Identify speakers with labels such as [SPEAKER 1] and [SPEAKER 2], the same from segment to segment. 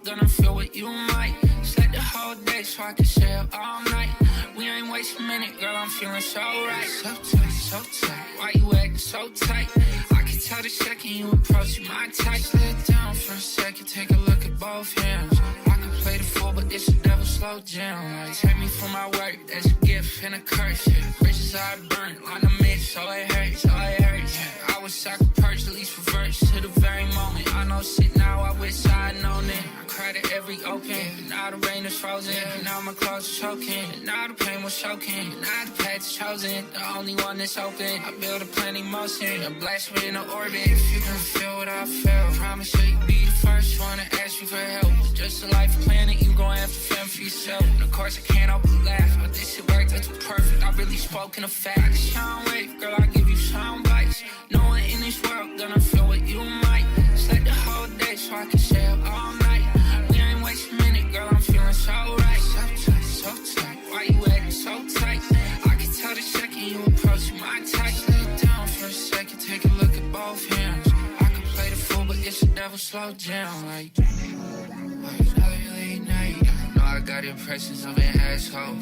[SPEAKER 1] gonna feel what you might. Set the whole day so I can stay up all night. We ain't waste a minute, girl, I'm feeling so right. So tight, so tight, why you acting so tight? I can tell the second you approach, you my type. Sit down for a second, take a look at both hands. I can play the fool, but it's a devil slow jam. Like, take me for my work, that's a gift and a curse. Bridges I burnt, like a mitch, so it hurts, so it hurts. I wish I could purge, at least reverse to the very moment. I know shit now, I wish I had known it. I cried at every open, now the rain is frozen. Now my clothes are choking, now the pain was choking. Now the path is chosen, the only one that's open. I build a plan emotion, a blast within the orbit. If you can feel what I feel, promise you be the first one to ask you for help. Just a life planet, you gon' have to fend for yourself. And of course I can't help but laugh, but this shit worked, that's perfect. I really spoke in a fact. Sound wave, girl, I give you sound bites. No one in this world gonna feel what you might. Set the whole day so I can stay up all night. We ain't waste a minute, girl, I'm feeling so right. So tight, so tight, why you acting so tight? I can tell the second you approach, you my type. Sit down for a second, take a look at both hands. I can play the fool, but it's a devil slow jam. Like another late night. Know I got impressions of an asshole.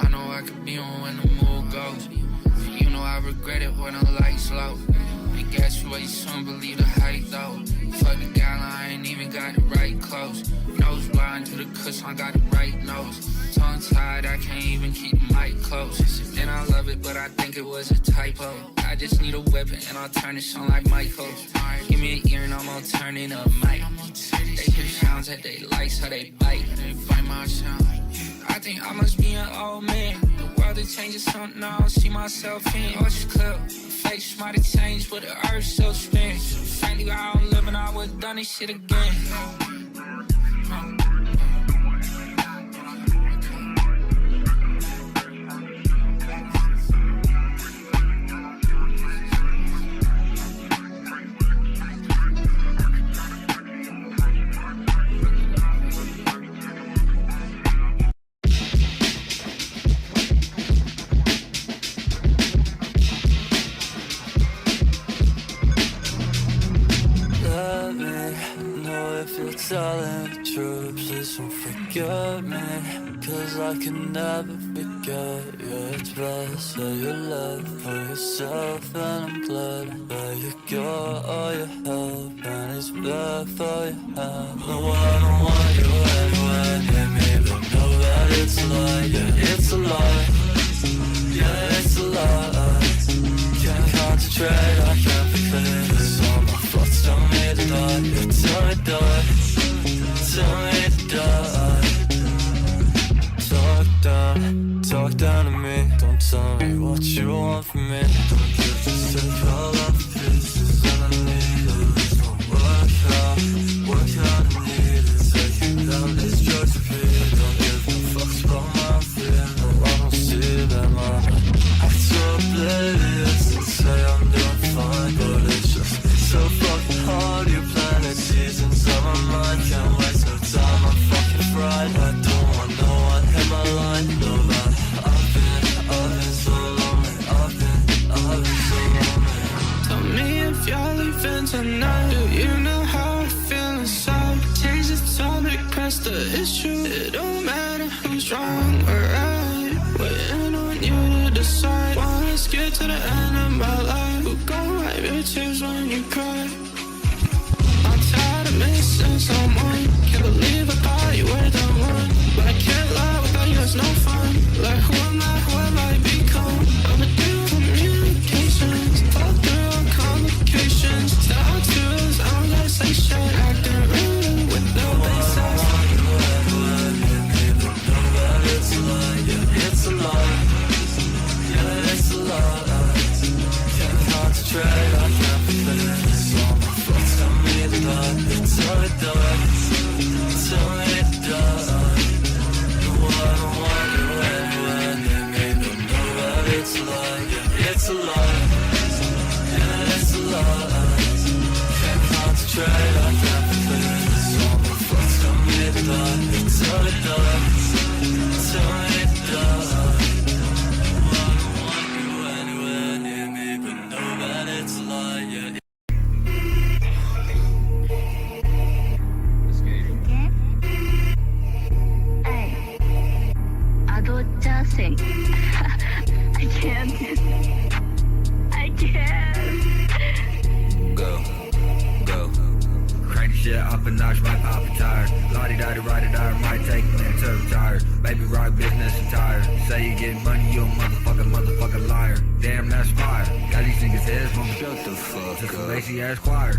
[SPEAKER 1] I know I could be on when the mood goes. You know I regret it when the lights low. And guess what, you soon believe the hype though. Fuck the guy, I ain't even got it right close. Nose blind to the cushion, I got the right nose. Tongue tied, I can't even keep the mic close. And I love it, but I think it was a typo. I just need a weapon and I'll turn this on like Michael's. Give me an ear and I'm gonna turn it up, Mike. They hear sounds that they like, so they bite. They find my sound. I think I must be an old man. The world is changing something I don't see myself in. Ocean clip, face might have changed, but the earth still spins. Frankly, I don't live and I would've done this shit again.
[SPEAKER 2] Telling the truth, please don't forget me, cause I can never forget you. It's best that you love for yourself, and I'm glad that you got all your help, and it's bad for your health. No, I don't want you anywhere near me, but know that it's a lie, yeah, it's a lie. Yeah, it's a lie. Can't concentrate, I can't be clear. This all my thoughts tell me to die, yeah, tell me to die. Tell me to die. Talk down to me. Don't tell me what you want from me. Don't give just take all off the pieces, and I need a little work out and need it. Taking down these drugs repeat. Don't give no fucks about my fear. No, I don't see them. I'm so oblivious and say I'm doing fine, but it's just so fucking hard. You planted seasons on my mind. Can't waste no time, I'm fucking fried. I don't want no one in my line. No matter, I've been so lonely. I've been so lonely.
[SPEAKER 1] Tell me if you're leaving tonight. Do you know how I feel inside? Change the topic, press the issue. It don't matter who's wrong or right. Waiting on you to decide. Wanna get to the end of my life. We're gonna wipe your tears when you cry. I'm tired of missing someone. Can't believe I thought you were the one, but I can't lie, without you it's no fun. Like who am I become? I'ma do communications, fall through all complications. Start to sound like say shit, acting rude with no basis.
[SPEAKER 2] It's a lie, yeah, it's a lie. Yeah, it's a lie. Can't concentrate, I can't be clear. It's all my thoughts tell me to die. Tell me to die.
[SPEAKER 3] shit up and notch, might pop a tire. Lottie-dottie, ride-or-die, might take a minute to retire. Baby rock business attire. Say you get money, you a motherfucking liar. Damn, that's fire. Got these niggas heads, mama.
[SPEAKER 2] Shut the fuck
[SPEAKER 3] Just a
[SPEAKER 2] up.
[SPEAKER 3] lazy ass choir.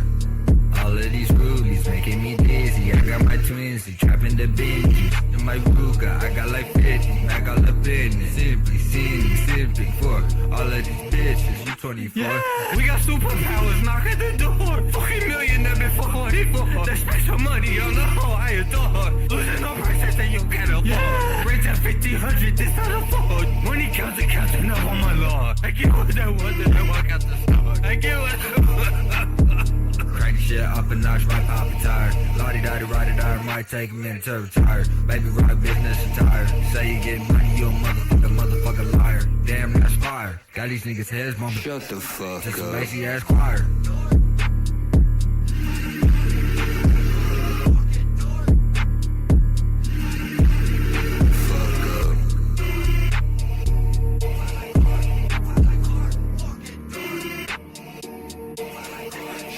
[SPEAKER 3] All of these rubies making me dizzy. I got my twins, they trapping the Benji. In my Ruga, I got like 50. I got the business. Simply for all of these bitches. You 24. Yeah, we got superpowers, knock at the door. Fucking millionaire before 44. There's special money on the whole I adore. Losing no prices that you can't afford. Yeah. Rent at 50, this not afford. Money counting up on my lawn. I get what I want, then I walk out the store. I get what I want. Crank shit up a notch, might pop a tire. Lottie-dottie, ride-or-die, might take a minute to retire. Baby rock business attire. Say you get money, you a motherfucking liar. Damn, that's fire. Got these niggas heads, mama.
[SPEAKER 2] Shut the fuck
[SPEAKER 3] Just a
[SPEAKER 2] up.
[SPEAKER 3] lazy ass choir.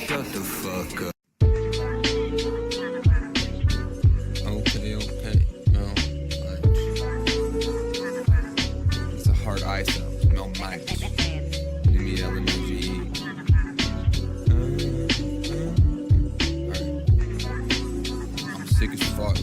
[SPEAKER 2] Shut the fuck up. Okay. No. It's a hard I sound. Melmige. melmige. Alright. I'm sick as fuck.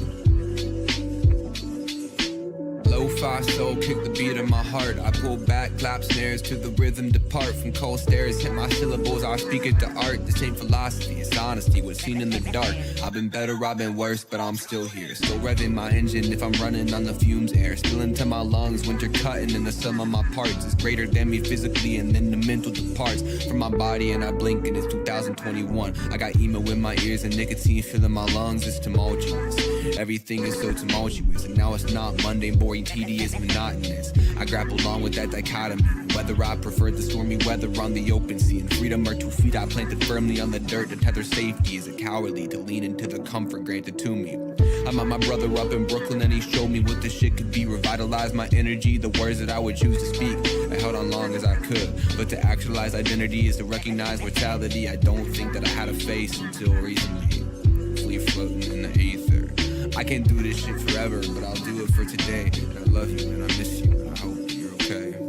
[SPEAKER 2] Lo-fi soul, kick the beat in my heart. I pull back, clap snares to the rhythm, depart from cold stares. Hit my syllables, I speak it to art. The same philosophy, it's honesty, what's seen in the dark. I've been better, I've been worse, but I'm still here. Still revving my engine if I'm running on the fumes. Air still into my lungs, winter cutting, and the sum of my parts is greater than me physically, and then the mental departs from my body, and I blink, and it's 2021. I got emo in my ears and nicotine filling my lungs. It's tumultuous. Everything is so tumultuous, and now it's not mundane, boring, tedious, monotonous. I grapple along with that dichotomy, whether I prefer the stormy weather on the open sea and freedom or 2 feet I planted firmly on the dirt to tether safety. Is it cowardly to lean into the comfort granted to me? I met my brother up in Brooklyn and he showed me what this shit could be. Revitalized my energy, the words that I would choose to speak. I held on long as I could, but to actualize identity is to recognize mortality. I don't think that I had a face until recently, free floating in the ether. I can't do this shit forever, but I'll do it for today. And I love you and I miss you and I hope you're okay.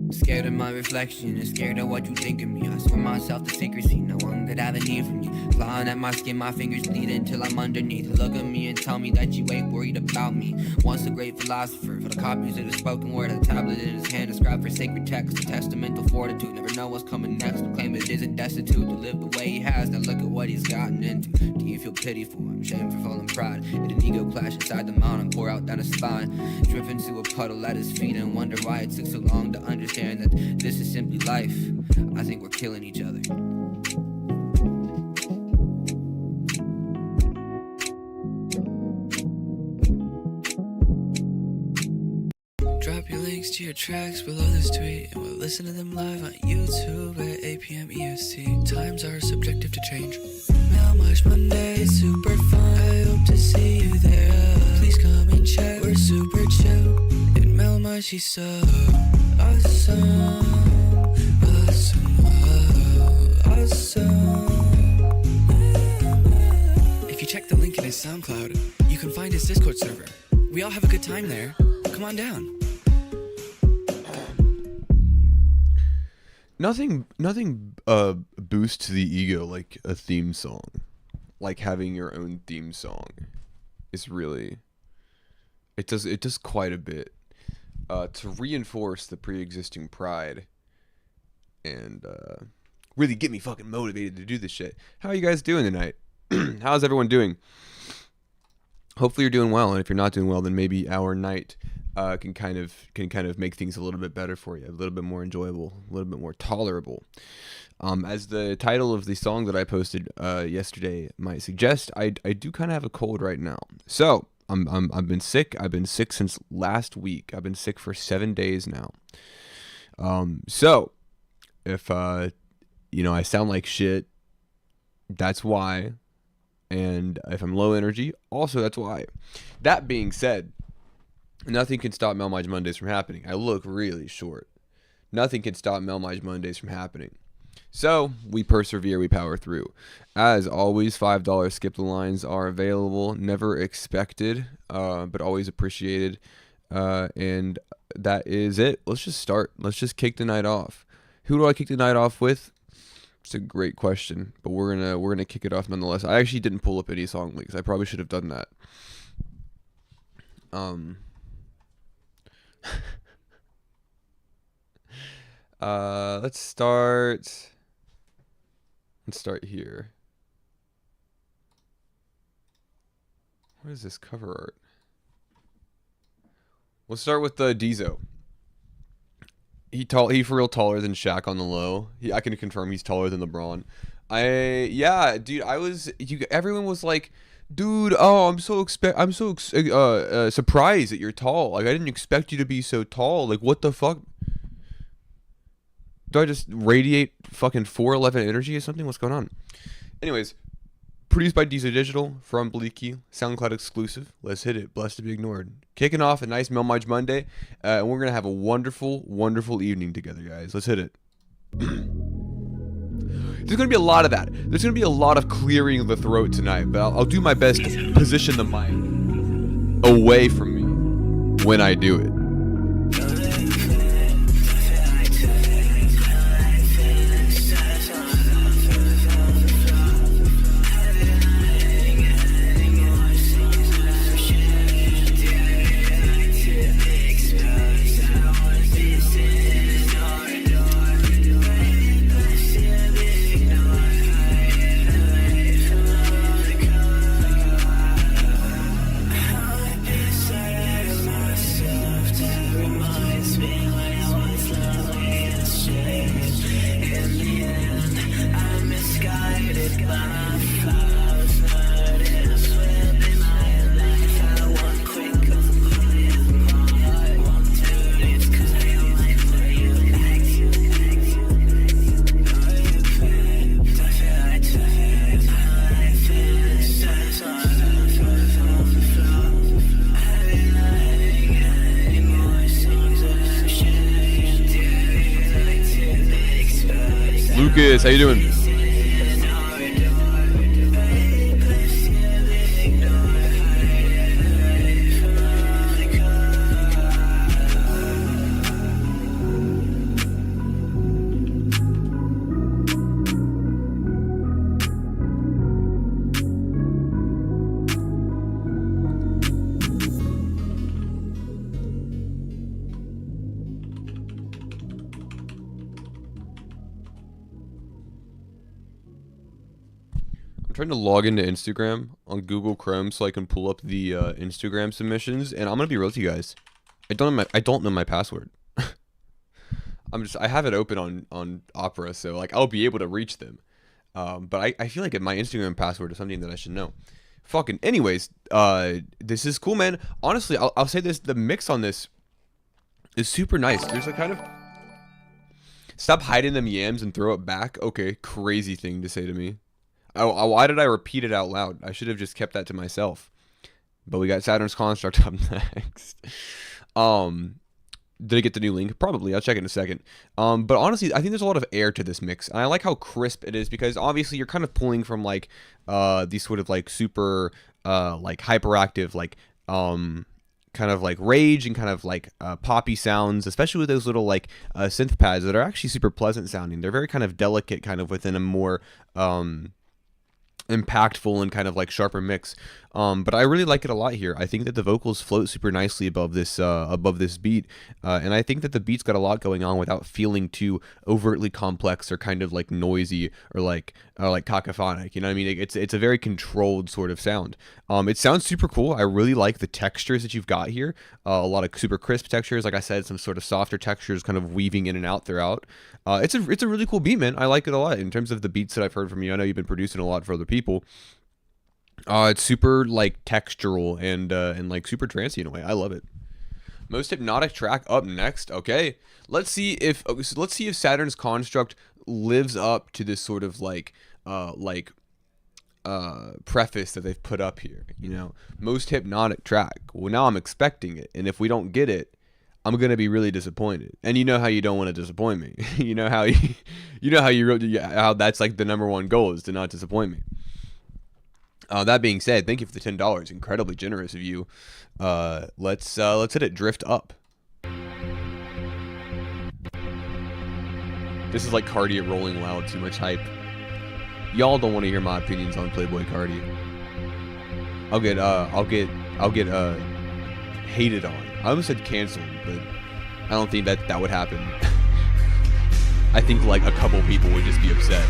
[SPEAKER 2] Scared of my reflection and scared of what you think of me. I swear myself to secrecy, no one could have a need for me. Clawing at my skin, my fingers bleeding till I'm underneath. Look at me and tell me that you ain't worried about me. Once a great philosopher, for the copies of the spoken word, a tablet in his hand, inscribed for sacred text, a testamental fortitude. Never know what's coming next, to claim it isn't destitute to live the way he has. Now look at what he's gotten into. Do you feel pity for him? Shame for falling pride. Hit an ego clash inside the mountain, pour out down his spine. Drip into a puddle at his feet and wonder why it took so long to understand that this is simply life. I think we're killing each other.
[SPEAKER 1] Drop your links to your tracks below this tweet, and we'll listen to them live on YouTube at 8 p.m. EST. Times are subjective to change. Melmige Monday, super fun. I hope to see you there. Please come and chat. We're super chill. And Melmige, she's so awesome. If you check the link in his SoundCloud, you can find his Discord server. We all have a good time there. Come on down.
[SPEAKER 4] Nothing boosts the ego like a theme song. Like having your own theme song is really, it does quite a bit to reinforce the pre-existing pride and really get me fucking motivated to do this shit. How are you guys doing tonight? How's everyone doing? Hopefully you're doing well, and if you're not doing well, then maybe our night can kind of make things a little bit better for you, a little bit more enjoyable, a little bit more tolerable. As the title of the song that I posted yesterday might suggest, I do kind of have a cold right now. So I've been sick. I've been sick since last week. I've been sick for 7 days now. So if I sound like shit, that's why. And if I'm low energy, also that's why. That being said, nothing can stop Melmige Mondays from happening. I look really short. Nothing can stop Melmige Mondays from happening. So we persevere, we power through. As always, $5 skip the lines are available. Never expected, but always appreciated. And that is it. Let's just start. Let's just kick the night off. Who do I kick the night off with? It's a great question, but we're gonna kick it off nonetheless. I actually didn't pull up any song links. I probably should have done that. Let's start here. What is this cover art? We'll start with the Diesel. He for real taller than Shaq on the low. I can confirm he's taller than LeBron. Dude, everyone was like, dude, oh, I'm so surprised that you're tall. Like, I didn't expect you to be so tall. Like, what the fuck? Do I just radiate fucking 411 energy or something? What's going on? Anyways, produced by Diesel Digital from Bleaky, SoundCloud exclusive. Let's hit it. Blessed to be ignored. Kicking off a nice Melmige Monday, and we're gonna have a wonderful, wonderful evening together, guys. Let's hit it. There's gonna be a lot of that. There's gonna be a lot of clearing of the throat tonight, but I'll do my best to position the mic away from me when I do it. Lucas, how you doing? Trying to log into Instagram on Google Chrome so I can pull up the Instagram submissions, and I'm gonna be real with you guys. I don't know my password. I have it open on Opera, so like I'll be able to reach them. But I feel like my Instagram password is something that I should know. Fucking anyways, this is cool, man. Honestly, I'll say this: the mix on this is super nice. There's a kind of stop hiding them yams and throw it back. Okay, crazy thing to say to me. Why did I repeat it out loud? I should have just kept that to myself. But we got Saturn's Construct up next. Did I get the new link? Probably. I'll check it in a second. But honestly, I think there's a lot of air to this mix. And I like how crisp it is because obviously you're kind of pulling from like these sort of like super like hyperactive like kind of like rage and kind of like poppy sounds, especially with those little like synth pads that are actually super pleasant sounding. They're very kind of delicate kind of within a more impactful and kind of like sharper mix. But I really like it a lot here. I think that the vocals float super nicely above this beat, and I think that the beat's got a lot going on without feeling too overtly complex or kind of like noisy or like cacophonic. You know what I mean? It's a very controlled sort of sound. It sounds super cool. I really like the textures that you've got here. A lot of super crisp textures, like I said, some sort of softer textures kind of weaving in and out throughout. It's a really cool beat, man. I like it a lot in terms of the beats that I've heard from you. I know you've been producing a lot for other people. It's super like textural and like super trancey in a way. I love it. Most hypnotic track up next. Okay, let's see if Saturn's Construct lives up to this sort of preface that they've put up here. You know, most hypnotic track. Well, now I'm expecting it, and if we don't get it, I'm gonna be really disappointed. And you know how you don't want to disappoint me. you know how how that's like the number one goal is to not disappoint me. That being said, thank you for the $10. Incredibly generous of you. Let's hit it. Drift Up. This is like Cardi at Rolling Loud. Too much hype. Y'all don't want to hear my opinions on Playboy Cardi. I'll get hated on. I almost said canceled, but I don't think that would happen. I think like a couple people would just be upset.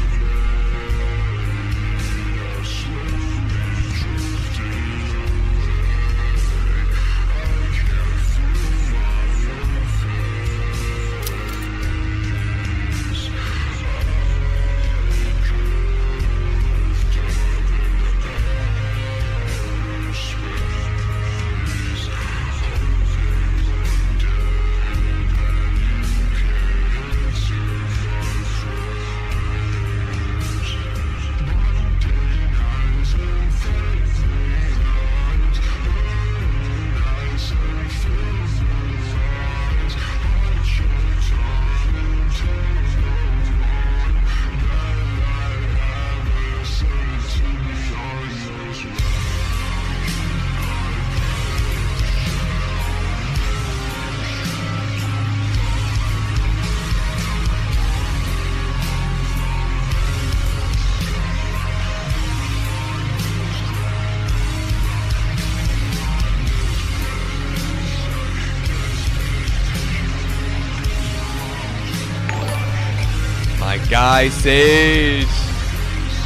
[SPEAKER 4] Guy Sage,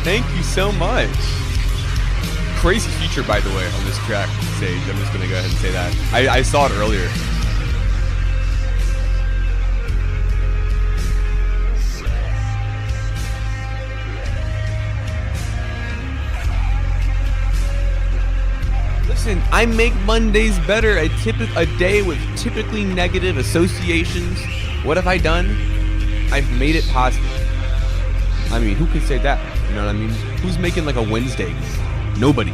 [SPEAKER 4] thank you so much. Crazy feature, by the way, on this track, Sage. I'm just gonna go ahead and say that. I saw it earlier. Listen, I make Mondays better. A day with typically negative associations. What have I done? I've made it positive. I mean, who could say that? You know what I mean? Who's making like a Wednesday? Nobody.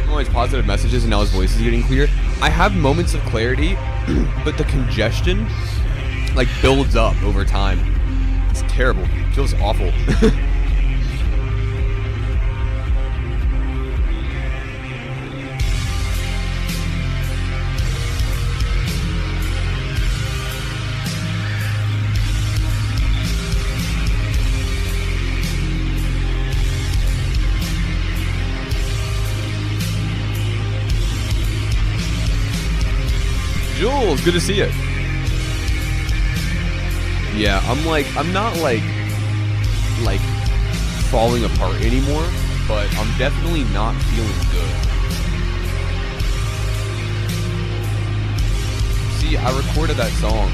[SPEAKER 4] Always positive messages and now his voice is getting clear. I have moments of clarity, but the congestion like builds up over time. It's terrible. It feels awful. Jules, good to see you. Yeah, I'm not like falling apart anymore, but I'm definitely not feeling good. See, I recorded that song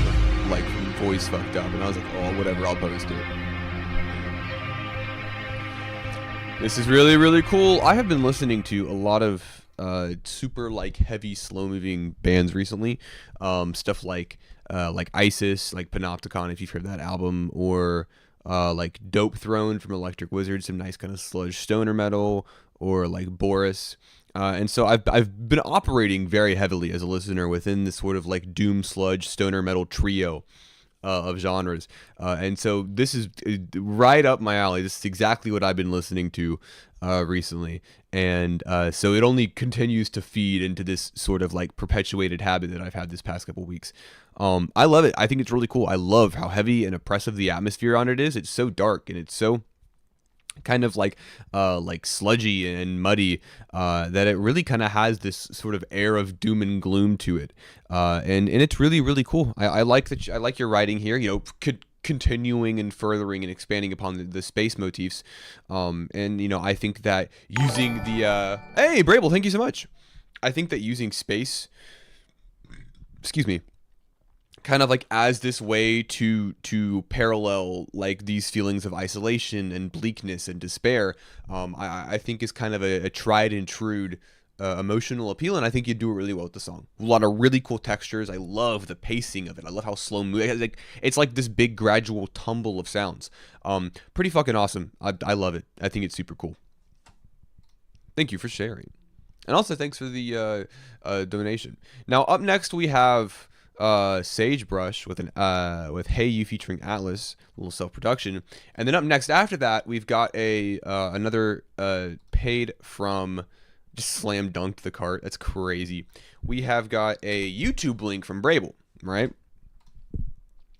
[SPEAKER 4] like voice fucked up, and I was like, oh, whatever, I'll post it. This is really, really cool. I have been listening to a lot of super like heavy slow moving bands recently, stuff like ISIS, like Panopticon, if you've heard that album, or like Dope Throne from Electric Wizard, some nice kind of sludge stoner metal, or like Boris. And so I've been operating very heavily as a listener within this sort of like doom sludge stoner metal trio. of genres. And so this is right up my alley. This is exactly what I've been listening to recently. And so it only continues to feed into this sort of like perpetuated habit that I've had this past couple weeks. I love it. I think it's really cool. I love how heavy and oppressive the atmosphere on it is. It's so dark and it's so kind of like sludgy and muddy, that it really kind of has this sort of air of doom and gloom to it. And it's really, really cool. I like that. I like your writing here, you know, continuing and furthering and expanding upon the space motifs. And, you know, I think that using the, hey, Brable, thank you so much. I think that using space, excuse me, kind of like as this way to parallel like these feelings of isolation and bleakness and despair, I think is kind of a tried and true emotional appeal, and I think you do it really well with the song. A lot of really cool textures. I love the pacing of it. I love how slow moving. It's like this big gradual tumble of sounds. Pretty fucking awesome. I love it. I think it's super cool. Thank you for sharing, and also thanks for the donation. Now up next we have Sagebrush with Hey You featuring Atlas, a little self-production, and then up next after that we've got another paid from, just slam dunked the cart, that's crazy. We have got a YouTube link from Brable, right,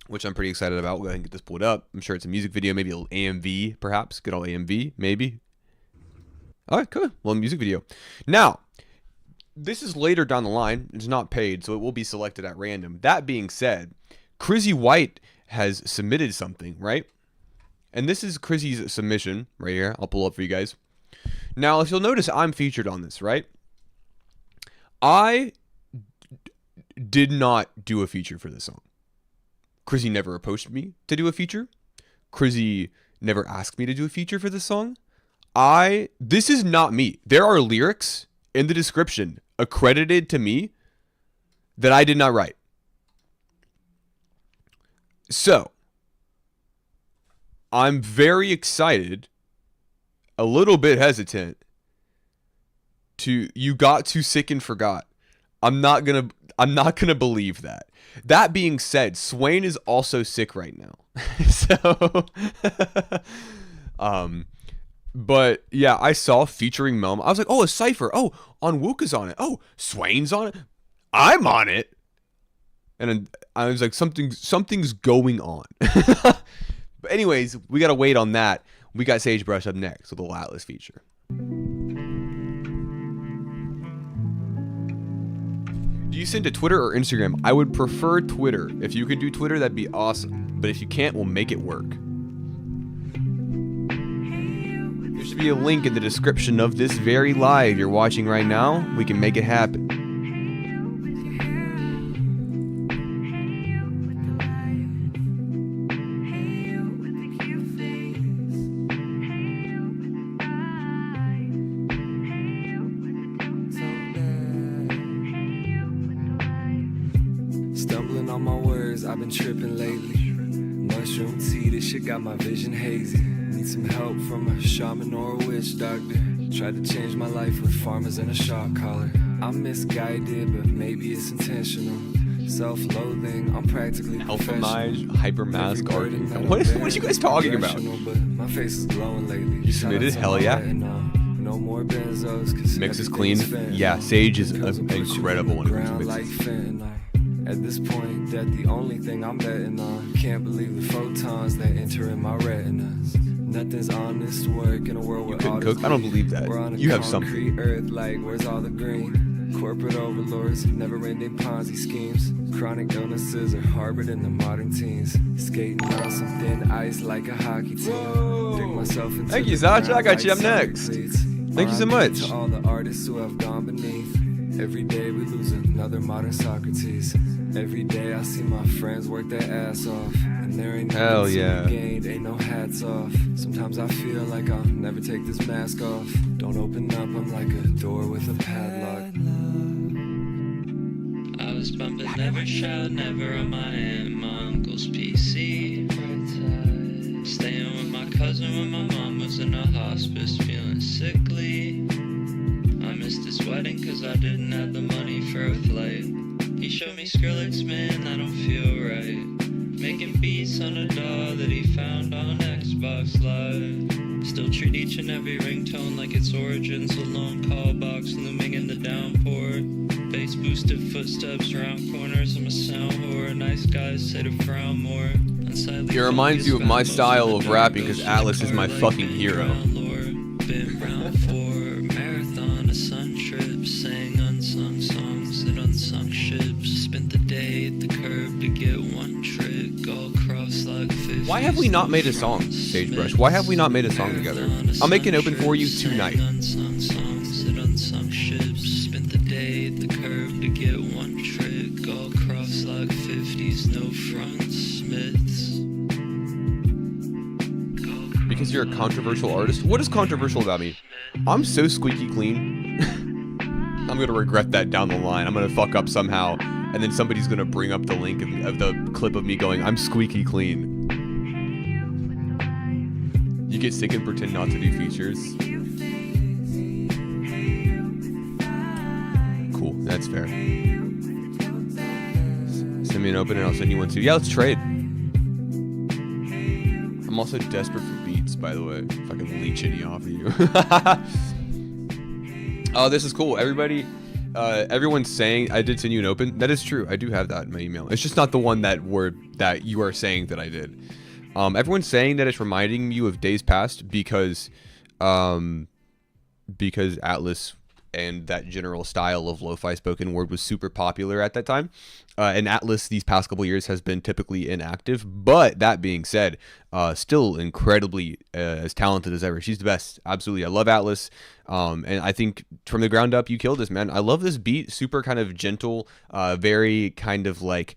[SPEAKER 4] which I'm pretty excited about. We'll go ahead and get this pulled up. I'm sure it's a music video, maybe an AMV, perhaps. Good old AMV, maybe. All right, cool. Well, music video. Now this is later down the line. It's not paid, so it will be selected at random. That being said, Crizzy White has submitted something, right? And this is Crizzy's submission right here. I'll pull up for you guys. Now, if you'll notice, I'm featured on this, right? I did not do a feature for this song. Crizzy never approached me to do a feature. Crizzy never asked me to do a feature for this song. This is not me. There are lyrics in the description accredited to me that I did not write. So I'm very excited, a little bit hesitant to You Got Too Sick and Forgot. I'm not gonna believe that. That being said, Swain is also sick right now. So but yeah, I saw featuring Melm. I was like, oh, a cipher. Oh, Onwuka's on it. Oh, Swain's on it. I'm on it. And then I was like, something's going on. But anyways, we gotta wait on that. We got Sagebrush up next with the Atlas feature. Do you send to Twitter or Instagram? I would prefer Twitter. If you can do Twitter, that'd be awesome. But if you can't, we'll make it work. There should be a link in the description of this very live you're watching right now. We can make it happen.
[SPEAKER 5] Stumbling on my words, I've been tripping lately. Mushroom tea, this shit got my vision hazy. Need some help from a shaman or a witch doctor. Tried to change my life with farmers and a shock collar. I'm misguided, but maybe it's intentional. Self-loathing, I'm practically
[SPEAKER 4] Alphamage, hypermask garden. What are you guys talking about?
[SPEAKER 5] But my face is glowing lately.
[SPEAKER 4] You submitted? Hell yeah.
[SPEAKER 5] No more benzos, cause
[SPEAKER 4] Mix is clean. Yeah, Sage is incredible when it comes to mixing.
[SPEAKER 5] At this point, that the only thing I'm betting on. Can't believe the photons that enter in my retinas. Nothing's honest work in a world where all
[SPEAKER 4] cook? I don't believe that. You have something.
[SPEAKER 5] Earth, like, where's all the green? Corporate overlords, never-ending Ponzi schemes. Chronic illnesses are harbored in the modern teens. Skating on some thin ice like a hockey team. Dig myself into
[SPEAKER 4] Thank you, Sasha. I got you up next. Thank you so much.
[SPEAKER 5] To all the artists who have gone beneath. Every day we lose another modern Socrates. Every day I see my friends work their ass off, and there ain't
[SPEAKER 4] hell
[SPEAKER 5] nothing
[SPEAKER 4] yeah.
[SPEAKER 5] gained, ain't no hats off. Sometimes I feel like I'll never take this mask off. Don't open up, I'm like a door with a padlock.
[SPEAKER 6] I was bumping Never Shout, never on my aunt, my uncle's PC. Staying with my cousin when my mom was in a hospice, feeling sickly. I missed his wedding cause I didn't have the money for a flight. He showed me Skrillex, man, I don't feel right. Making beats on a DAW that he found on Xbox Live. Still treat each and every ringtone like its origins. A long call box looming in the downpour. Bass boosted footsteps around corners. I'm a sound whore. Nice guys say to frown more.
[SPEAKER 4] It reminds you of my style of rapping because Atlas is my fucking hero.
[SPEAKER 6] Been round for marathon, a sun trip. Sang unsung songs at unsung ships. Spent the day at the curb to get one trick. All crossed like fish.
[SPEAKER 4] Why have we not made a song, Sagebrush? Why have we not made a song together? I'll make an open for you tonight.
[SPEAKER 6] Unsung songs at unsung ships. Spent the day at the curb to get one trick. All crossed like 50s, no front Smiths.
[SPEAKER 4] Because you're a controversial artist? What is controversial about me? I'm so squeaky clean. I'm gonna regret that down the line. I'm gonna fuck up somehow, and then somebody's gonna bring up the link of the clip of me going, I'm squeaky clean. You get sick and pretend not to do features. Cool, that's fair. Send me an open and I'll send you one too. Yeah, let's trade. I'm also desperate for beats, by the way. If I can leech any off of you. Oh, this is cool. Everyone's saying I did send you an open. That is true. I do have that in my email. It's just not the one that you are saying that I did. Everyone's saying that it's reminding you of days past because Atlas and that general style of lo-fi spoken word was super popular at that time. And Atlas these past couple years has been typically inactive. But that being said, still incredibly as talented as ever. She's the best. Absolutely. I love Atlas. And I think from the ground up, you killed this, man. I love this beat. Super kind of gentle, very kind of like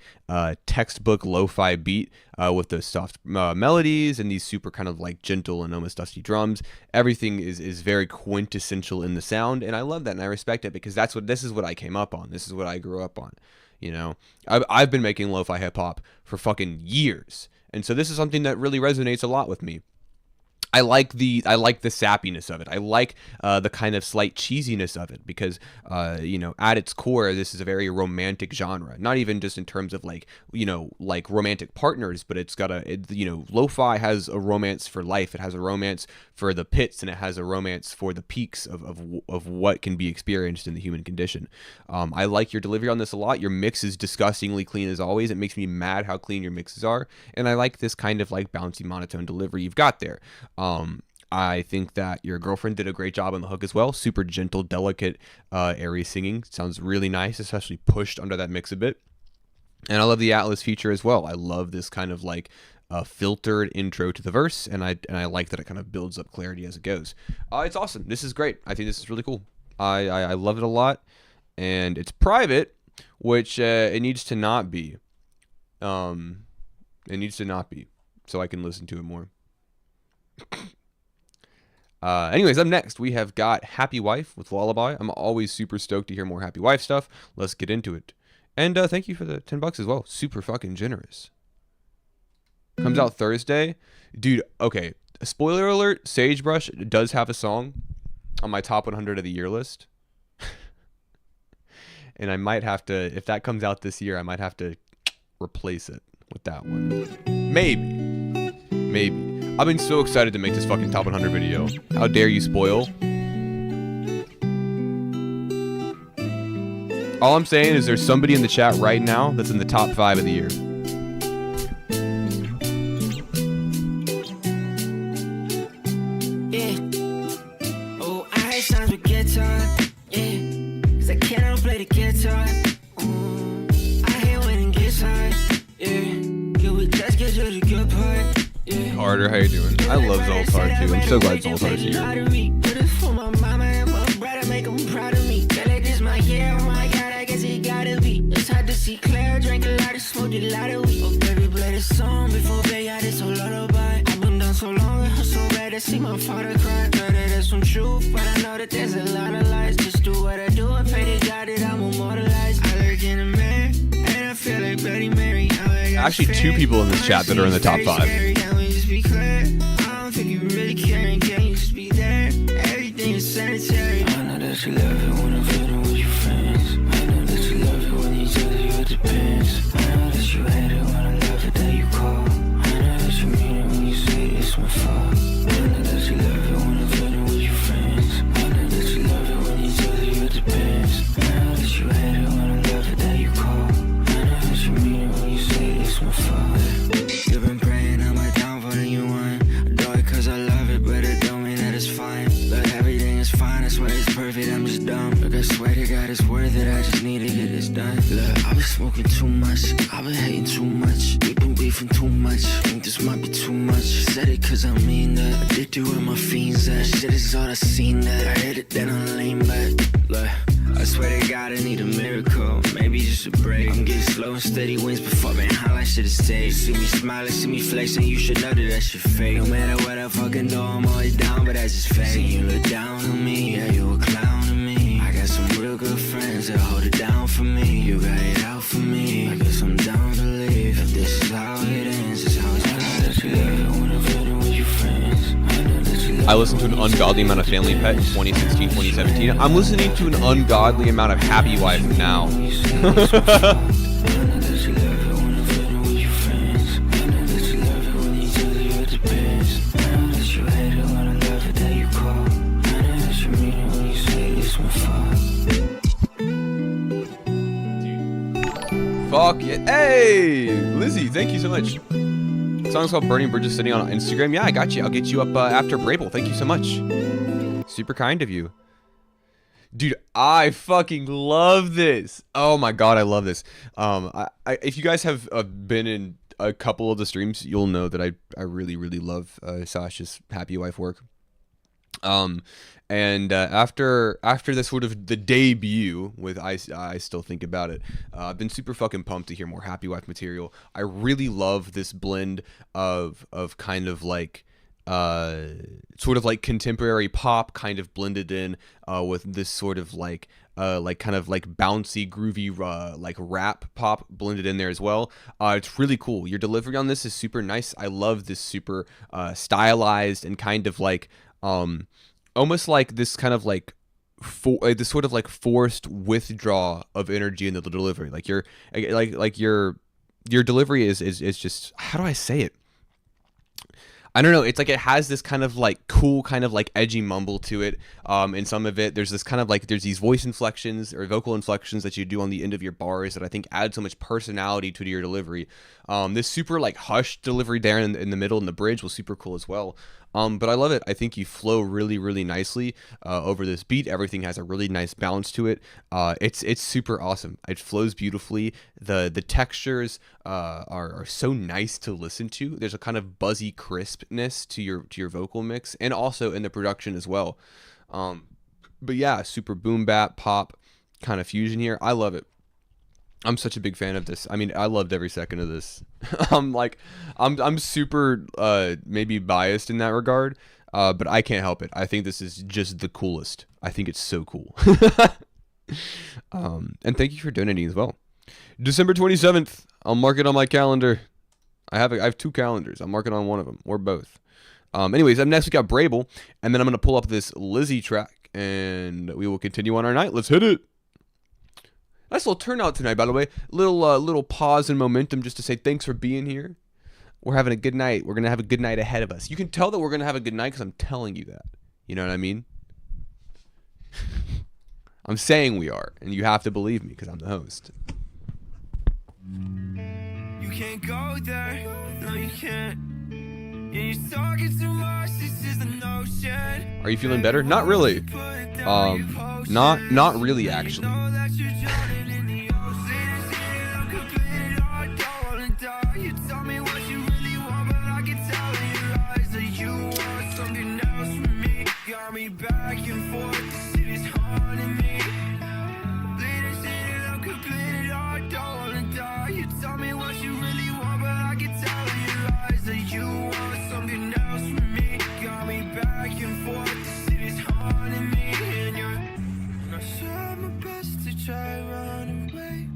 [SPEAKER 4] textbook lo-fi beat with those soft melodies and these super kind of like gentle and almost dusty drums. Everything is very quintessential in the sound. And I love that and I respect it because this is what I came up on. This is what I grew up on. You know, I've been making lo-fi hip hop for fucking years. And so this is something that really resonates a lot with me. I like the sappiness of it. I like the kind of slight cheesiness of it because, you know, at its core, this is a very romantic genre. Not even just in terms of like, you know, like romantic partners, but it's got you know, lo-fi has a romance for life. It has a romance for the pits and it has a romance for the peaks of what can be experienced in the human condition. I like your delivery on this a lot. Your mix is disgustingly clean as always. It makes me mad how clean your mixes are. And I like this kind of like bouncy monotone delivery you've got there. I think that your girlfriend did a great job on the hook as well. Super gentle, delicate, airy singing. Sounds really nice, especially pushed under that mix a bit. And I love the Atlas feature as well. I love this kind of like filtered intro to the verse, and I like that it kind of builds up clarity as it goes. It's awesome. This is great. I think this is really cool. I love it a lot, and it's private, which it needs to not be. It needs to not be, so I can listen to it more. Anyways, up next we have got Happy Wife with Lullaby. I'm always super stoked to hear more Happy Wife stuff. Let's get into it. And thank you for the $10 as well. Super fucking generous. Comes out Thursday. Dude, okay. Spoiler alert, Sagebrush does have a song on my top 100 of the year list. And I might have to, if that comes out this year, I might have to replace it with that one. Maybe. I've been so excited to make this fucking top 100 video. How dare you spoil? All I'm saying is there's somebody in the chat right now that's in the top 5 of the year.
[SPEAKER 7] Yeah. Oh, I hate songs with guitar. Yeah. Cause I cannot play the guitar. I hate when it gets hard. Yeah. Can we just get to the good part? Yeah.
[SPEAKER 4] Carter, how you doing? I love Zoltar too. I'm so glad Zoltar's here.
[SPEAKER 7] Put it for my mama and my brother, make them proud of me. Feel like this my year, oh my god, I guess it gotta be. It's hard to see clear, drink a lot of smoke, a lot of weed. Oh baby, play this song before bed, yeah, this a lullaby. I've been down so long, I'm so bad to see my father cry. Know that there's some truth, but I know that there's a lot of lies. Just do what I do and pray to God that I'm immortalized. I lurk in a mirror, and I feel like Bloody Mary.
[SPEAKER 4] Actually, 2 people in this chat that are in the top 5.
[SPEAKER 7] Be clear. I don't think you really care, and can you just be there? Everything is sanitary. I know that you love it when I'm flirting with your friends. I know that you love it when you tell you it depends. I know that you hate it when I love it that you call swear it's perfect, I'm just dumb. Look, I swear to God it's worth it, I just need to get this done. Look, I've been smoking too much, I've been hating too much. We've been beefing too much, think this might be too much. Said it cause I mean that, addicted with my fiends at. Shit is all I seen that, I hit it then I lean back. Look, I swear to God I need a miracle, maybe just a break. I'm getting slow and steady wins before being high like shit is safe. See me smiling, see me flexing, you should know that that shit fake. No matter what I fucking do, I'm always down, but that's just fake. See you look down on me, yeah, you a clown to me. I got some real good friends that hold it down for me. You got it out for me, I guess I'm down to leave. If this is how it ends, it's how it's gonna let you live. When I'm feeling with your friends, I know that you love.
[SPEAKER 4] I listened to an ungodly amount of Family Pet in 2016, 2017. I'm listening to an ungodly amount of Happy Wife now. Fuck yeah. Hey, Lizzie, thank you so much. The song's called Burning Bridges Sitting on Instagram. Yeah, I got you. I'll get you up after Brable. Thank you so much. Super kind of you. Dude, I fucking love this. Oh my god, I love this. If you guys have been in a couple of the streams, you'll know that I really, really love Sasha's Happy Wife work. And after this sort of the debut with I Still Think About It, I've been super fucking pumped to hear more Happy Wife material. I really love this blend of kind of like sort of like contemporary pop kind of blended in with this sort of like kind of like bouncy groovy like rap pop blended in there as well. It's really cool. Your delivery on this is super nice. I love this super stylized and kind of like almost like this kind of like this sort of like forced withdraw of energy in the delivery. Like your delivery is just, how do I say it? I don't know. It's like it has this kind of like cool, kind of like edgy mumble to it. In some of it, there's this kind of like there's these voice inflections or vocal inflections that you do on the end of your bars that I think add so much personality to your delivery. This super like hushed delivery there in the middle and the bridge was super cool as well. But I love it. I think you flow really, really nicely over this beat. Everything has a really nice balance to it. It's super awesome. It flows beautifully. The textures are so nice to listen to. There's a kind of buzzy crispness to your vocal mix and also in the production as well. But yeah, super boom bap pop kind of fusion here. I love it. I'm such a big fan of this. I mean, I loved every second of this. I'm super maybe biased in that regard, but I can't help it. I think this is just the coolest. I think it's so cool. And thank you for donating as well. December 27th. I'll mark it on my calendar. I have two calendars. I'll mark it on one of them or both. Anyways, up next we got Brable, and then I'm gonna pull up this Lizzie track, and we will continue on our night. Let's hit it. Nice little turnout tonight, by the way. Little pause and momentum just to say thanks for being here. We're having a good night. We're gonna have a good night ahead of us. You can tell that we're gonna have a good night because I'm telling you that. You know what I mean? I'm saying we are, and you have to believe me because I'm the host.
[SPEAKER 1] You can't go there, no you can't. Yeah, you're talking too much, this is the notion.
[SPEAKER 4] Are you feeling better? Not really. Not really actually.
[SPEAKER 1] You tell me what you really want, but I can tell in your eyes that you want something else from me. Got me back and forth, this shit is haunting me. Bleeding, sitting, I'm completed, I don't wanna die. You tell me what you really want, but I can tell in your eyes that you want something else from me. Got me back and forth, this shit is haunting me. And I tried my best to try run away.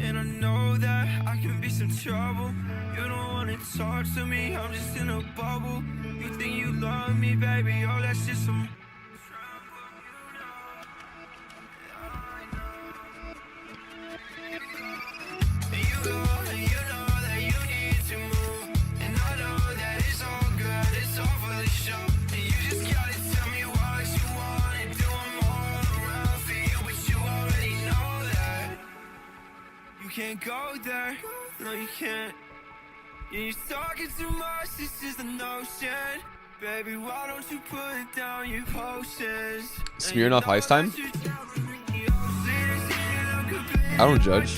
[SPEAKER 1] And I know that I can be some trouble. You don't wanna talk to me, I'm just in a bubble. You think you love me, baby, oh that's just some trouble. You go, and you know that you need to move. And I know that it's all good, it's all for the show. And you just gotta tell me what you wanna do. I'm all around for you, but you already know that. You can't go there, no you can't. Yeah, you're talking too much, this is the notion.
[SPEAKER 2] Baby, why don't you put down your posters?
[SPEAKER 4] Smirnoff Ice time? I don't judge.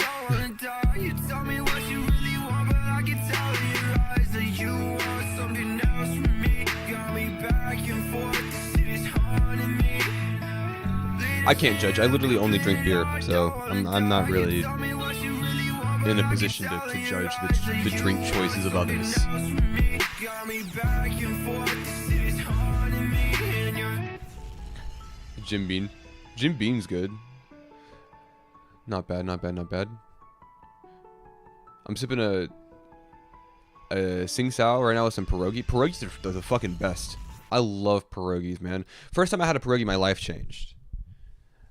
[SPEAKER 2] You tell me what you really want, but I can tell in your eyes that you want something else from me. Got me back and forth, this shit is haunting me.
[SPEAKER 4] I can't judge. I literally only drink beer, so I'm not really in a position to judge the drink choices of others.
[SPEAKER 2] Got me back and forth, this shit is haunting me. And you're
[SPEAKER 4] Jim Beam. Jim Beam's good. Not bad, not bad, not bad. I'm sipping a Sing Sao right now with some pierogi. Pierogies are the fucking best. I love pierogies, man. First time I had a pierogi, my life changed.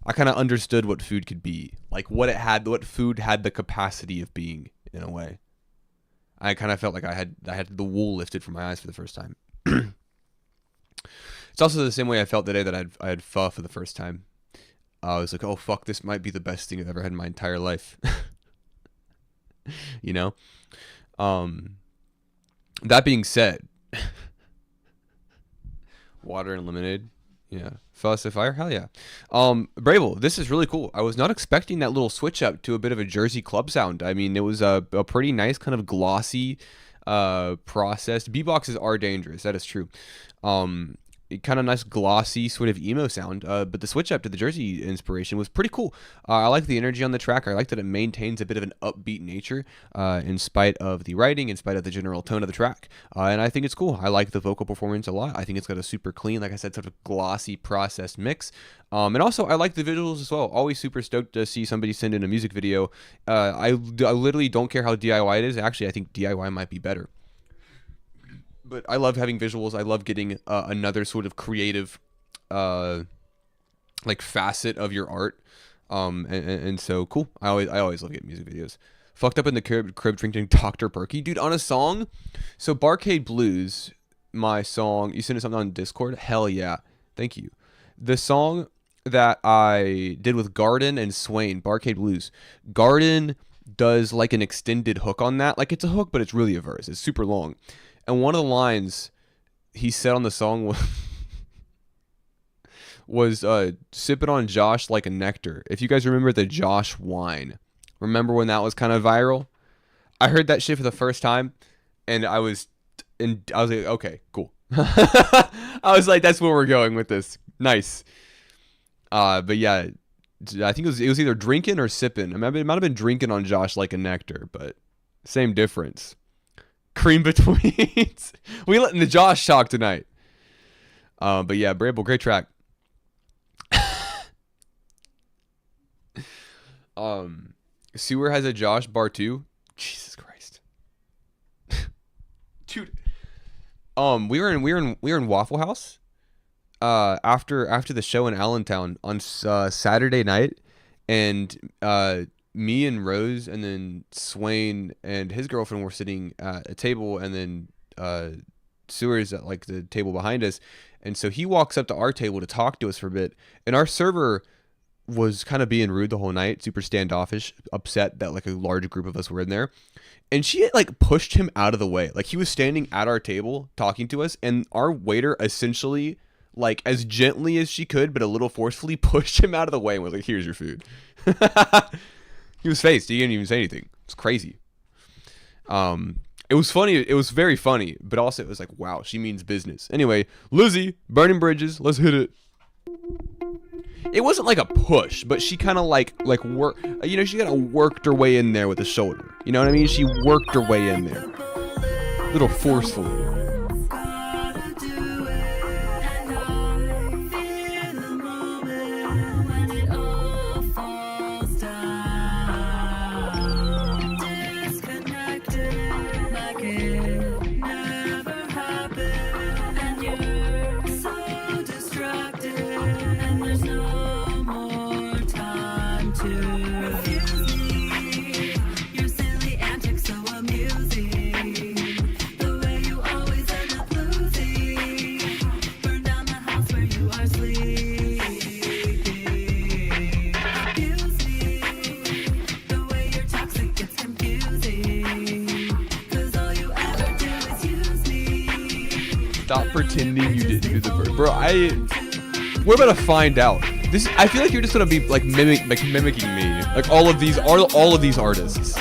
[SPEAKER 4] I kind of understood what food could be, like what food had the capacity of being, in a way. I kind of felt like I had the wool lifted from my eyes for the first time. It's also the same way I felt the day that I had pho for the first time. I was like, oh fuck, this might be the best thing I've ever had in my entire life. You know? That being said, water and lemonade. Yeah. Fuss of Fire? Hell yeah. Brable, this is really cool. I was not expecting that little switch up to a bit of a Jersey club sound. I mean, it was a pretty nice kind of glossy processed. Beatboxes are dangerous. That is true. Kind of nice glossy sort of emo sound, but the switch up to the Jersey inspiration was pretty cool. I like the energy on the track. I like that it maintains a bit of an upbeat nature in spite of the writing, in spite of the general tone of the track, and I think it's cool. I like the vocal performance a lot. I think it's got a super clean, like I said, sort of glossy processed mix, and also I like the visuals as well. Always super stoked to see somebody send in a music video. I literally don't care how DIY it is. Actually, I think DIY might be better. But I love having visuals. I love getting another sort of creative, like facet of your art, and so cool. I always love getting music videos. Fucked up in the crib drinking Dr. Perky, dude, on a song. So Barcade Blues, my song. You sent us something on Discord. Hell yeah, thank you. The song that I did with Garden and Swain, Barcade Blues. Garden does like an extended hook on that. Like it's a hook, but it's really a verse. It's super long. And one of the lines he said on the song was sip it on Josh like a nectar. If you guys remember the Josh wine, remember when that was kind of viral? I heard that shit for the first time, and I was like, okay, cool. I was like, that's where we're going with this. Nice. But yeah, I think it was either drinking or sipping. I mean, it might have been drinking on Josh like a nectar, but same difference. Cream between. We letting the Josh talk tonight. But yeah, Bramble, great track. Sewer has a Josh bar too. Jesus Christ, dude. We were in Waffle House. After the show in Allentown on Saturday night, and me and Rose and then Swain and his girlfriend were sitting at a table, and then Sewer's at like the table behind us, and so he walks up to our table to talk to us for a bit, and our server was kind of being rude the whole night, super standoffish, upset that like a large group of us were in there, and she had like pushed him out of the way. Like he was standing at our table talking to us, and our waiter essentially, like as gently as she could but a little forcefully, pushed him out of the way and was like, here's your food. He was phased. He didn't even say anything. It's crazy. It was funny. It was very funny, but also it was like, wow, she means business. Anyway, Lizzie, Burning Bridges, let's hit it. It wasn't like a push, but she kind of like work. You know, she kind of worked her way in there with the shoulder. You know what I mean? She worked her way in there, a little forcefully.
[SPEAKER 8] Your silly antics so amusing. The way you
[SPEAKER 4] Stop pretending you didn't do the verse, bro. We're about to find out. This, I feel like you're just gonna be like mimicking me, like all of these artists.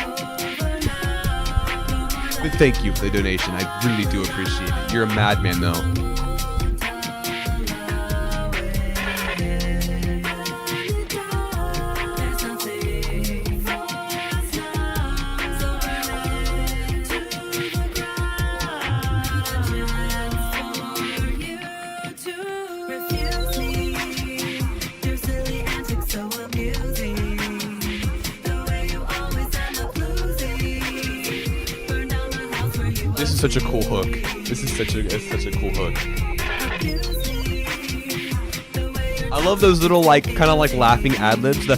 [SPEAKER 4] But thank you for the donation. I really do appreciate it. You're a madman, though. This is such a cool hook. This is such a cool hook. I love those little like kind of like laughing ad libs. The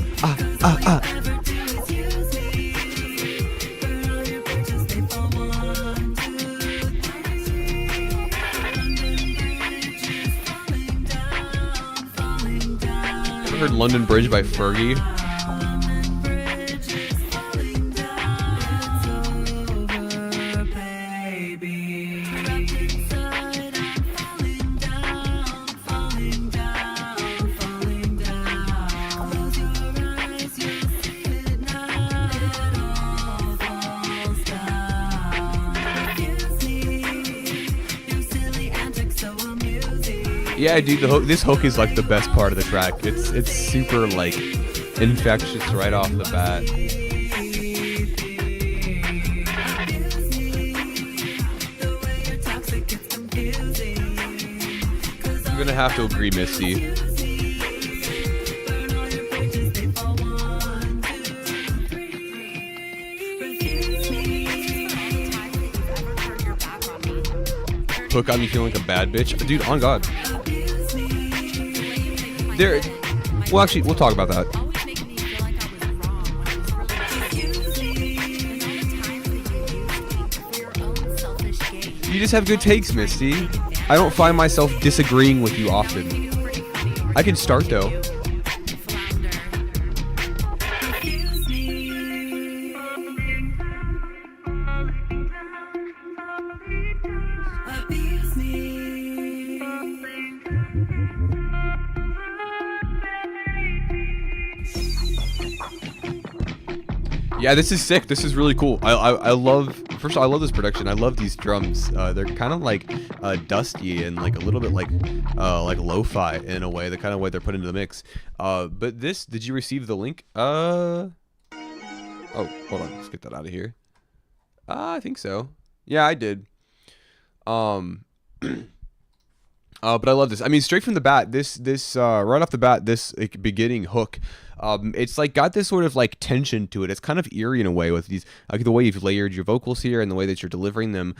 [SPEAKER 4] Ever heard London Bridge by Fergie? Yeah, dude, this hook is like the best part of the track. It's super like infectious right off the bat. I'm gonna have to agree, Missy. Hook got me feeling like a bad bitch, dude. On God. Well, actually, we'll talk about that. You just have good takes, Misty. I don't find myself disagreeing with you often. I can start, though. Yeah, this is sick. This is really cool. I love. First of all, I love this production. I love these drums. They're kind of like dusty and like a little bit like lo-fi in a way. The kind of way they're put into the mix. But this, did you receive the link? Oh, hold on. Let's get that out of here. I think so. Yeah, I did. But I love this. I mean, straight from the bat, this right off the bat, this like, beginning hook, it's like got this sort of like tension to it. It's kind of eerie in a way with these, like the way you've layered your vocals here and the way that you're delivering them.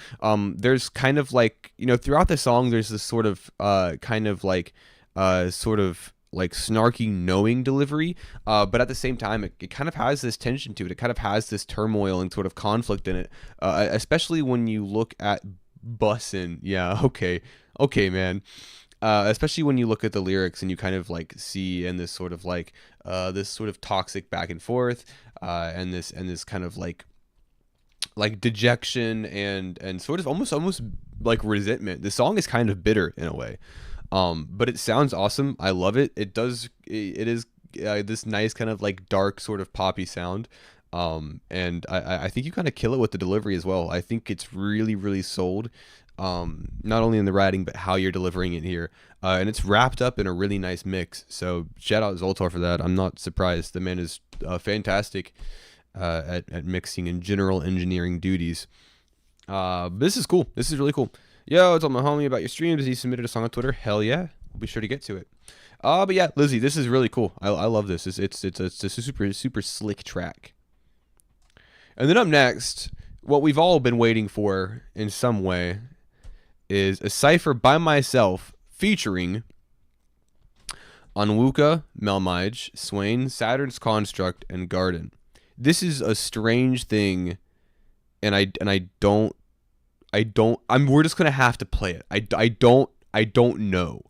[SPEAKER 4] There's kind of like, you know, throughout the song, there's this sort of like snarky knowing delivery, but at the same time it kind of has this tension to it. It kind of has this turmoil and sort of conflict in it, especially when you look at Bussin'. Yeah, okay man. Especially when you look at the lyrics and you kind of like see in this sort of like this sort of toxic back and forth, and this kind of like dejection and sort of almost like resentment. The song is kind of bitter in a way, but it sounds awesome. I love it. It is this nice kind of like dark sort of poppy sound, and I think you kind of kill it with the delivery as well. I think it's really sold, not only in the writing but how you're delivering it here, and it's wrapped up in a really nice mix. So shout out Zoltar for that. I'm not surprised. The man is fantastic at mixing and general engineering duties. This is cool. This is really cool. Yo, told my homie about your streams. He submitted a song on Twitter. Hell yeah, we'll be sure to get to it. But yeah, Lizzie, this is really cool. I love this. It's a super slick track. And then up next, what we've all been waiting for in some way is a cypher by myself featuring Onwuka, Melmige, Swain, Saturn's Construct, and Garden. This is a strange thing, and we're just gonna have to play it. I don't know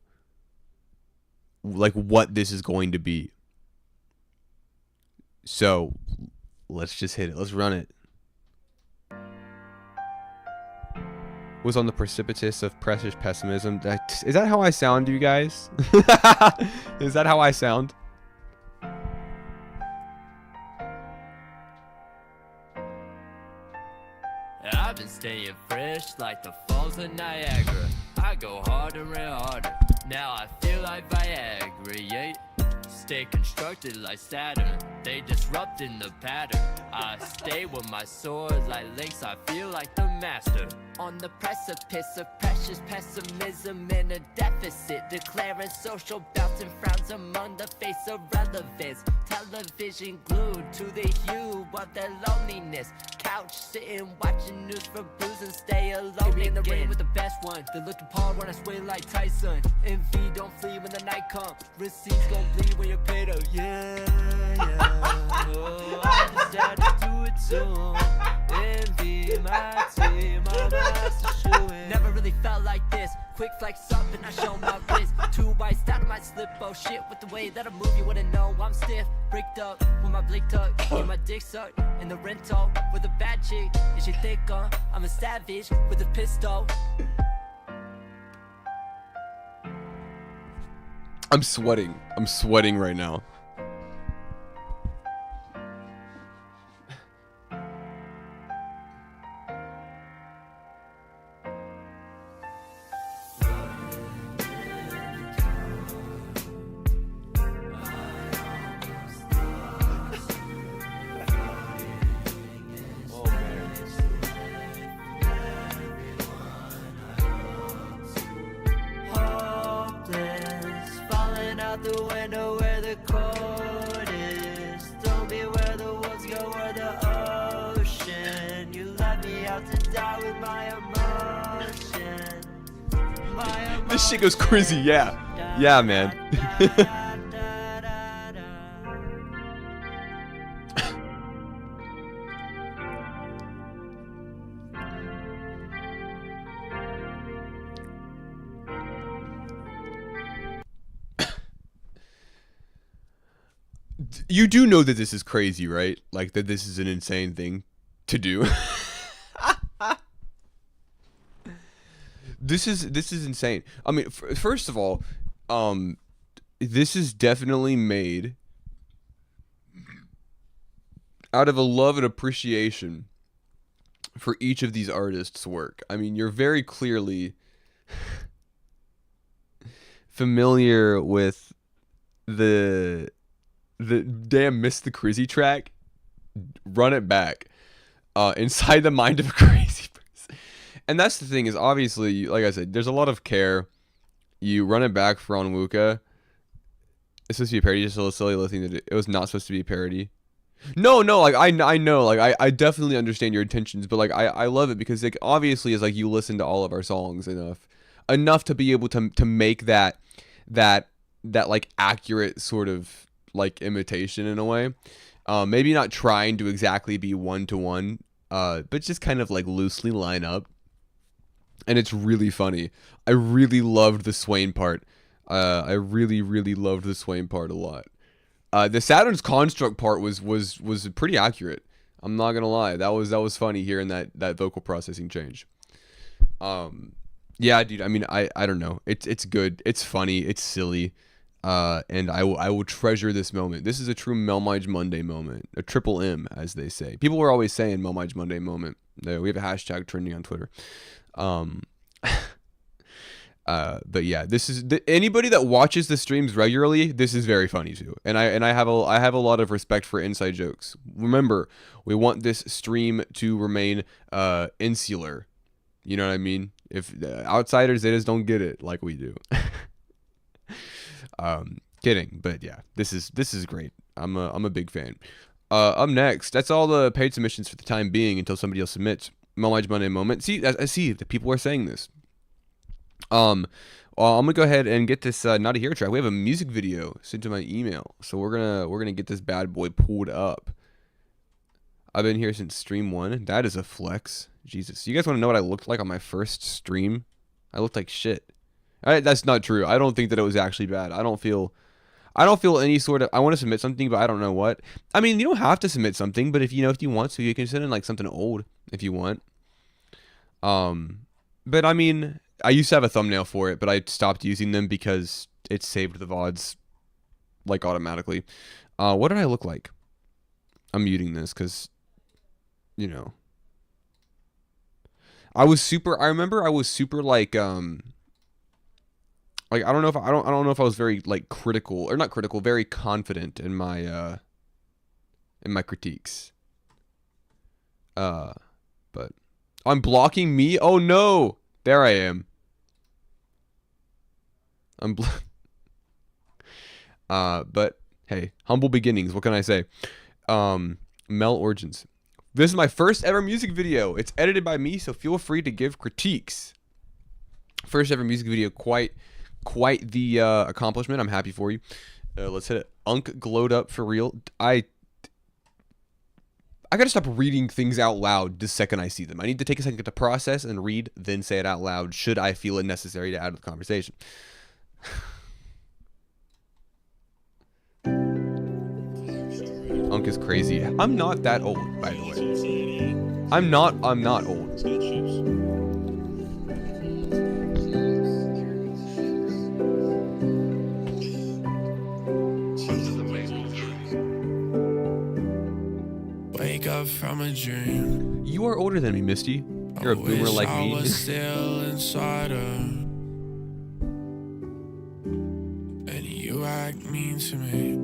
[SPEAKER 4] like what this is going to be. So let's just hit it. Let's run it. was on the precipice of precious pessimism. Is that how I sound, you guys? Is that how I sound?
[SPEAKER 8] I've been staying fresh like the falls of Niagara. I go harder and harder. Now I feel like Viagra, yeah. Stay constructed like Saturn. They disrupting the pattern. I stay with my sword like links. I feel like the master. On the precipice of precious pessimism in a deficit, declaring social belts and frowns among the face of relevance. Television glued to the hue of their loneliness. Couch sitting, watching news for blues and stay alone. Give me in the ring with the best one. They look apart when I sway like Tyson. Envy don't flee when the night comes. Receipts gon' bleed when you're paid up. Yeah, yeah. Oh, I just had to do it too. Envy my team, my master shooting. Never really felt like this. Quick flex up and I show my wrist. 2 bites down my slip. Oh shit, with the way that I move, you wouldn't know I'm stiff. Bricked up with my blick tuck. Get my dick sucked in the rental with a bad chick. And she thick on. I'm a savage with a pistol.
[SPEAKER 4] I'm sweating. I'm sweating right now.
[SPEAKER 8] The window where the court is. Told me where the woods go, where the ocean. You let me out to die with my emotion.
[SPEAKER 4] This shit goes crazy, yeah. Yeah, man. You do know that this is crazy, right? Like that this is an insane thing to do. This is insane. I mean, first of all, this is definitely made out of a love and appreciation for each of these artists' work. I mean, you're very clearly familiar with the damn Miss the Crazy track. Run it back. Inside the mind of a crazy person. And that's the thing, is obviously, like I said, there's a lot of care. You run it back for Onwuka. It's supposed to be a parody, just a silly little thing that it was not supposed to be a parody. No, like I know, like I definitely understand your intentions, but like I love it because like obviously is like you listen to all of our songs enough to be able to make that like accurate sort of like imitation in a way. Maybe not trying to exactly be one-to-one, but just kind of like loosely line up. And it's really funny. I really loved the Swain part. I really loved the Swain part a lot. The Saturn's construct part was pretty accurate. I'm not gonna lie. That was funny hearing that vocal processing change. Yeah, dude. I mean, I don't know. It's good. It's funny. It's silly. And I will treasure this moment. This is a true Melmige Monday moment. A triple M, as they say. People were always saying Melmige Monday moment. We have a hashtag trending on Twitter. But yeah, this is anybody that watches the streams regularly. This is very funny too, and I have a lot of respect for inside jokes. Remember, we want this stream to remain insular. You know what I mean? If outsiders, they just don't get it like we do. Kidding, but yeah, this is great. I'm a big fan. Up next, that's all the paid submissions for the time being until somebody else submits. Melmige Monday moment. See, I see that people are saying this. Well, I'm gonna go ahead and get this Not a Hero track. We have a music video sent to my email, so we're gonna get this bad boy pulled up. I've been here since stream 1. That is a flex. Jesus, you guys want to know what I looked like on my first stream? I looked like shit. That's not true. I don't think that it was actually bad. I don't feel any sort of. I want to submit something, but I don't know what. I mean, you don't have to submit something, but if you want to, you can send in like something old if you want. But I mean, I used to have a thumbnail for it, but I stopped using them because it saved the VODs like automatically. What did I look like? I'm muting this because, you know, I remember I was super like I don't know if I don't know if I was very like critical or not critical, very confident in my critiques. But I'm blocking me. Oh no, there I am. But hey, humble beginnings. What can I say? Mel Origins. This is my first ever music video. It's edited by me, so feel free to give critiques. First ever music video, quite the accomplishment. I'm happy for you. Let's hit it. Unk glowed up for real. I gotta stop reading things out loud the second I see them. I need to take a second to process and read, then say it out loud should I feel it necessary to add to the conversation. Unk is crazy. I'm not that old, by the way. I'm not old.
[SPEAKER 1] Wake up from a dream.
[SPEAKER 4] You are older than me, Misty. You're a boomer like me.
[SPEAKER 1] I was still inside her, and you act mean to me.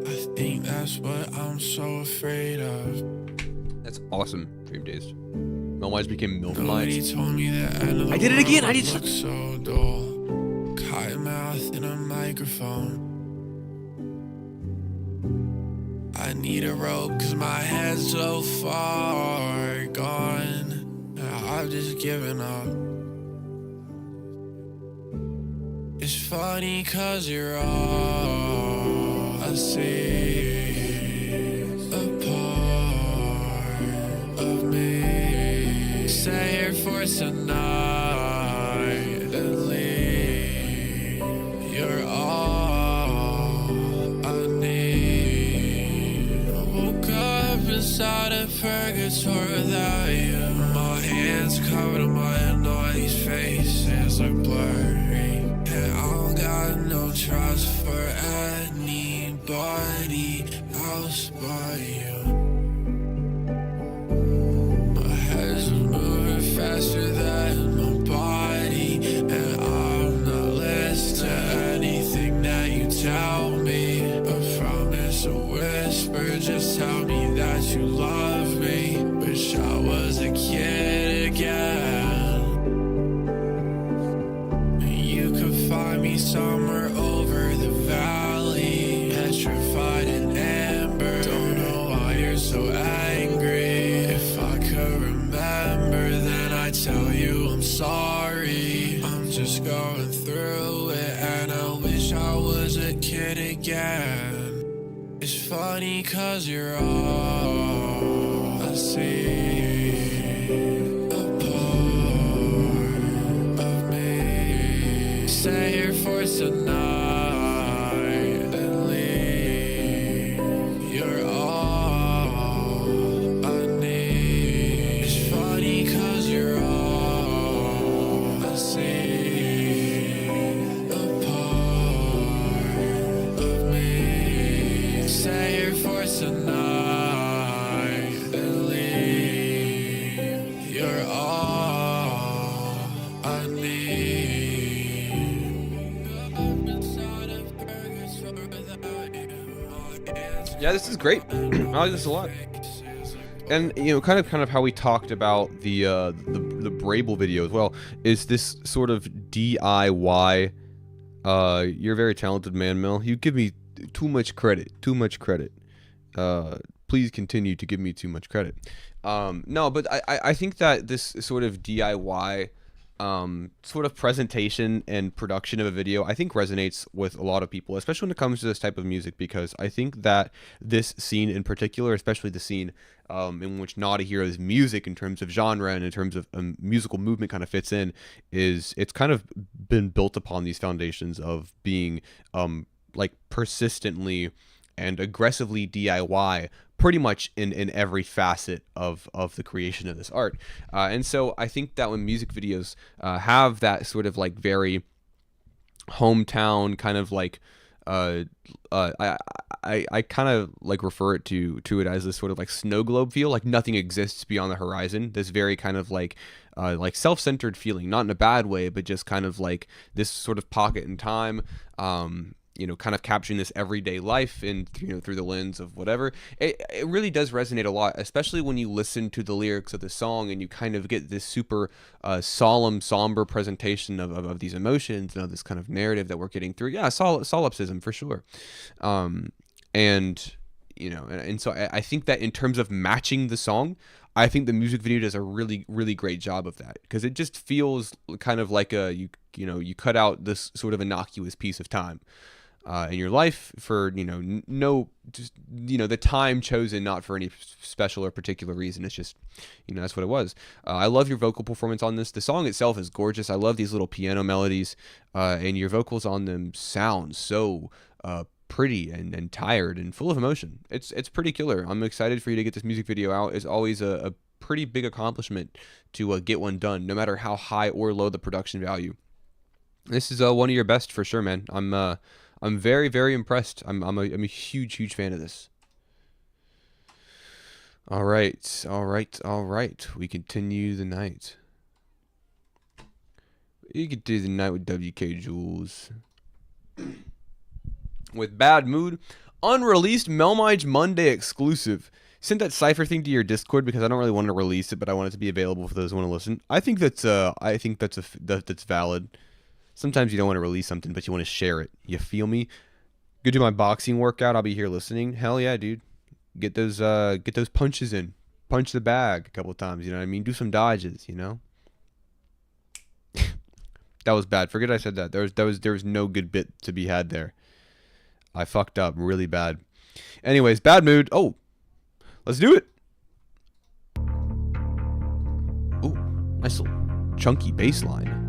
[SPEAKER 1] I think that's what I'm so afraid of.
[SPEAKER 4] That's awesome. Dream Days. Melmige became MILF
[SPEAKER 1] Nobody
[SPEAKER 4] Minds.
[SPEAKER 1] told me that
[SPEAKER 4] I did it again. I did
[SPEAKER 1] look so dull. Cotton mouth in a microphone. I need a rope cause my head's so far gone. I've just given up. It's funny cause you're all I see, a part of me. Stay here for tonight and leave. You're all I need. I woke up inside a purgatory without you. My hands covered in my annoying faces look blurry. And I don't got no trust for anybody else but you. My head's moving faster than my body, and I'm not listening to anything that you tell me. I promise a whisper, just tell me that you love me. Wish I was a kid again. You could find me somewhere over the valley, petrified in amber. Don't know why you're so angry. If I could remember, then I'd tell you I'm sorry. I'm just going through it, and I wish I was a kid again. It's funny cause you're all I see, a part of me. Stay here for tonight and leave. You're all I need. It's funny cause you're all I see, a part of me. Stay here for tonight and leave. You're all I need.
[SPEAKER 4] Yeah, this is great. I like this a lot. And you know, kind of how we talked about the Brable video as well, is this sort of DIY. You're a very talented man, Mel. You give me too much credit. Please continue to give me too much credit. No, but I think that this sort of DIY sort of presentation and production of a video, I think resonates with a lot of people, especially when it comes to this type of music, because I think that this scene in particular, especially the scene in which Naughty Hero's music in terms of genre and in terms of musical movement kind of fits in, it's kind of been built upon these foundations of being like persistently and aggressively DIY pretty much in every facet of the creation of this art. And so I think that when music videos have that sort of like very hometown kind of like I kind of like refer it to it as this sort of like snow globe feel, like nothing exists beyond the horizon. This very kind of like self-centered feeling, not in a bad way, but just kind of like this sort of pocket in time. Kind of capturing this everyday life and through the lens of whatever. It really does resonate a lot, especially when you listen to the lyrics of the song and you kind of get this super solemn, somber presentation of these emotions and of this kind of narrative that we're getting through. Yeah, solipsism for sure. And so I think that in terms of matching the song, I think the music video does a really, really great job of that, because it just feels kind of like you cut out this sort of innocuous piece of time in your life for the time chosen not for any special or particular reason. It's just that's what it was. I love your vocal performance on this. The song itself is gorgeous. I love these little piano melodies, and your vocals on them sound so pretty and tired and full of emotion. It's pretty killer. I'm excited for you to get this music video out. It's always a pretty big accomplishment to get one done, no matter how high or low the production value. This is one of your best for sure, man. I'm very, very impressed. I'm a huge fan of this. All right. We continue the night. You could do the night with WK Jules. With Bad Mood, unreleased Melmige Monday exclusive. Sent that cipher thing to your Discord because I don't really want to release it, but I want it to be available for those who want to listen. I think that's valid. Sometimes you don't want to release something, but you want to share it. You feel me? Go do my boxing workout. I'll be here listening. Hell yeah, dude. Get those punches in. Punch the bag a couple of times. You know what I mean? Do some dodges. That was bad. Forget I said that. There was no good bit to be had there. I fucked up really bad. Anyways, Bad Mood. Oh, let's do it. Ooh, nice little chunky bass line.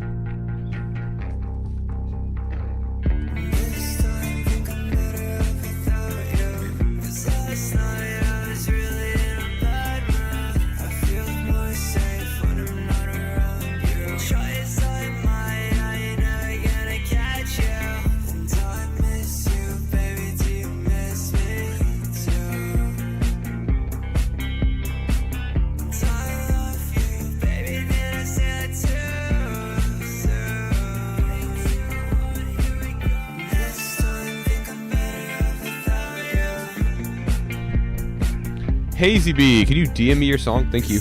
[SPEAKER 4] Hazy B, can you DM me your song? Thank you.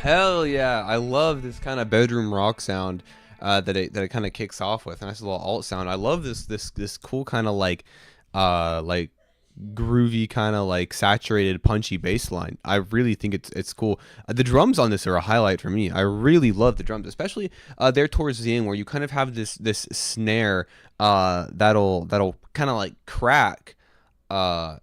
[SPEAKER 4] Hell yeah, I love this kind of bedroom rock sound that it kind of kicks off with. A nice little alt sound. I love this cool kind of like groovy kind of like saturated punchy bass line. I really think it's cool. The drums on this are a highlight for me. I really love the drums, especially there towards the end where you kind of have this snare that'll kind of like crack uh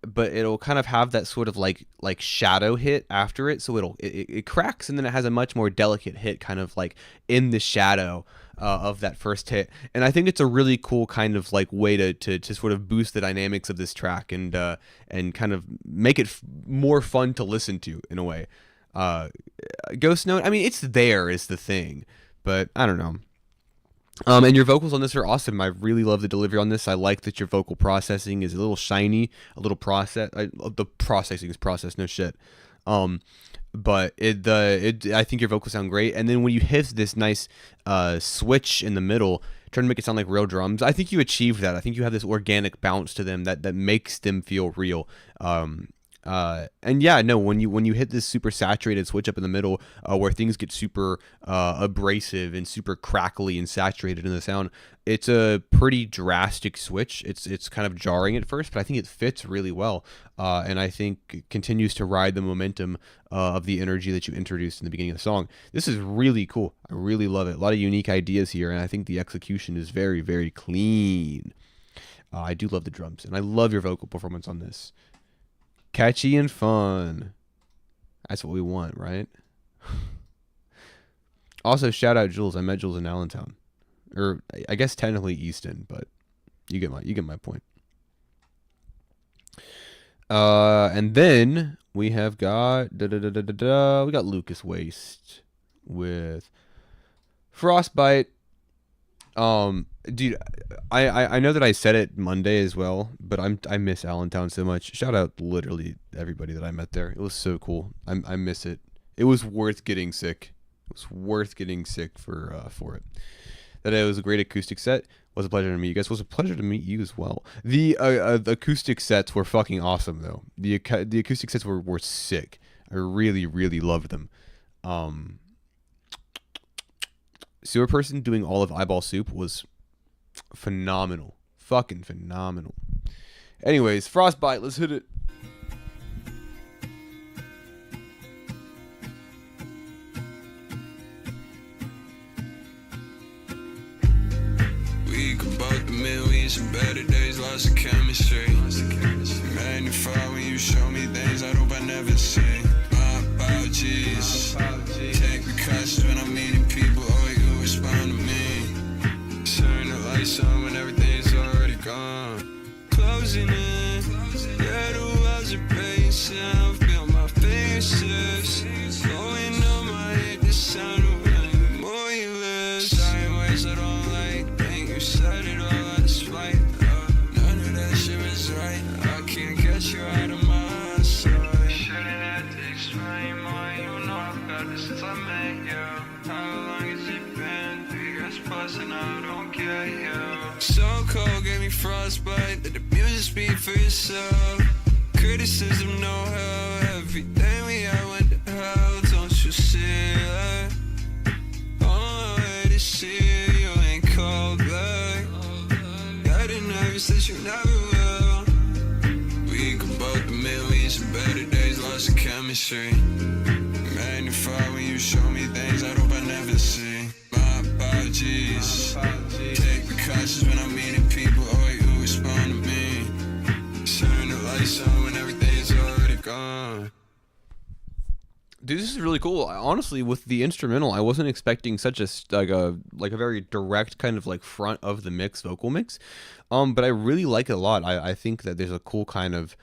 [SPEAKER 4] but it'll kind of have that sort of like shadow hit after it, so it cracks, and then it has a much more delicate hit kind of like in the shadow of that first hit. And I think it's a really cool kind of like way to sort of boost the dynamics of this track and kind of make it more fun to listen to in a way. Ghost Note, I mean, it's there is the thing, but I don't know. And your vocals on this are awesome. I really love the delivery on this. I like that your vocal processing is a little shiny, a little the processing is processed, no shit. But I think your vocals sound great. And then when you hit this nice switch in the middle, trying to make it sound like real drums, I think you achieved that. I think you have this organic bounce to them that makes them feel real. And yeah, no, when you hit this super saturated switch up in the middle, where things get super abrasive and super crackly and saturated in the sound, it's a pretty drastic switch. It's kind of jarring at first, but I think it fits really well, and I think it continues to ride the momentum of the energy that you introduced in the beginning of the song. This is really cool. I really love it. A lot of unique ideas here, and I think the execution is very, very clean. I do love the drums, and I love your vocal performance on this. Catchy and fun. That's what we want, right? Also, shout out Jules. I met Jules in Allentown, or I guess technically Easton, but you get my point. And then we have got we got Lucas Waste with Frostbite. Dude, I know that I said it Monday as well, but I miss Allentown so much. Shout out literally everybody that I met there. It was so cool. I miss it. It was worth getting sick. It was worth getting sick for it. That it was a great acoustic set. It was a pleasure to meet you guys. It was a pleasure to meet you as well. The acoustic sets were fucking awesome though. The acoustic sets were sick. I really, really loved them. Sewer Person doing all of Eyeball Soup was phenomenal. Fucking phenomenal. Anyways, Frostbite, let's hit it.
[SPEAKER 9] We could both admit we had some better days, lots of chemistry. Magnify when you show me things I hope I never see. My apologies. Take precautions when I'm meeting people. Respond to me. Turn the lights on when everything's already gone. Closing in. Yeah, the walls are pacing. I feel my fingertips going on my head. The sound of running more you lips. Sorry words I don't like. Think you said it all out of spite. None of that shit was right. I can't get you out of my sight. Shouldn't have to explain more. You know I've got this since I met you. How long has it been? 3 years plus and I don't get you. So cold, gave me frostbite. Let the music speak for yourself. Criticism, no hell. Everything we had went to hell. Don't you see that? On my way to see you ain't called back. Getting nervous that you never will. We could both admit we had some better days, lots of chemistry. Magnify when you show me things I hope I never see. My apologies. Take precautions when I'm meeting people. Oh, you respond to me. Turn the lights on when everything's already gone.
[SPEAKER 4] Dude, this is really cool. Honestly, with the instrumental, I wasn't expecting such a very direct kind of like front of the mix vocal mix. But I really like it a lot. I think that there's a cool kind of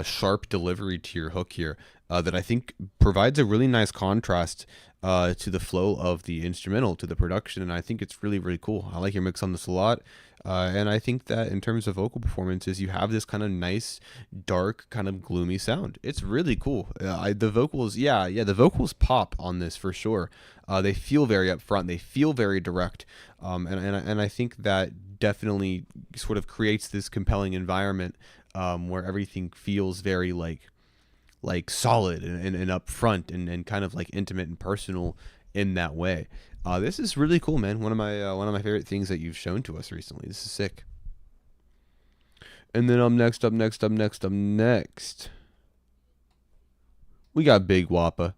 [SPEAKER 4] sharp delivery to your hook here that I think provides a really nice contrast to the flow of the instrumental, to the production, and I think it's really, really cool. I like your mix on this a lot, and I think that in terms of vocal performances, you have this kind of nice, dark, kind of gloomy sound. It's really cool. The vocals pop on this for sure. They feel very upfront. They feel very direct, and I think that definitely sort of creates this compelling environment where everything feels very like solid and upfront and kind of like intimate and personal in that way. This is really cool, man. One of my favorite things that you've shown to us recently. This is sick. And then up next, we got Big Wappa.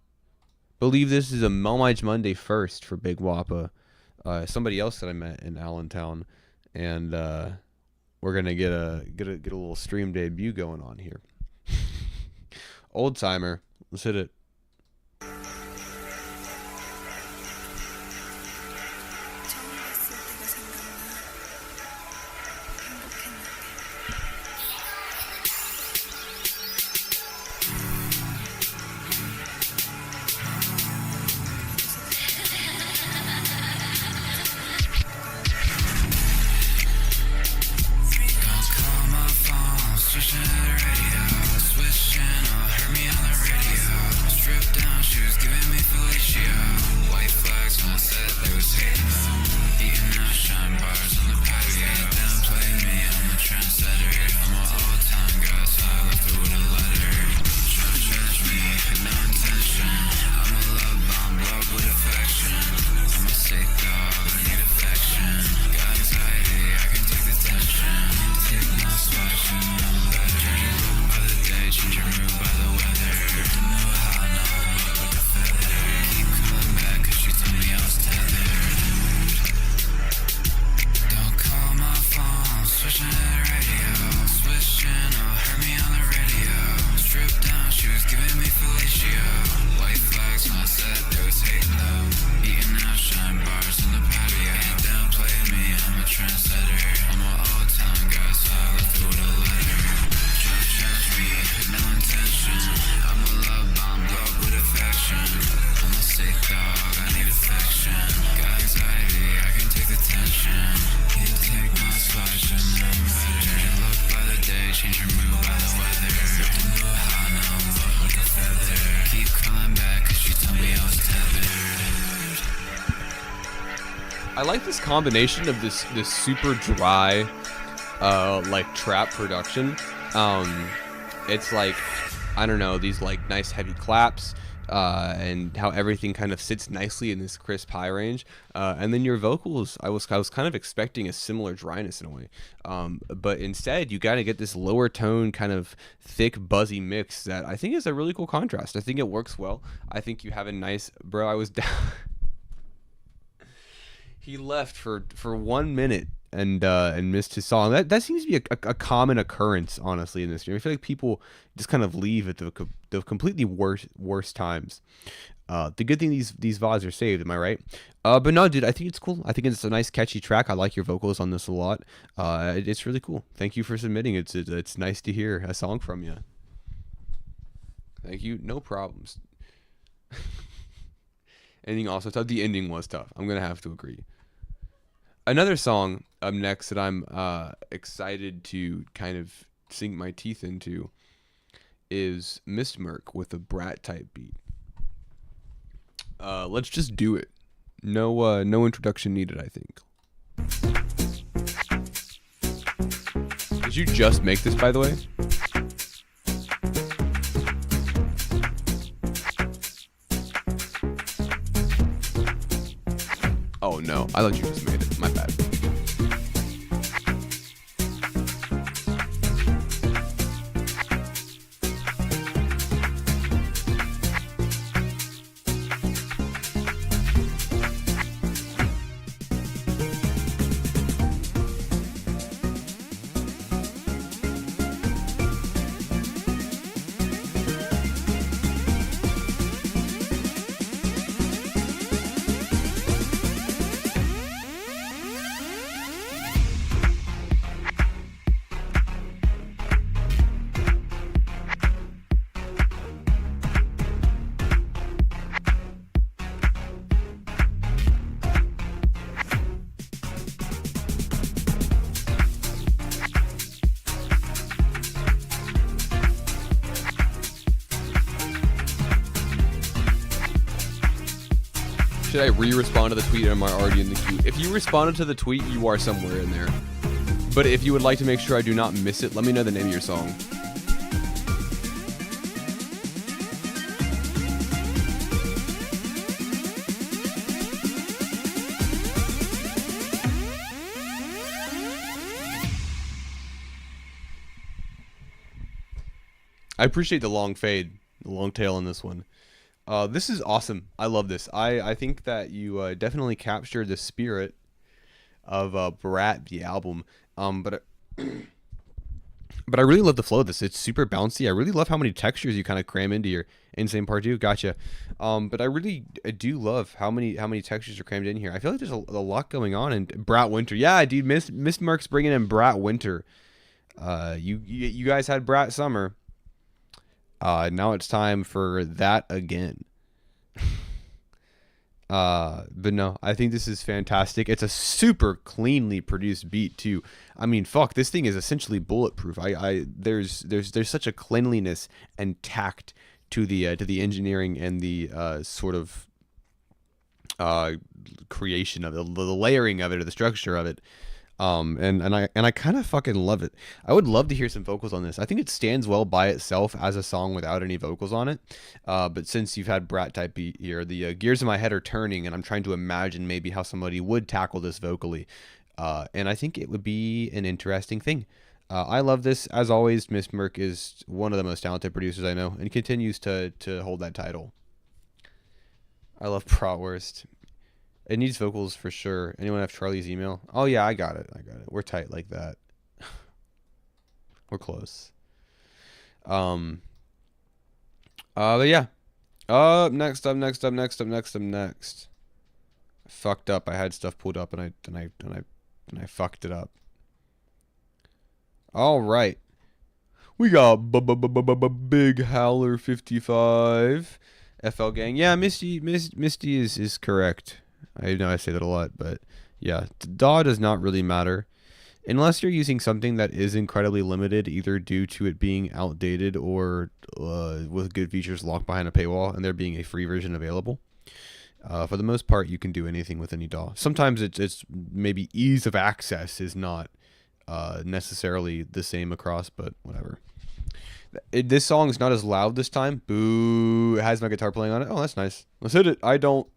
[SPEAKER 4] Believe this is a Melmige Monday first for Big Wappa. Somebody else that I met in Allentown, and we're gonna get a little stream debut going on here. Old timer, let's hit it. I like this combination of this super dry like trap production. It's like, I don't know, these like nice heavy claps, and how everything kind of sits nicely in this crisp high range, and then your vocals, I was kind of expecting a similar dryness in a way, but instead you got to get this lower tone kind of thick buzzy mix that I think is a really cool contrast. I think it works well. I think you have a nice, bro, I was down. He left for 1 minute and missed his song. That seems to be a common occurrence, honestly, in this stream. I feel like people just kind of leave at the completely worst times. The good thing these VODs are saved, am I right? But no, dude, I think it's cool. I think it's a nice catchy track. I like your vocals on this a lot. It's really cool. Thank you for submitting. It's nice to hear a song from you. Thank you. No problems. Ending also tough. The ending was tough. I'm gonna have to agree. Another song up next that I'm excited to kind of sink my teeth into is Miss Merc with a Brat type beat. Let's just do it. No introduction needed, I think. Did you just make this, by the way? Oh no, I thought you just made it. My bad. Should I re-respond to the tweet, or am I already in the queue? If you responded to the tweet, you are somewhere in there. But if you would like to make sure I do not miss it, let me know the name of your song. I appreciate the long fade, the long tail on this one. This is awesome. I love this. I think that you definitely captured the spirit of Brat, the album. But But I really love the flow of this. It's super bouncy. I really love how many textures you kind of cram into your Insane Part 2. Gotcha. But I do love how many textures are crammed in here. I feel like there's a lot going on. And Brat Winter. Yeah, dude, Miss Mark's bringing in Brat Winter. You guys had Brat Summer. Now it's time for that again. But no, I think this is fantastic. It's a super cleanly produced beat too. I mean, fuck, this thing is essentially bulletproof. There's such a cleanliness and tact to the engineering and the sort of creation of it, the layering of it, or the structure of it. And I kind of fucking love it. I would love to hear some vocals on this. I think it stands well by itself as a song without any vocals on it. But since you've had Brat type beat here, the gears in my head are turning, and I'm trying to imagine maybe how somebody would tackle this vocally. And I think it would be an interesting thing. I love this. As always, Miss Merck is one of the most talented producers I know, and continues to hold that title. I love Bratwurst. It needs vocals for sure. Anyone have Charlie's email? Oh yeah, I got it. We're tight like that. We're close. But yeah. Next up. Fucked up. I had stuff pulled up and I fucked it up. All right. We got Big Howler 55 FL Gang. Yeah, Misty is correct. I know I say that a lot, but yeah, DAW does not really matter unless you're using something that is incredibly limited, either due to it being outdated or with good features locked behind a paywall and there being a free version available. For the most part, you can do anything with any DAW. Sometimes it's maybe ease of access is not necessarily the same across, but whatever. This song is not as loud this time. Boo! It has my guitar playing on it. Oh, that's nice. Let's hit it. I don't.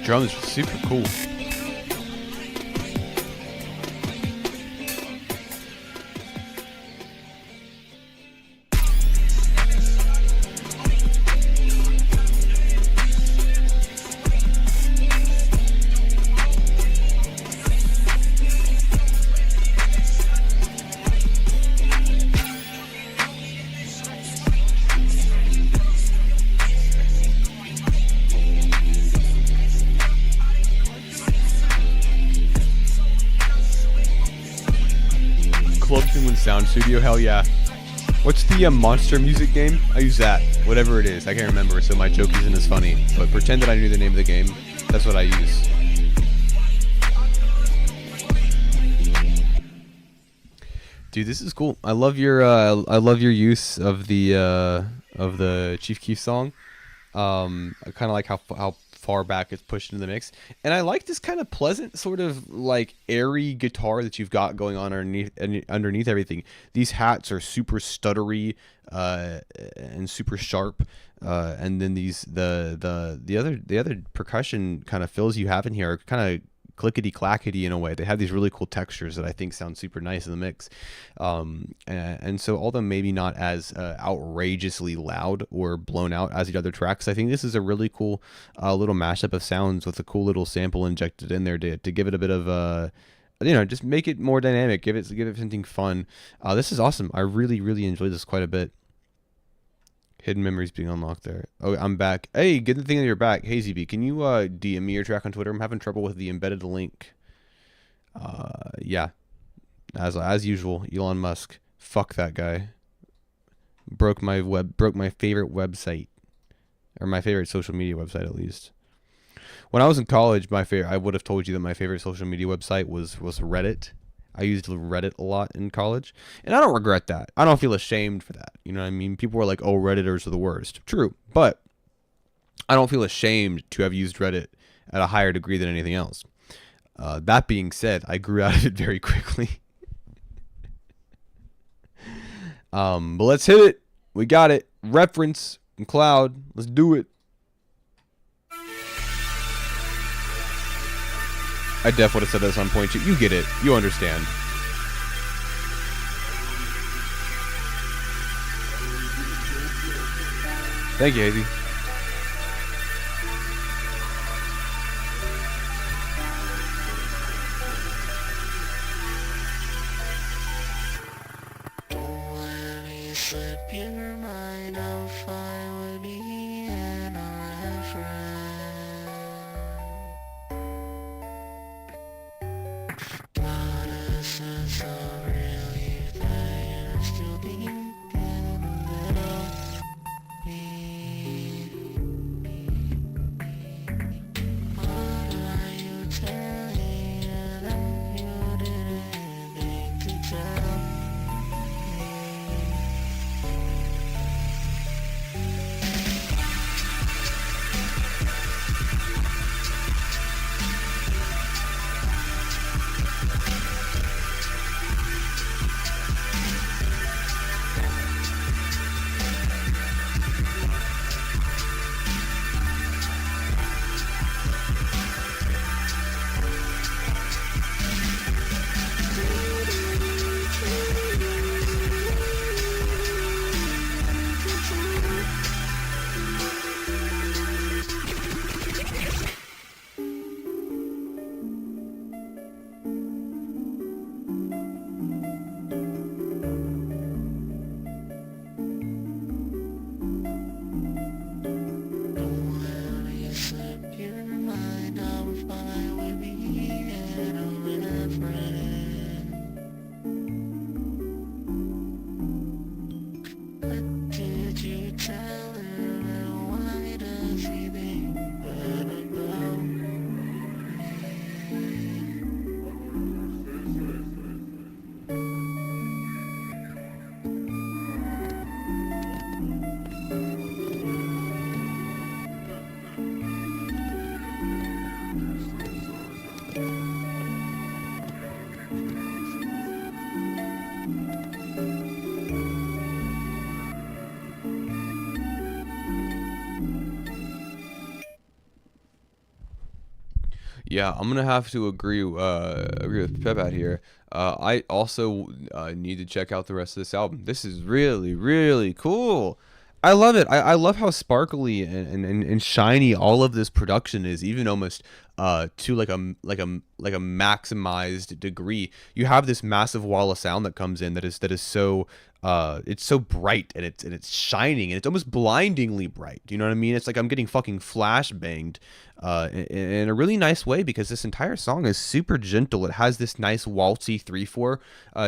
[SPEAKER 4] Drums are super cool. Club Penguin Sound Studio, hell yeah. What's the monster music game? I use that. Whatever it is, I can't remember, so my joke isn't as funny. But pretend that I knew the name of the game. That's what I use. Dude, this is cool. I love your use of the Chief Keef song. I kind of like how far back it's pushed into the mix, and I like this kind of pleasant sort of like airy guitar that you've got going on underneath everything. These hats are super stuttery and super sharp, and then the other percussion kind of fills you have in here are kind of clickety clackety in a way. They have these really cool textures that I think sound super nice in the mix, and so although maybe not as outrageously loud or blown out as the other tracks, I think this is a really cool little mashup of sounds with a cool little sample injected in there to give it a bit of just make it more dynamic, give it something fun. This is awesome. I really enjoyed this quite a bit. Hidden memories being unlocked there. Oh, I'm back. Hey, good thing that you're back. Hey, ZB, can you DM me your track on Twitter? I'm having trouble with the embedded link. Yeah. As usual, Elon Musk. Fuck that guy. Broke my favorite website, or my favorite social media website at least. When I was in college, I would have told you that my favorite social media website was Reddit. I used Reddit a lot in college, and I don't regret that. I don't feel ashamed for that. You know what I mean? People were like, "Oh, Redditors are the worst." True, but I don't feel ashamed to have used Reddit at a higher degree than anything else. That being said, I grew out of it very quickly. But let's hit it. We got it. Reference and Cloud. Let's do it. I def would have said this on point. You get it. You understand. Thank you, Hazy.
[SPEAKER 7] Slip your mind, I'm fine with me and our friend. Not a sense of relief that you're still thinking about me. What are you telling me that you didn't think to tell?
[SPEAKER 4] Yeah, I'm gonna have to agree with Pep out here. I also need to check out the rest of this album. This is really, really cool. I love it. I love how sparkly and shiny all of this production is, even almost to like a maximized degree. You have this massive wall of sound that comes in that is so it's so bright, and it's shining, and it's almost blindingly bright. Do you know what I mean? It's like I'm getting fucking flash banged in a really nice way, because this entire song is super gentle. It has this nice waltzy 3/4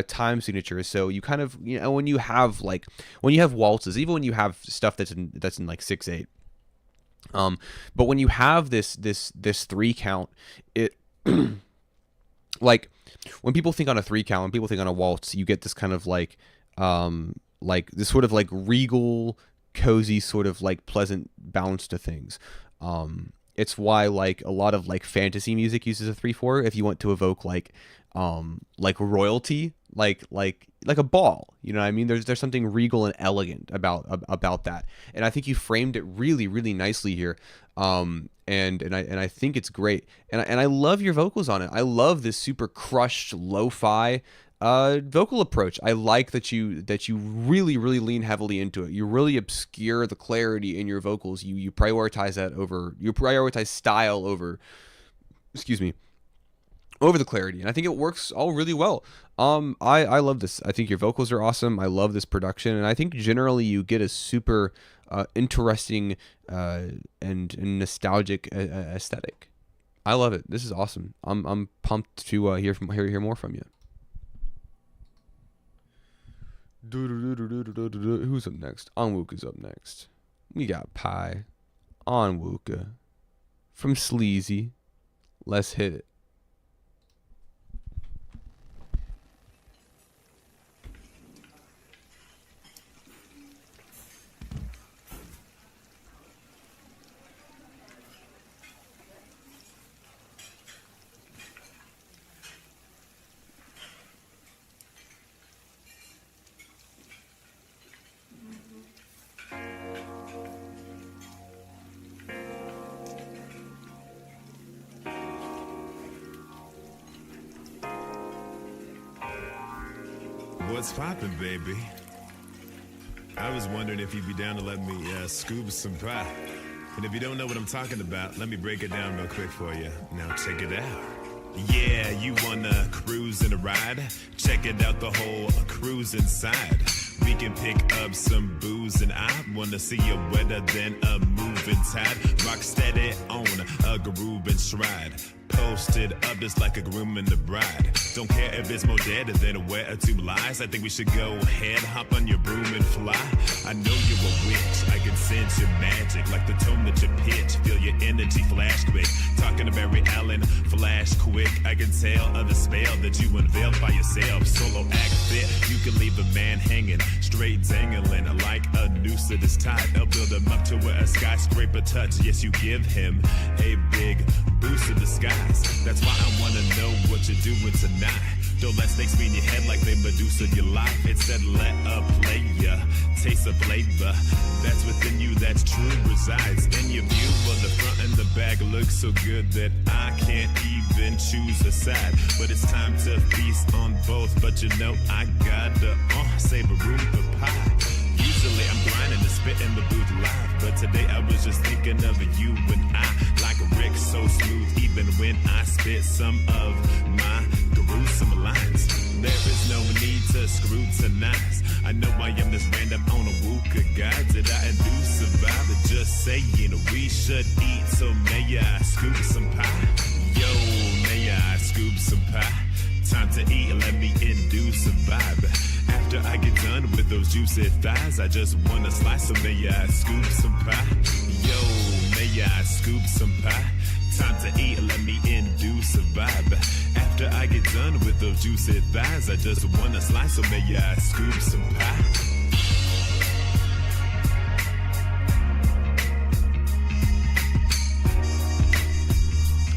[SPEAKER 4] time signature. So you kind of, you know, when you have waltzes, even when you have stuff that's in like 6/8, but when you have this 3 count, it like when people think on a 3 count, when people think on a waltz, you get this kind of like this sort of like regal, cozy, sort of like pleasant balance to things. It's why like a lot of like fantasy music uses a 3/4 if you want to evoke like royalty, like a ball. You know what I mean? There's something regal and elegant about that, and I think you framed it really, really nicely here. And I think it's great, and I love your vocals on it. I love this super crushed lo-fi vocal approach. I like that you really, really lean heavily into it. You really obscure the clarity in your vocals. You prioritize style over, excuse me, over the clarity, and I think it works all really well. I love this. I think your vocals are awesome. I love this production, and I think generally you get a super interesting and nostalgic aesthetic. I love it. This is awesome. I'm pumped to hear more from you. Who's up next? Onwuka's up next. We got Pi, Onwuka, from Sleazy. Let's hit it.
[SPEAKER 10] What's poppin', baby? I was wondering if you'd be down to let me scoop some pie. And if you don't know what I'm talking about, let me break it down real quick for you. Now check it out. Yeah, you wanna cruise and a ride? Check it out, the whole cruise inside. We can pick up some booze and I wanna see you wetter than a moving tide. Rock steady on a groove and stride. Posted up just like a groom and a bride. Don't care if it's more dead than where a two lies. I think we should go ahead, hop on your broom and fly. I know you're a witch, I can sense your magic. Like the tone that you pitch, feel your energy flash quick. Talking to Barry Allen, flash quick. I can tell of the spell that you unveiled by yourself. Solo act fit, you can leave a man hanging, straight dangling like a noose that is tied. I'll build him up to where a skyscraper touch. Yes, you give him a big boost in the skies. That's why I wanna know what you're doing tonight. Don't let snakes be in your head like they Medusa your life. Instead, let a player taste the flavor that's within you, that's true, resides in your view. Well, the front and the back look so good that I can't even choose a side. But it's time to feast on both. But you know I gotta save a room for pie. Usually I'm grinding to spit in the booth live, but today I was just thinking of you and I. Like Rick, so smooth even when I spit some of my gruesome lines. There is no need to scrutinize. I know I am this random on a Wooka guy. Did I induce about it? Just saying we should eat, so may I scoop some pie? Yo, may I scoop some pie? Time to eat, let me induce a vibe. After I get done with those juicy thighs, I just want a slice, so may I scoop some pie? Yo, may I scoop some pie? Time to eat, let me induce a vibe. After I get done with those juicy thighs, I just want a slice, so may I scoop some pie?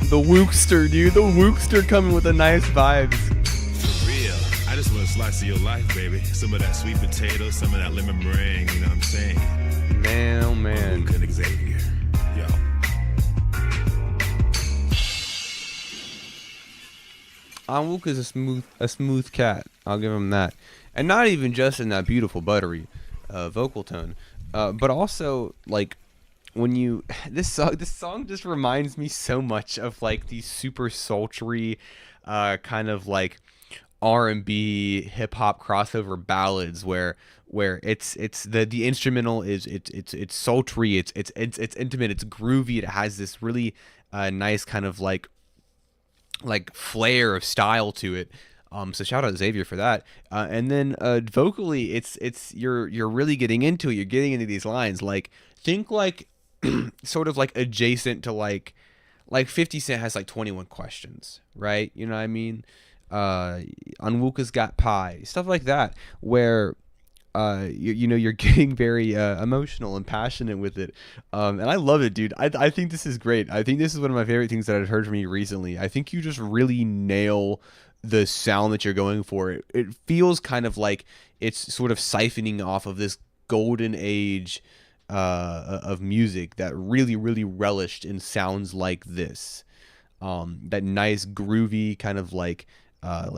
[SPEAKER 4] The Wookster, dude. The Wookster coming with the nice vibes.
[SPEAKER 10] For real. I just want a slice of your life, baby. Some of that sweet potato, some of that lemon meringue, you know what I'm saying?
[SPEAKER 4] Man, oh man.
[SPEAKER 10] Good Xavier. Yo.
[SPEAKER 4] Onwuka's a smooth cat. I'll give him that. And not even just in that beautiful buttery vocal tone, but also like when you this song just reminds me so much of like these super sultry kind of like R&B hip hop crossover ballads where it's the instrumental is it's sultry, it's intimate, it's groovy, it has this really nice kind of like flair of style to it. So shout out Xavier for that. And then vocally, it's you're really getting into it. You're getting into these lines. Like think like sort of like adjacent to like 50 Cent has like 21 questions, right? You know what I mean? Onwuka's got pie, stuff like that, where you know you're getting very emotional and passionate with it, and I love it, dude. I think this is great. I think this is one of my favorite things that I've heard from you recently. I think you just really nail the sound that you're going for. It feels kind of like it's sort of siphoning off of this golden age of music that really relished in sounds like this, that nice groovy kind of like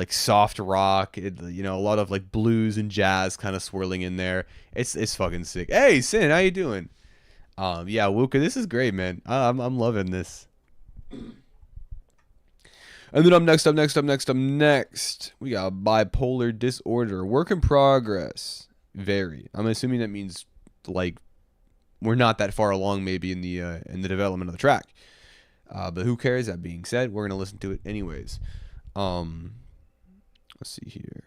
[SPEAKER 4] soft rock, you know, a lot of like blues and jazz kind of swirling in there. It's fucking sick. Hey Sin, how you doing? Yeah, Wooka, this is great, man. I'm loving this. And then up next, we got Bipolar Disorder, Work in Progress. Very. I'm assuming that means like we're not that far along maybe in the development of the track. But who cares? That being said, we're gonna listen to it anyways. Let's see here.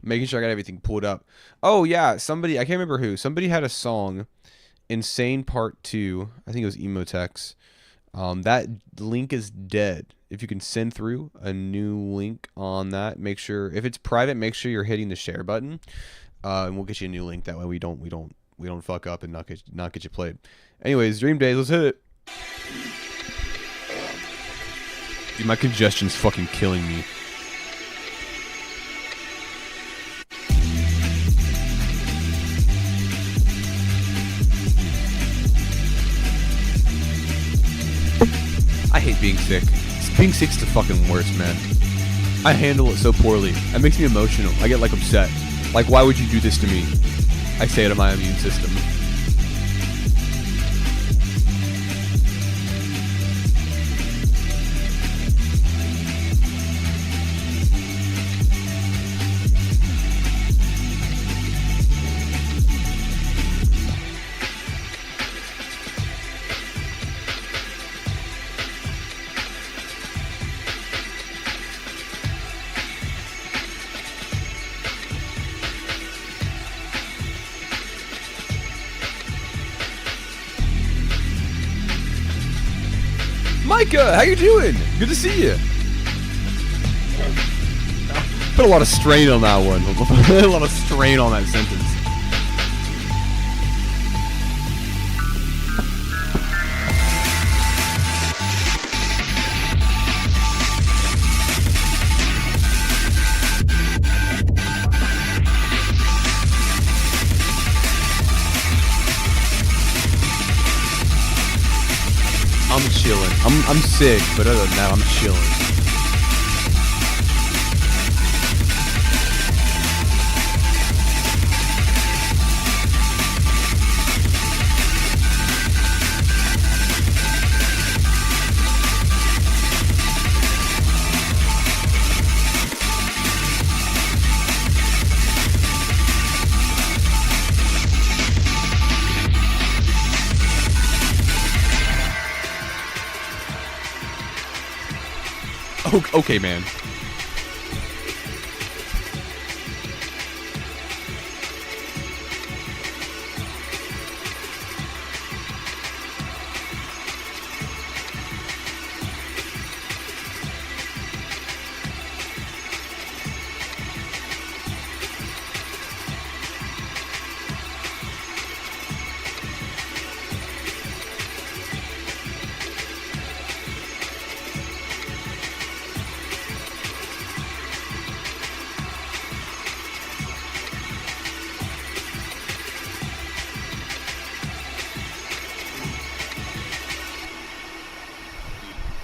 [SPEAKER 4] Making sure I got everything pulled up. Oh yeah, somebody, I can't remember who. Somebody had a song, Insane Part 2. I think it was Emotex. That link is dead. If you can send through a new link on that, make sure, if it's private, make sure you're hitting the share button. And we'll get you a new link. That way we don't fuck up and not get you played. Anyways, Dream Days, let's hit it. Dude, my congestion's fucking killing me. I hate being sick. Being sick's the fucking worst, man. I handle it so poorly. It makes me emotional. I get like upset. Like, why would you do this to me? I say to my immune system. Micah, how you doing? Good to see you. Put a lot of strain on that one. A lot of strain on that sentence. I'm chilling. I'm sick, but other than that, I'm chilling. Okay, man.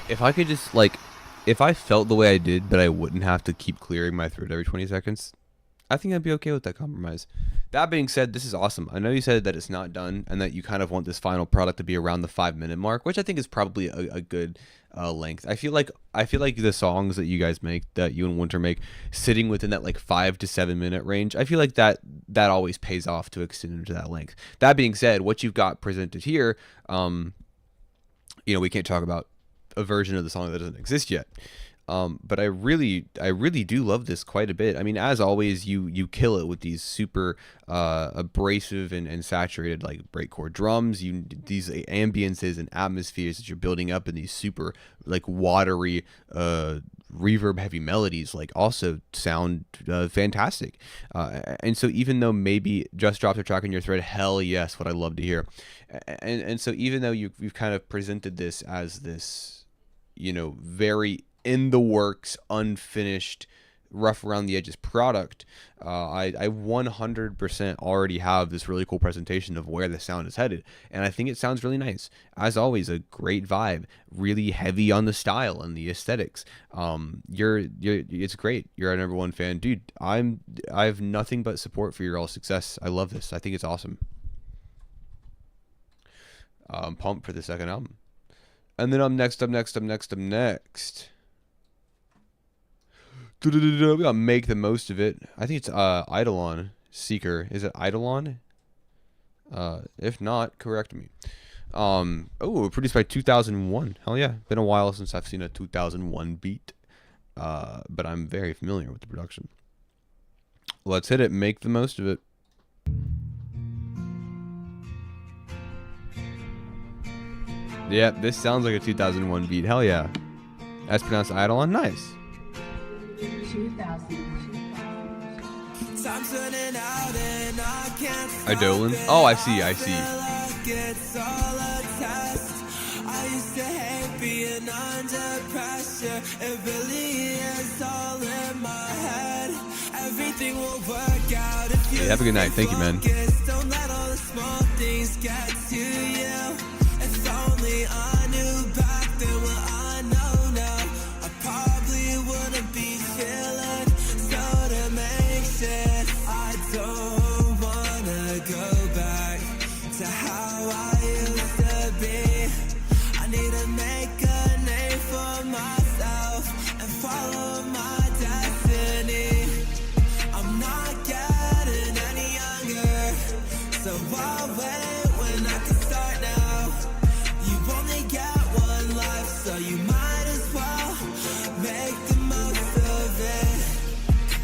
[SPEAKER 4] If I could just, like, if I felt the way I did, but I wouldn't have to keep clearing my throat every 20 seconds, I think I'd be okay with that compromise. That being said, this is awesome. I know you said that it's not done and that you kind of want this final product to be around the 5-minute mark, which I think is probably a good length. I feel like the songs that you guys make, that you and Winter make, sitting within that like 5 to 7 minute range, I feel like that always pays off to extend into that length. That being said, what you've got presented here, we can't talk about a version of the song that doesn't exist yet. But I really do love this quite a bit. I mean, as always, you kill it with these super abrasive and saturated like breakcore drums. These ambiences and atmospheres that you're building up in these super like watery reverb heavy melodies like also sound fantastic. And so even though maybe Just Dropped a Track in Your Thread, hell yes, what I love to hear. And so even though you've kind of presented this as this, very in the works, unfinished, rough around the edges product, I 100% already have this really cool presentation of where the sound is headed, and I think it sounds really nice. As always, a great vibe, really heavy on the style and the aesthetics. It's great. You're our #1 fan, dude. I have nothing but support for your all success. I love this. I think it's awesome. I'm pumped for the second album. And then I'm next. We gotta make the most of it. I think it's Eidolon Seeker. Is it Eidolon? If not, correct me. Produced by 2001. Hell yeah. Been a while since I've seen a 2001 beat. But I'm very familiar with the production. Let's hit it. Make the most of it. Yeah, this sounds like a 2001 beat. Hell yeah. That's pronounced Eidolon. Nice. Eidolon? Oh, I see. I see.
[SPEAKER 1] I used to hate being under pressure. It really is all in my head. Everything will work out if you
[SPEAKER 4] have a good night. Thank you, man.
[SPEAKER 1] Don't let all the small things get to you. If only I knew back then what I know now, I probably wouldn't be feeling so damaged. I don't wanna go back to how I used to be. I need to make a name for myself and follow my destiny. I'm not getting any younger, so why wait when I can start now? You only get one life, so you might as well make the most of it.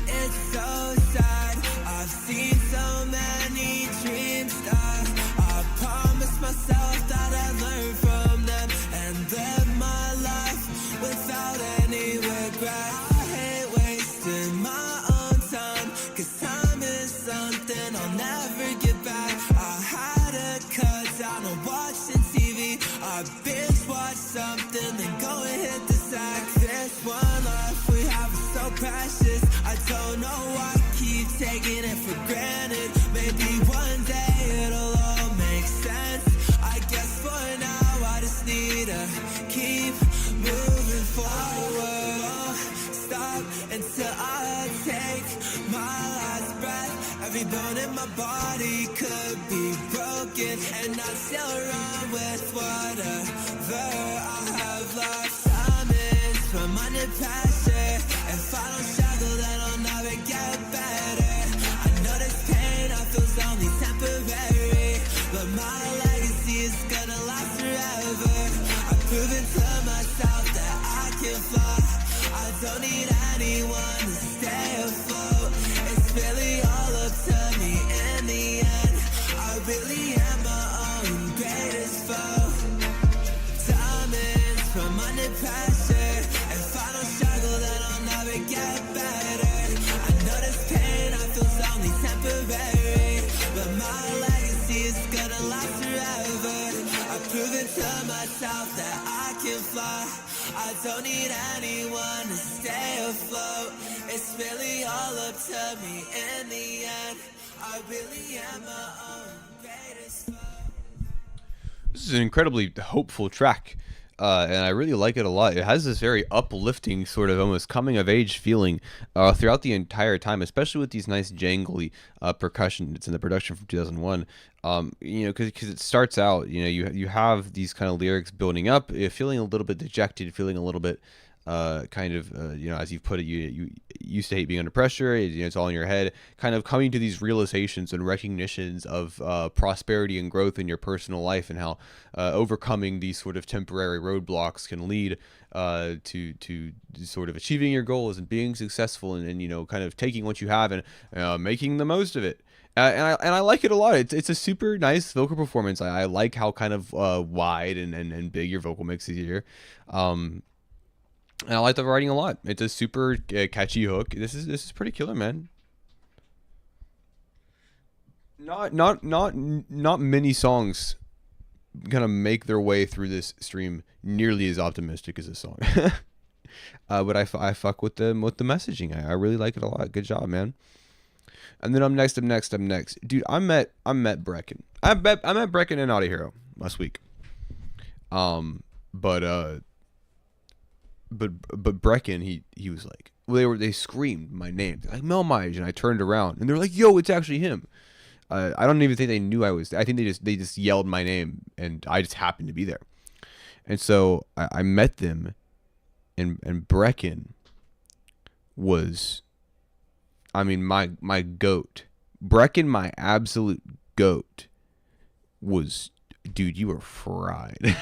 [SPEAKER 1] It's so sad, I've seen so many dreams die. I promised myself that I'd learn from them and live my life without any regret. I hate wasting my own time, cause time is something I'll never get back. I had to cut down on watching TV. I binge watch something, then go and hit the sack. This one life we have is so precious. I don't know why I keep taking it for granted. Maybe one day it'll all make sense. I guess for now I just need to keep moving forward. Won't stop until I take my last breath. Every bone in my body could be broken, and I still run with whatever I have left. Time is from under pressure. If I don't struggle, then I'll never get better. I know this pain I feel's only temporary, but my legacy is gonna last forever. I've proven to myself that I can fly. I don't need anyone to stay afloat. It's really all up to me in the end. I really am my own greatest foe. Diamonds from under pressure. If I don't struggle, then I'll never get better. I know this pain I feel's only temporary, but my legacy is gonna last forever. I've proven to myself that I can fly. I don't need anyone to stay afloat. It's really all up to me in the end. I really am my own greatest foe.
[SPEAKER 4] This is an incredibly hopeful track, and I really like it a lot. It has this very uplifting, sort of almost coming of age feeling throughout the entire time, especially with these nice jangly percussion. It's in the production from 2001. You know, because it starts out, you know, you have these kind of lyrics building up, feeling a little bit dejected, feeling a little bit kind of, you know, as you've put it, you used to hate being under pressure. You know, it's all in your head. Kind of coming to these realizations and recognitions of prosperity and growth in your personal life, and how overcoming these sort of temporary roadblocks can lead to sort of achieving your goals and being successful, and you know, kind of taking what you have and making the most of it. And I like it a lot. It's a super nice vocal performance. I like how kind of wide and big your vocal mix is here. And I like the writing a lot. It's a super catchy hook. This is pretty killer, man. Not many songs kind of make their way through this stream nearly as optimistic as this song. But I fuck with the messaging. I really like it a lot. Good job, man. And then I'm next. Dude, I met Brecken. I met Brecken and Naughty Hero last week. But Brecken, he was like, well, they screamed my name. They're like, melmige, and I turned around and they're like, yo, it's actually him. I don't even think they knew I was. I think they just yelled my name, and I just happened to be there. And so I met them, and Brecken was, I mean, my goat. Brecken, my absolute goat, was, dude, you were fried.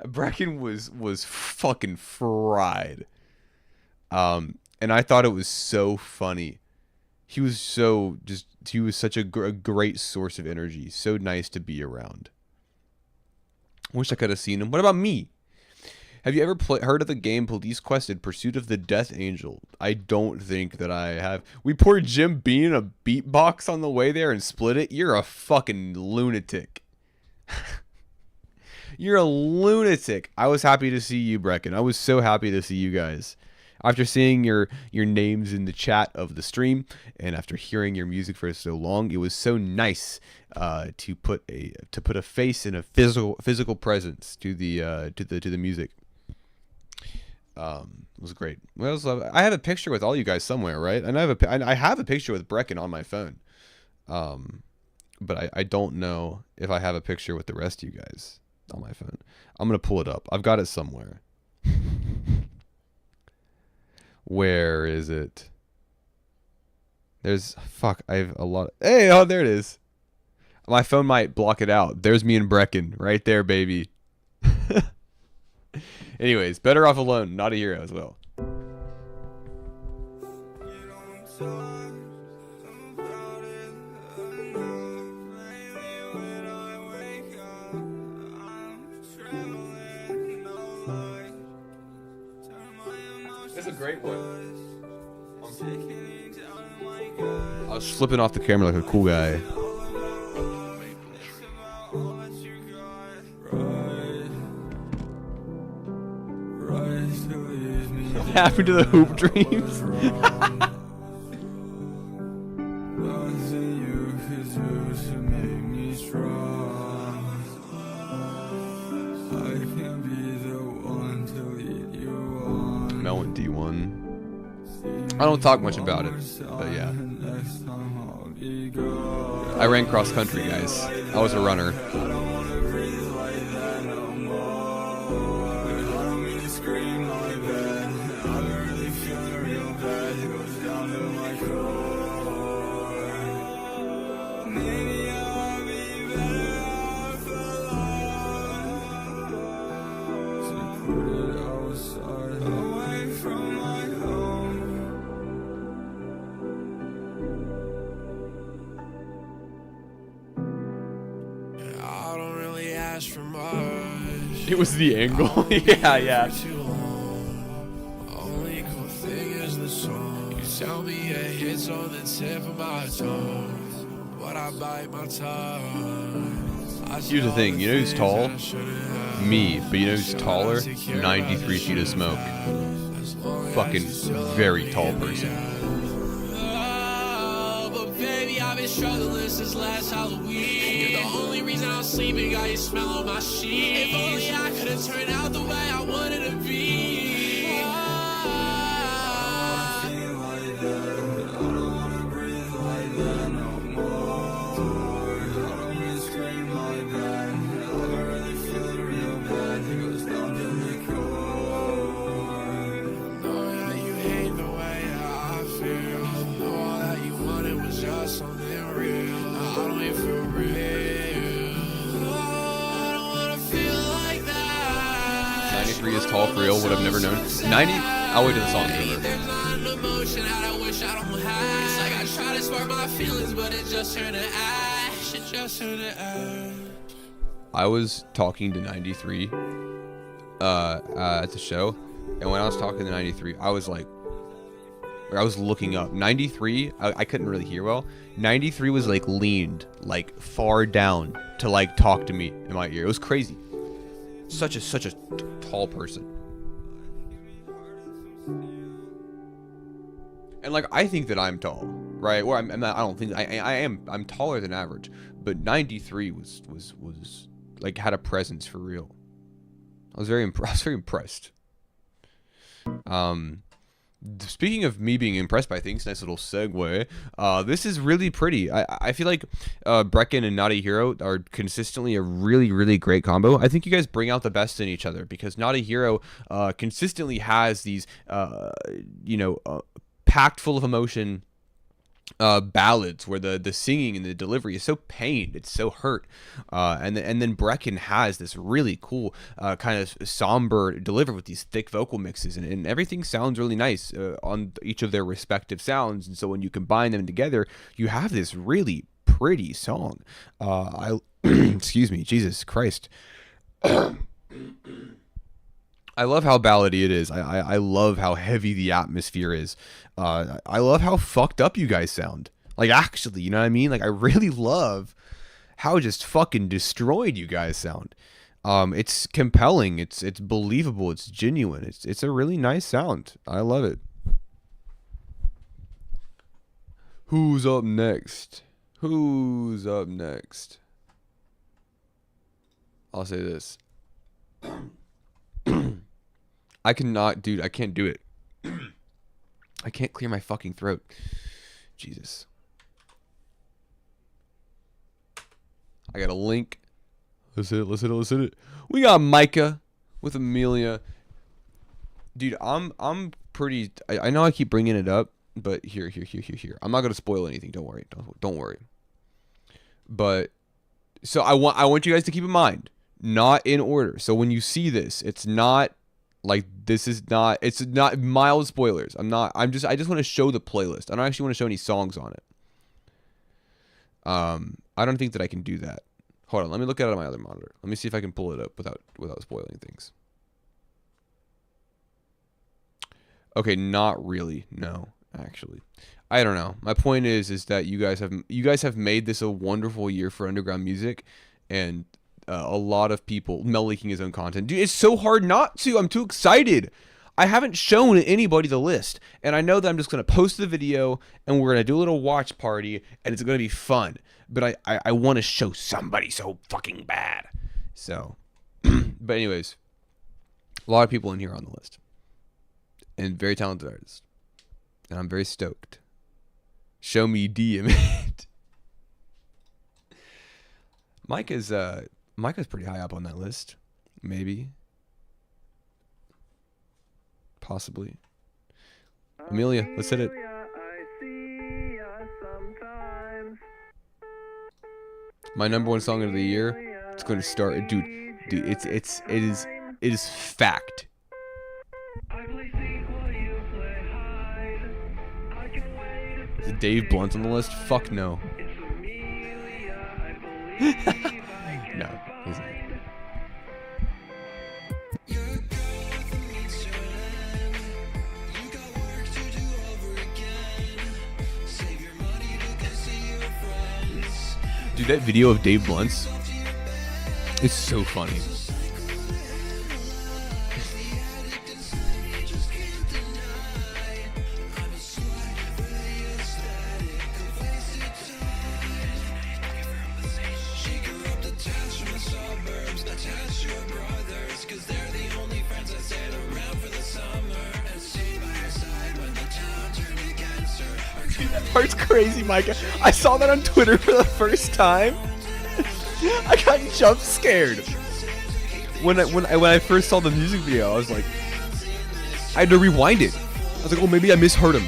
[SPEAKER 4] Brecken was fucking fried. And I thought it was so funny. He was such a great source of energy. So nice to be around. Wish I could have seen him. What about me? Have you ever heard of the game Police Quest in Pursuit of the Death Angel? I don't think that I have. We poured Jim Bean a beatbox on the way there and split it? You're a fucking lunatic. You're a lunatic. I was happy to see you, Brecken. I was so happy to see you guys. After seeing your names in the chat of the stream, and after hearing your music for so long, it was so nice to put a face and a physical presence to the music. It was great. I have a picture with all you guys somewhere, right? And I have a picture with Brecken on my phone, but I don't know if I have a picture with the rest of you guys on my phone. I'm gonna pull it up. I've got it somewhere. Where is it? I have a lot. Hey, oh, there it is. My phone might block it out. There's me and Brecken right there, baby. Anyways, Better Off Alone, Not a Hero as well. It's a great one. I was flipping off the camera like a cool guy. What happened to the hoop dreams? Mel went D1. I don't talk much about it, but yeah. I ran cross country, guys. I was a runner. It was the angle. yeah.
[SPEAKER 1] Only cool thing is the song. You tell me it hits on the tip of my tongue, but I bite my tongue.
[SPEAKER 4] Here's the thing, you know who's tall? Me, but you know who's taller? 93 feet of smoke. Fucking very tall person.
[SPEAKER 1] But baby, I've been struggling since last Halloween. You're the only reason I'm sleeping, got you smell on my sheets. If only I could have turned out the way I wanted to be. Something real, I don't even feel real. I don't wanna feel like that.
[SPEAKER 4] 93 is tall for real, would have never known. 90, I'll wait till the song's over.
[SPEAKER 1] There's not an emotion that I wish I don't have. It's like I try to spark my feelings, but it just turned to ash. It just turned to ash.
[SPEAKER 4] I was talking to 93 at the show, and when I was talking to 93, I was like, I was looking up 93. I couldn't really hear well. 93 was like leaned like far down to like talk to me in my ear. It was crazy. Such a tall person. And like I think that I'm tall, right? Or I'm not. I don't think I am. I'm taller than average. But 93 was like had a presence for real. I was very impressed. Speaking of me being impressed by things, nice little segue. This is really pretty. I feel like Brecken and Not a Hero are consistently a really, really great combo. I think you guys bring out the best in each other because Not a Hero consistently has these, packed full of emotion ballads where the singing and the delivery is so pained, it's so hurt, and then Brecken has this really cool kind of somber delivery with these thick vocal mixes, and everything sounds really nice on each of their respective sounds, and so when you combine them together, you have this really pretty song. Excuse me, Jesus Christ. I love how ballady it is. I love how heavy the atmosphere is. I love how fucked up you guys sound. Like, actually, you know what I mean? Like, I really love how just fucking destroyed you guys sound. It's compelling. It's believable. It's genuine. It's a really nice sound. I love it. Who's up next? Who's up next? I'll say this. I cannot, dude, I can't do it. I can't clear my fucking throat. Jesus. I got a link. Let's hit it. We got Micah with Amelia. Dude, I'm pretty, I know I keep bringing it up, but here. I'm not going to spoil anything. Don't worry. Don't worry. But, so I want you guys to keep in mind, not in order. So when you see this, it's not, like, it's not mild spoilers. I just want to show the playlist. I don't actually want to show any songs on it. I don't think that I can do that. Hold on, let me look at it on my other monitor. Let me see if I can pull it up without spoiling things. Okay, not really. No, actually. I don't know. My point is that you guys have made this a wonderful year for underground music, and a lot of people making his own content. Dude, it's so hard not to. I'm too excited. I haven't shown anybody the list, and I know that I'm just going to post the video, and we're going to do a little watch party, and it's going to be fun. But I want to show somebody so fucking bad. So, but anyways, a lot of people in here on the list, and very talented artists, and I'm very stoked. Show me DM it. Micah's pretty high up on that list. Maybe. Possibly. Amelia, let's hit it. My number one song of the year. It's going to start, dude. It is fact. Is it Dave Blunt on the list? Fuck no. No, he's not. Dude, that video of Dave Blunt's is so funny. That part's crazy, Micah. I saw that on Twitter for the first time. I got jump scared when I first saw the music video. I was like, I had to rewind it. I was like, oh, maybe I misheard him.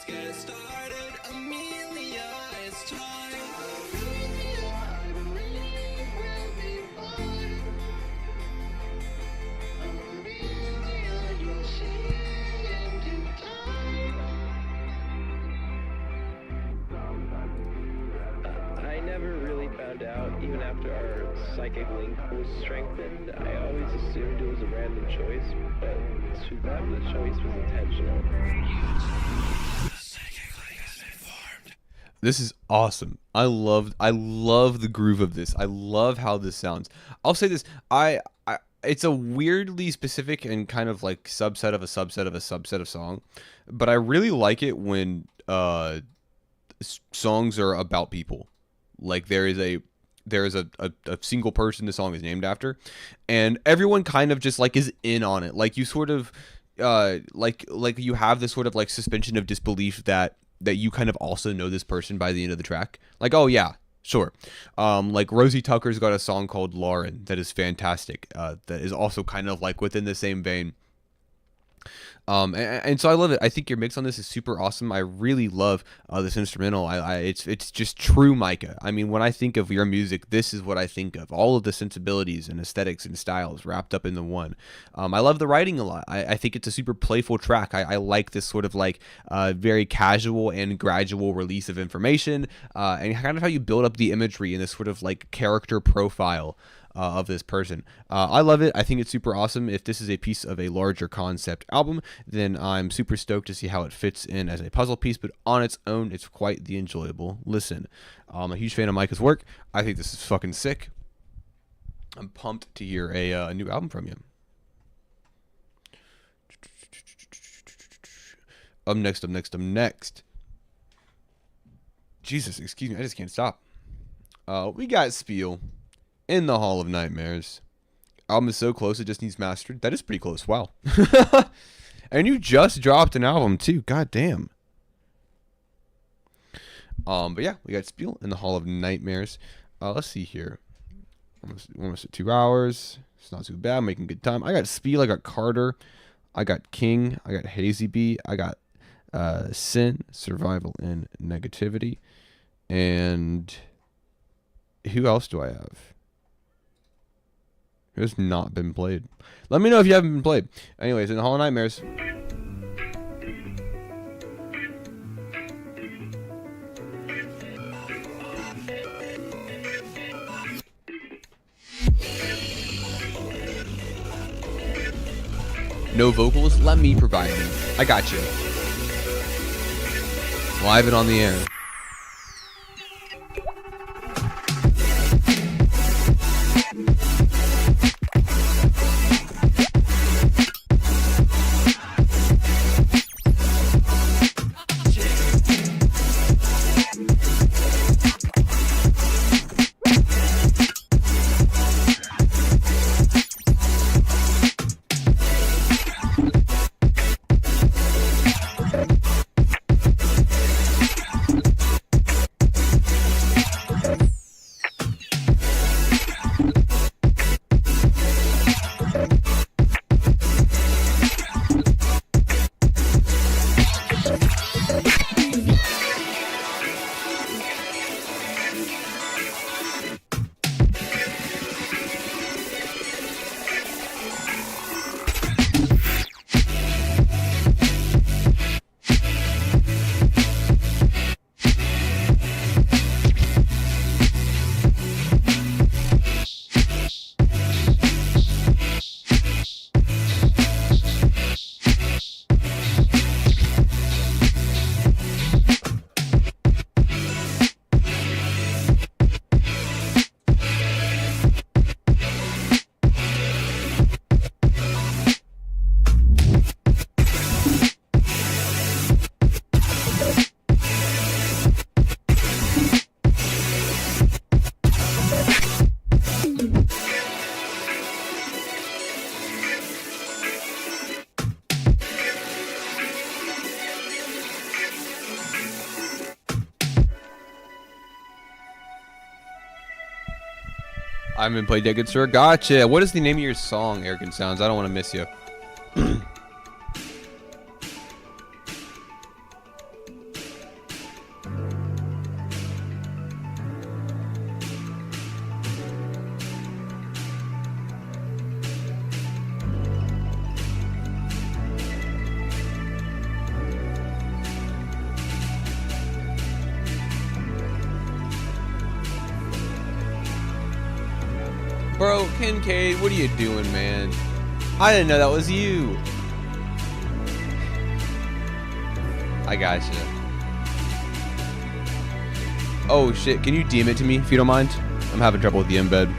[SPEAKER 9] get started. Amelia, it's time.
[SPEAKER 11] I never really found out, even after our psychic link was strengthened. I always assumed it was a random choice, but to them the choice was intentional.
[SPEAKER 4] This is awesome. I love the groove of this. I love how this sounds. I'll say this. It's a weirdly specific and kind of like subset of a subset of a subset of song, but I really like it when songs are about people. Like there is a single person the song is named after, and everyone kind of just like is in on it. Like you sort of like you have this sort of like suspension of disbelief that you kind of also know this person by the end of the track. Like, oh yeah, sure. Like Rosie Tucker's got a song called Lauren that is fantastic. That is also kind of like within the same vein. And so I love it. I think your mix on this is super awesome. I really love this instrumental. It's just true Micah. I mean, when I think of your music, this is what I think of. All of the sensibilities and aesthetics and styles wrapped up into one. I love the writing a lot. I think it's a super playful track. I like this sort of like very casual and gradual release of information, and kind of how you build up the imagery in this sort of like character profile of this person. I love it. I think it's super awesome. If this is a piece of a larger concept album, then I'm super stoked to see how it fits in as a puzzle piece, but on its own, it's quite the enjoyable listen. I'm a huge fan of Micah's work. I think this is fucking sick. I'm pumped to hear a new album from you. Up next. Jesus, excuse me, I just can't stop. We got Spiel. In the Hall of Nightmares. Album is so close it just needs mastered. That is pretty close. Wow. And you just dropped an album too. God damn. But yeah, we got Spiel in the Hall of Nightmares. Let's see here. Almost at 2 hours. It's not too bad. I'm making good time. I got Spiel. I got Carter. I got King. I got Hazy Bee. I got Sin, Survival, and Negativity. And who else do I have? It has not been played. Let me know if you haven't been played. Anyways, in the Hall of Nightmares. No vocals? Let me provide them. I got you. Live and on the air. I haven't played Dead Good Sir. Gotcha. What is the name of your song, Arrogant Sounds? I don't want to miss you. bro, Kincaid, what are you doing, man? I didn't know that was you. I gotcha. Oh shit, can you DM it to me if you don't mind? I'm having trouble with the embed.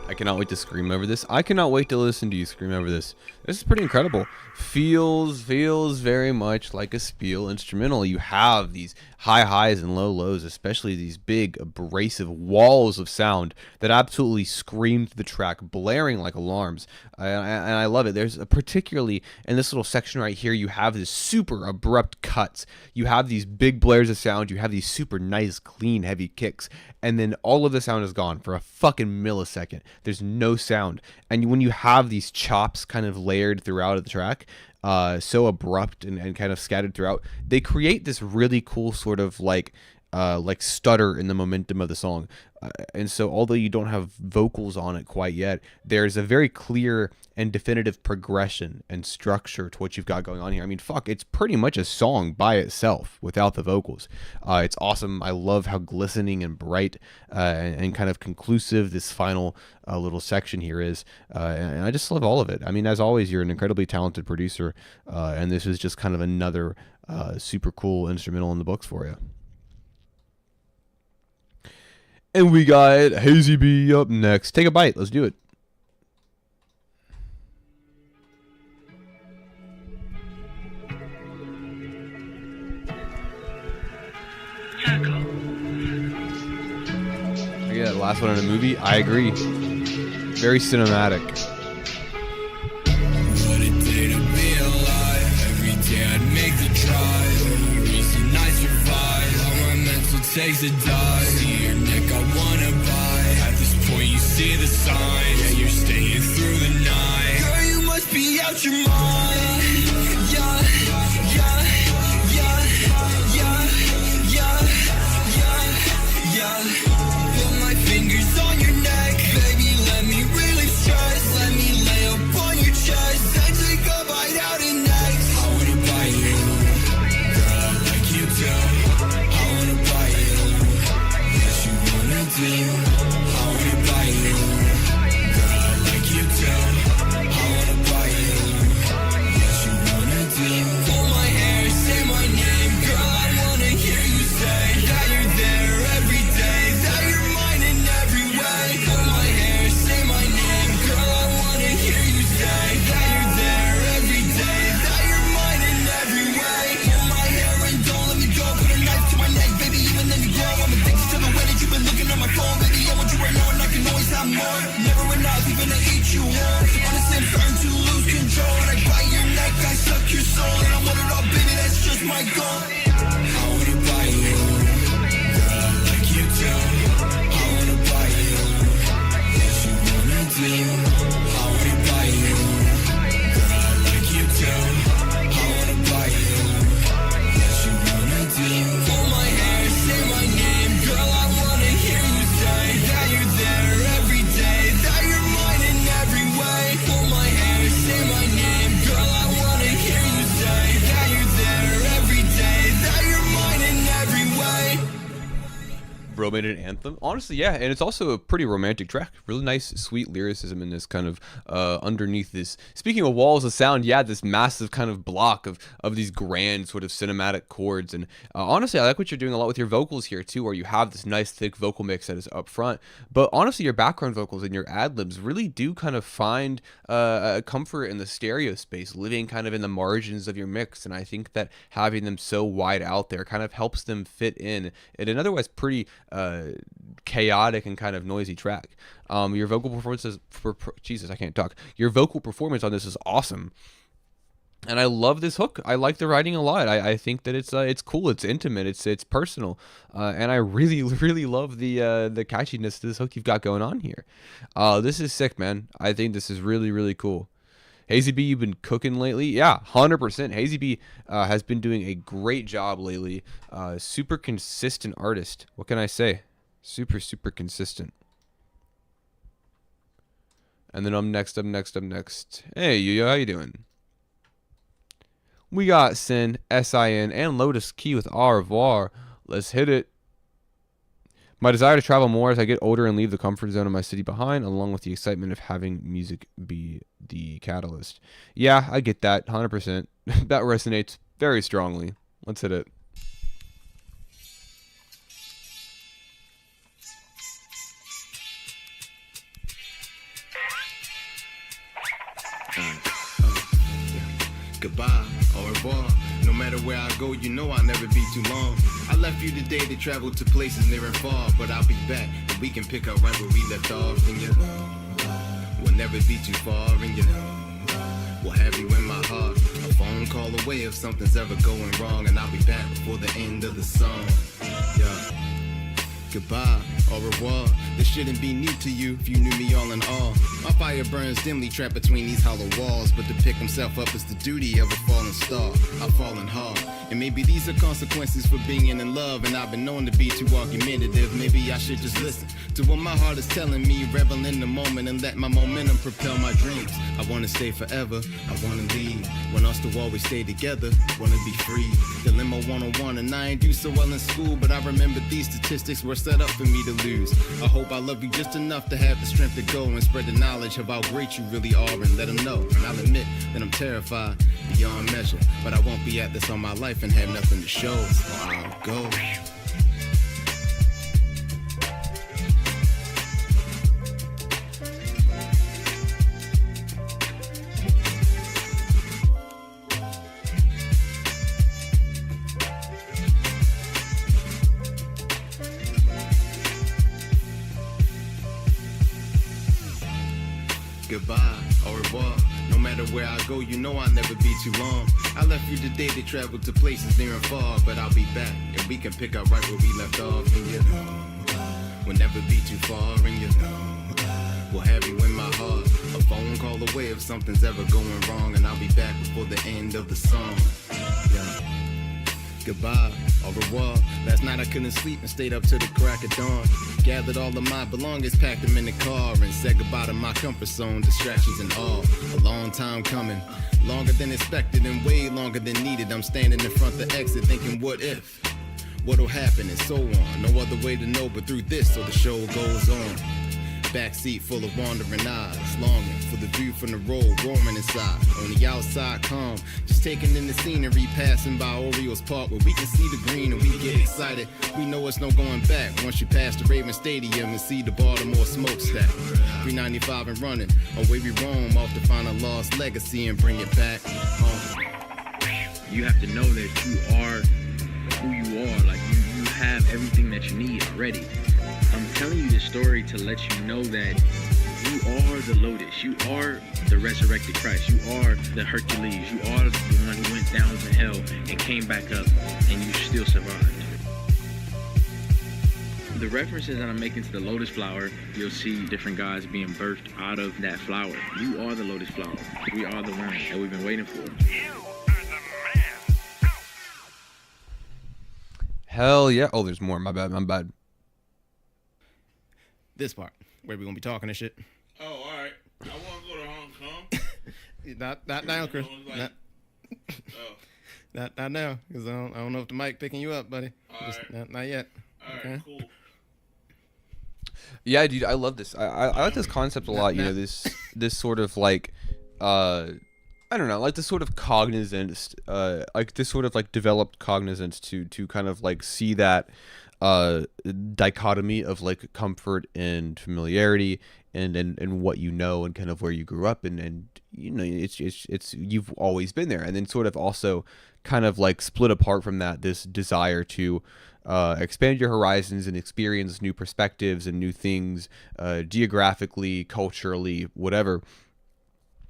[SPEAKER 4] I cannot wait to scream over this. I cannot wait to listen to you scream over this. This is pretty incredible. Feels very much like a Spiel instrumental. You have these high highs and low lows, especially these big abrasive walls of sound that absolutely scream through the track, blaring like alarms. And I love it. There's particularly in this little section right here, you have this super abrupt cuts. You have these big blares of sound. You have these super nice, clean, heavy kicks. And then all of the sound is gone for a fucking millisecond. There's no sound. And when you have these chops kind of layered throughout the track, so abrupt and kind of scattered throughout, they create this really cool sort of like stutter in the momentum of the song. And so although you don't have vocals on it quite yet, there's a very clear and definitive progression and structure to what you've got going on here. I mean, fuck, it's pretty much a song by itself without the vocals. It's awesome. I love how glistening and bright and kind of conclusive this final little section here is. And I just love all of it. I mean, as always, you're an incredibly talented producer, and this is just kind of another super cool instrumental in the books for you. And we got Hazy B up next. Take a bite. Let's do it. Yeah, the last one in a movie. I agree. Very cinematic.
[SPEAKER 9] What a day to be alive. Every day I'd make the drive. Every reason I survive. All my mental takes a dive. See your neck, I wanna buy. At this point, you see the signs. Yeah, you're staying through the night. Girl, you must be out your mind. Yeah, yeah, yeah, yeah, yeah, yeah, yeah. Put my fingers on your neck, baby. Let me relieve stress. Let me lay up on your chest and take a bite out of next. I wanna bite you, girl. I like you too. I wanna bite you. Yes, you wanna do. I wanna bite you, girl. I like you too. I wanna bite you. Yes, you wanna do. Pull my hair, say my name, girl. I wanna hear you say that you're there every day, that you're mine in every way. Pull my hair, say my name, girl. I wanna hear you say that you're there every day, that you're mine in every way. Pull my hair and don't let me go. Put a knife to my neck, baby. Even then you grow. I'm addicted to the way that you've been looking at my phone, baby. I want you right now and I can always have more. Never enough, even to eat you whole. Honestly, I'm starting to lose control. And I bite your neck, I suck your soul, and I want it all, baby. That's just my goal. I wanna bite you, girl. I like you too. I wanna bite you. Yes, you wanna do. I wanna bite you, girl. I like you too. I wanna bite you. Yes, you wanna do. Pull my hair, say my name, girl. I wanna hear you say that you're there every day, that you're mine in every way. Pull my hair, say my name, girl. I wanna hear you say that you're there every day,
[SPEAKER 4] romantic anthem. Honestly, yeah, and it's also a pretty romantic track. Really nice, sweet lyricism in this kind of underneath this. Speaking of walls of sound, yeah, this massive kind of block of these grand sort of cinematic chords. And honestly, I like what you're doing a lot with your vocals here too, where you have this nice thick vocal mix that is up front. But honestly, your background vocals and your ad libs really do kind of find a comfort in the stereo space, living kind of in the margins of your mix. And I think that having them so wide out there kind of helps them fit in an otherwise pretty chaotic and kind of noisy track. Your vocal performances Jesus, I can't talk. Your vocal performance on this is awesome. And I love this hook. I like the writing a lot. I think that it's cool. It's intimate. It's personal. And I really, really love the catchiness to this hook you've got going on here. This is sick, man. I think this is really, really cool. Hazy B, you've been cooking lately? Yeah, 100%. Hazy B has been doing a great job lately. Super consistent artist. What can I say? Super, super consistent. And then I'm next. Hey, Yuya, how you doing? We got Sin, S-I-N, and Lotus Key with Au revoir. Let's hit it. My desire to travel more as I get older and leave the comfort zone of my city behind, along with the excitement of having music be the catalyst. Yeah, I get that, 100%. That resonates very strongly. Let's hit it.
[SPEAKER 12] Goodbye, au revoir. No matter where I go, you know I'll never be too long. I left you today to travel to places near and far, but I'll be back and we can pick up right where we left off. And you will never be too far, and you will have you in my heart. A phone call away if something's ever going wrong, and I'll be back before the end of the song. Yeah. Goodbye, au revoir. This shouldn't be new to you if you knew me all in all. My fire burns dimly trapped between these hollow walls, but to pick himself up is the duty of a fallen star. I've fallen hard, and maybe these are consequences for being in love. And I've been known to be too argumentative. Maybe I should just listen to what my heart is telling me, revel in the moment and let my momentum propel my dreams. I wanna stay forever, I wanna leave. Want us to always stay together, wanna be free. Dilemma 101, and I ain't do so well in school, but I remember these statistics were set up for me to lose. I hope I love you just enough to have the strength to go and spread the knowledge of how great you really are and let them know. And I'll admit that I'm terrified beyond measure, but I won't be at this all my life and have nothing to show. So I'll go. Goodbye, au revoir. No matter where I go, you know I'll never be too long. I left you today to travel to places near and far, but I'll be back and we can pick up right where we left off. And you will never be too far, and you will have you in my heart. A phone call away if something's ever going wrong, and I'll be back before the end of the song. Yeah. Goodbye, au revoir. Last night I couldn't sleep and stayed up till the crack of dawn. Gathered all of my belongings, packed them in the car, and said goodbye to my comfort zone, distractions and all. A long time coming, longer than expected and way longer than needed. I'm standing in front of the exit thinking, what if? What'll happen and so on. No other way to know but through this, so the show goes on. Backseat full of wandering eyes, longing for the view from the road, roaring inside. On the outside, calm, just taking in the scenery, passing by Orioles Park where we can see the green and we get excited. We know it's no going back once you pass the Raven Stadium and see the Baltimore smokestack. 395 and running, away we roam, off to find a lost legacy and bring it back home.
[SPEAKER 13] You have to know that you are who you are. Like you have everything that you need already. I'm telling you this story to let you know that you are the Lotus. You are the resurrected Christ. You are the Hercules. You are the one who went down to hell and came back up, and you still survived. The references that I'm making to the lotus flower, you'll see different guys being birthed out of that flower. You are the lotus flower. We are the one that we've been waiting for.
[SPEAKER 4] Hell yeah. Oh, there's more. My bad.
[SPEAKER 12] This part, where we're going to be talking and shit.
[SPEAKER 14] Oh, all right. I want to go to Hong Kong.
[SPEAKER 12] Not now, Chris.
[SPEAKER 14] Like,
[SPEAKER 12] Not now, because I don't know if the mic picking you up, buddy.
[SPEAKER 14] All right.
[SPEAKER 12] Not yet.
[SPEAKER 14] All right,
[SPEAKER 12] okay.
[SPEAKER 14] cool.
[SPEAKER 4] Yeah, dude, I love this. I like this concept a lot. You know, this sort of like, I don't know, like this sort of cognizance, like this sort of like developed cognizance to kind of like see that dichotomy of like comfort and familiarity and what you know and kind of where you grew up and you know it's you've always been there, and then sort of also kind of like split apart from that this desire to expand your horizons and experience new perspectives and new things, geographically, culturally, whatever.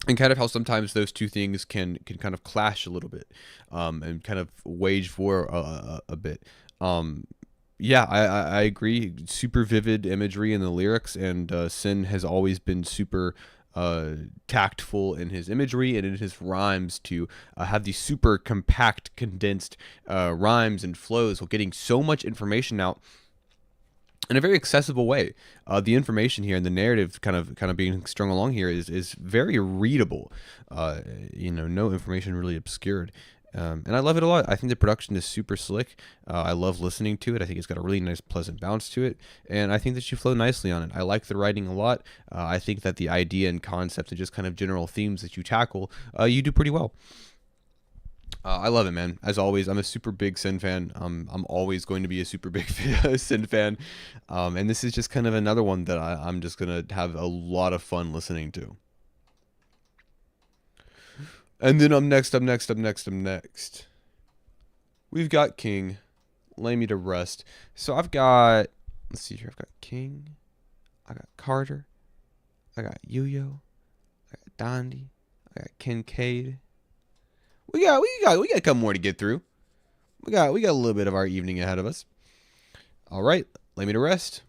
[SPEAKER 4] And kind of how sometimes those two things can kind of clash a little bit, and kind of wage war a bit. Yeah, I agree. Super vivid imagery in the lyrics, and Sin has always been super tactful in his imagery and in his rhymes to have these super compact, condensed rhymes and flows while getting so much information out in a very accessible way. The information here and the narrative kind of being strung along here is very readable. You know, no information really obscured. And I love it a lot. I think the production is super slick. I love listening to it. I think it's got a really nice, pleasant bounce to it. And I think that you flow nicely on it. I like the writing a lot. I think that the idea and concept and just kind of general themes that you tackle, you do pretty well. I love it, man. As always, I'm a super big Sin fan. I'm always going to be a super big Sin fan. And this is just kind of another one that I'm just going to have a lot of fun listening to. And then up next. We've got King, Lay Me to Rest. So I've got, let's see here. I've got King. I got Carter. I got Yo-Yo. I got Dondi. I got Kincaid. We got a couple more to get through. We got a little bit of our evening ahead of us. All right, Lay Me to Rest.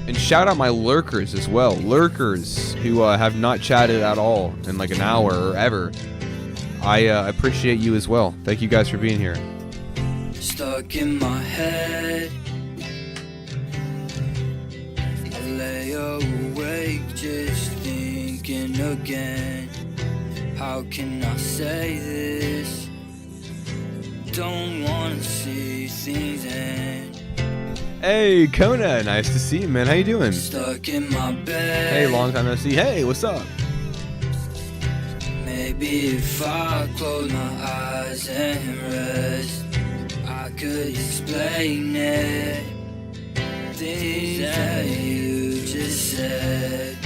[SPEAKER 4] And shout out my lurkers as well. Lurkers who have not chatted at all in like an hour or ever. I appreciate you as well. Thank you guys for being here.
[SPEAKER 8] Stuck in my head, I lay awake just thinking again. How can I say this? Don't wanna see things end.
[SPEAKER 4] Hey, Kona, nice to see you, man. How you doing?
[SPEAKER 8] Stuck in my bed.
[SPEAKER 4] Hey, long time no see. Hey, what's up?
[SPEAKER 8] Maybe if I close my eyes and rest, I could explain it. Things that you just said.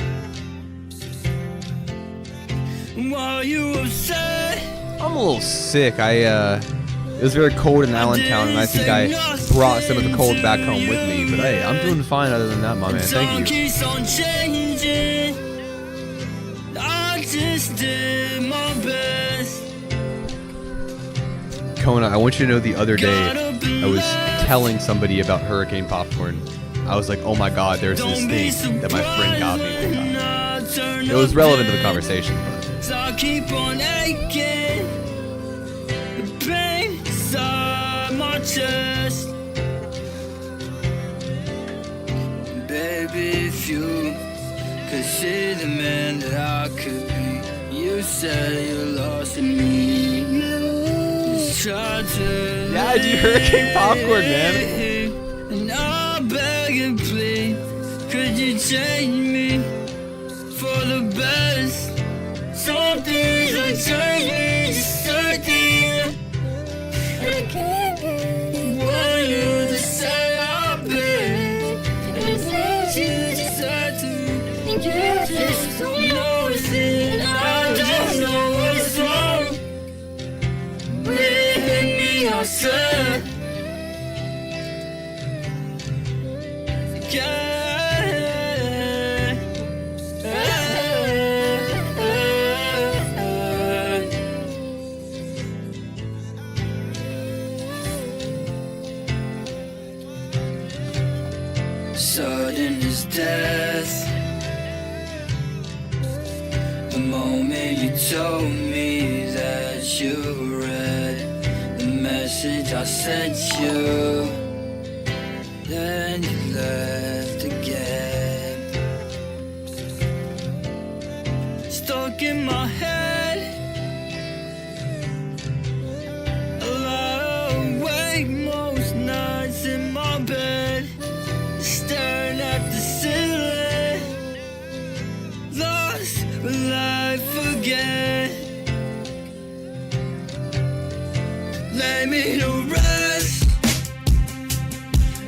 [SPEAKER 8] Why you upset?
[SPEAKER 4] I'm a little sick. It was very cold in Allentown, and I think I brought some of the cold back home with me. But hey, I'm doing fine other than that, my man. Thank you.
[SPEAKER 8] I just did my best.
[SPEAKER 4] Kona, I want you to know the other day I was telling somebody about hurricane popcorn. I was like, oh my god, there's this thing that my friend got me. It was relevant to the conversation.
[SPEAKER 8] So I keep on aching. The pain inside my chest. Baby, if you could see the man that I could be, you said you're lost in me. Just try to.
[SPEAKER 4] Yeah, dude, hurricane popcorn, man.
[SPEAKER 8] And I beg and plead, could you change me for the best? Some things are turning to certain. I can't want you to say I've been. And the things you decide to. You just don't know it's in. I don't know what's wrong with me, I said. Yeah. Sudden as death. The moment you told me that you read the message I sent you, then you left again. Stuck in my head,
[SPEAKER 7] again. Lay me to rest.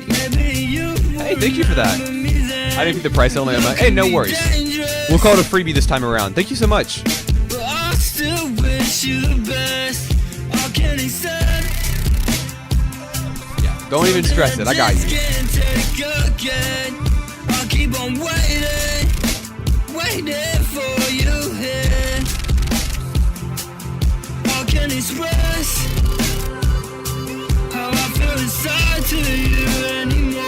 [SPEAKER 7] Maybe you.
[SPEAKER 4] Hey, thank you for that. I didn't think the price only. Hey, no worries. We'll call it a freebie this time around. Thank you so much.
[SPEAKER 7] But I still wish you the best. How can he say?
[SPEAKER 4] Yeah, don't even stress it. I got you.
[SPEAKER 7] I'll keep on waiting for you here. I can express how I feel inside to you anymore.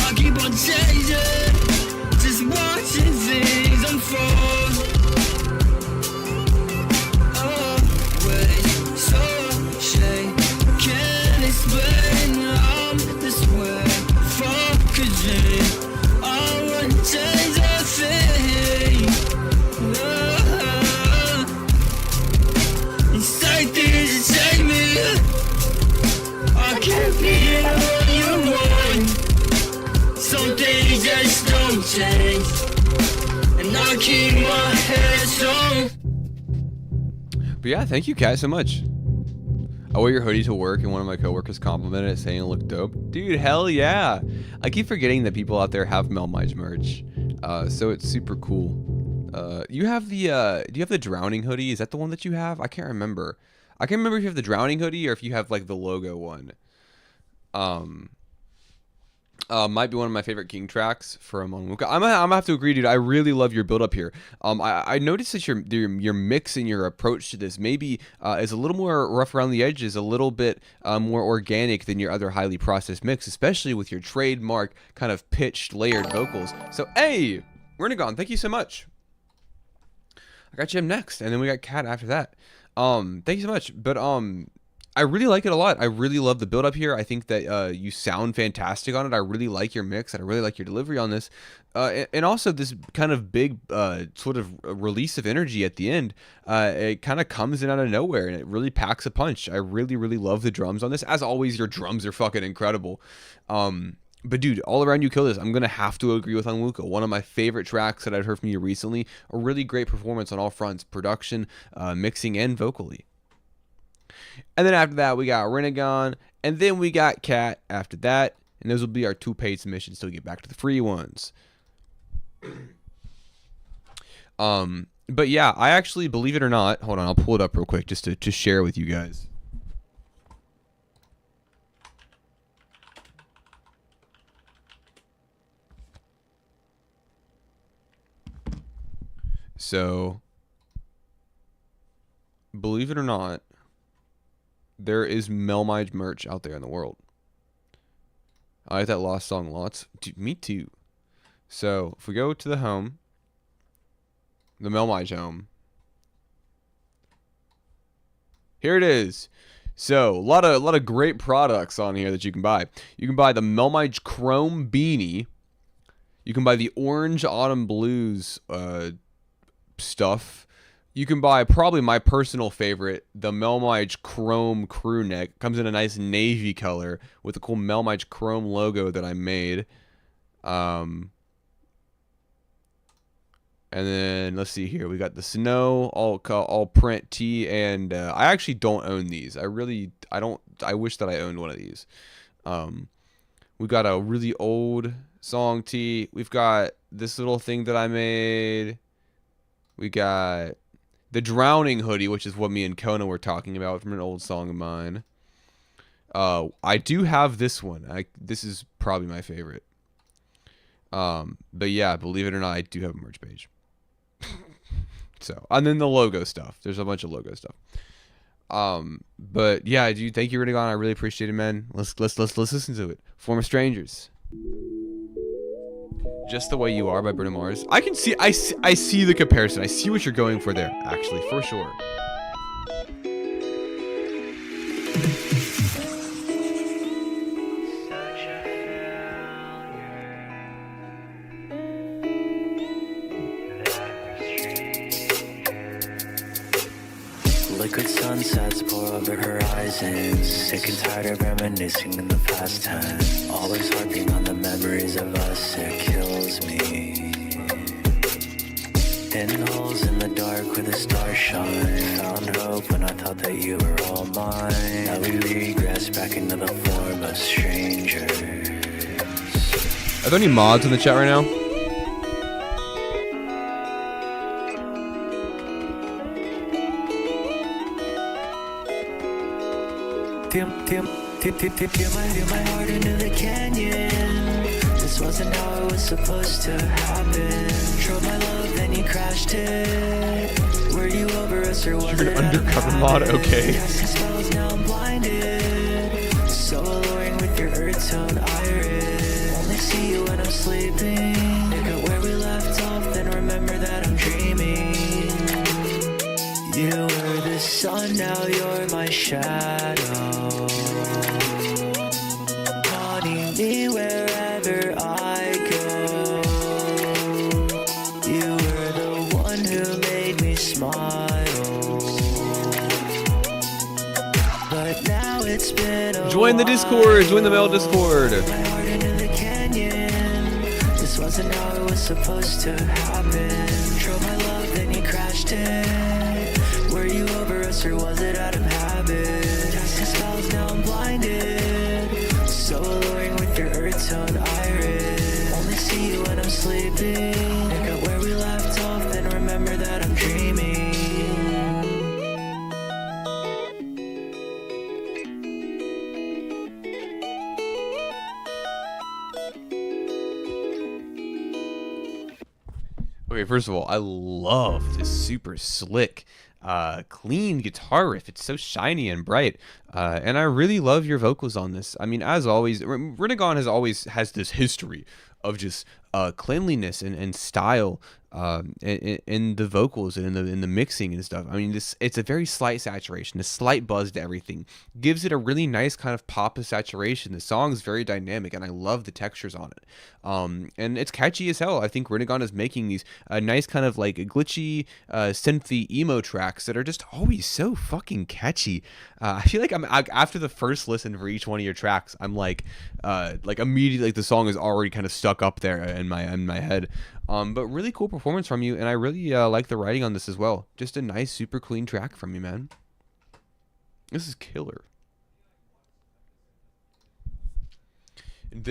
[SPEAKER 7] I keep on changing, just watching things unfold. Oh, wait, so shame, can't explain how I'm this way. Fuck a dream, I wouldn't change a thing. No, inside things that take me. I can't be what you want. Some things just don't change, and I keep my head strong.
[SPEAKER 4] But yeah, thank you, Kat, so much. I wore your hoodie to work, and one of my coworkers complimented it, saying it looked dope. Dude, hell yeah! I keep forgetting that people out there have melmige merch, so it's super cool. You have the do you have the drowning hoodie? Is that the one that you have? I can't remember. I can't remember if you have the drowning hoodie or if you have like the logo one. Might be one of my favorite King tracks from Luca. I'm gonna have to agree, dude. I really love your build up here. I noticed that your mix and your approach to this maybe is a little more rough around the edges, a little bit more organic than your other highly processed mix, especially with your trademark kind of pitched, layered vocals. So, hey, Renegon, thank you so much. I got Jim next, and then we got Kat after that. Thank you so much. But I really like it a lot. I really love the build up here. I think that you sound fantastic on it. I really like your mix, and I really like your delivery on this. And also this kind of big sort of release of energy at the end. It kind of comes in out of nowhere, and it really packs a punch. I really, really love the drums on this. As always, your drums are fucking incredible. But dude, all around you kill this. I'm gonna have to agree with Luca. One of my favorite tracks that I've heard from you recently. A really great performance on all fronts: production, mixing, and vocally. And then after that, we got Renegon, and then we got Kat after that, and those will be our 2 paid submissions till we get back to the free ones. But yeah, I actually, believe it or not, hold on, I'll pull it up real quick just to share with you guys. So, believe it or not, there is melmige merch out there in the world. I like that Lost song lots. Dude, me too. So if we go to the home, the melmige home, here it is. So a lot of great products on here that you can buy. You can buy the melmige chrome beanie. You can buy the orange autumn blues stuff. You can buy probably my personal favorite, the melmige chrome crew neck. Comes in a nice navy color with a cool melmige chrome logo that I made. And then let's see here. We got the snow all print tee, and I actually don't own these. I wish that I owned one of these. We got a really old song tee. We've got this little thing that I made. We got the drowning hoodie, which is what me and Kona were talking about from an old song of mine. I do have this one. This is probably my favorite. But yeah, believe it or not, I do have a merch page. So, and then the logo stuff. There's a bunch of logo stuff. But yeah, dude, thank you, Renegon. I really appreciate it, man. Let's listen to it. Former Strangers. Just the Way You Are by Bruno Mars. I see the comparison. I see what you're going for there, actually, for sure.
[SPEAKER 15] Liquid sunsets pour over horizons. Sick and tired of reminiscing in the past time. Always harping on the memories of us, it kills me. In holes walls in the dark where the stars shine. Found hope when I thought that you were all mine. Now we regress back into the form of strangers.
[SPEAKER 4] Are there any mods in the chat right now?
[SPEAKER 15] Feel my heart into the canyon. This wasn't how it was supposed to happen. Drove my love, then you crashed it. Were you over us or was
[SPEAKER 4] You're an undercover mod? Okay.
[SPEAKER 15] Casting spells, now I'm blinded. So alluring with your earth tone iris. Only see you when I'm sleeping. Pick up where we left off, then remember that I'm dreaming. You were the sun, now you're my shadow. Haunting me wherever I go. You were the one who made me smile. But now it's been a
[SPEAKER 4] Join the Discord. Join the Mel Discord.
[SPEAKER 15] My heart into the canyon. This wasn't how it was supposed to happen. Drove my love, then you crashed it. Were you over us or was it out of habit? Casting spells, now I'm blinded. So alluring with your earth tone iris. Only see you when I'm sleeping. Pick up where we left off, then remember that I'm dreaming.
[SPEAKER 4] Okay, first of all, I love this super slick, clean guitar riff. It's so shiny and bright, and I really love your vocals on this. I mean, as always, Riddigon has this history of just cleanliness and style in the vocals and in the mixing and stuff. I mean, it's a very slight saturation, a slight buzz to everything. Gives it a really nice kind of pop of saturation. The song's very dynamic, and I love the textures on it. And it's catchy as hell. I think Riddigon is making these nice kind of like glitchy, synthy emo tracks that are just always so fucking catchy. I feel like after the first listen for each one of your tracks, I'm like immediately, like the song is already kind of stuck up there in my head. But really cool performance from you, and I really like the writing on this as well. Just a nice, super clean track from you, man. This is killer. And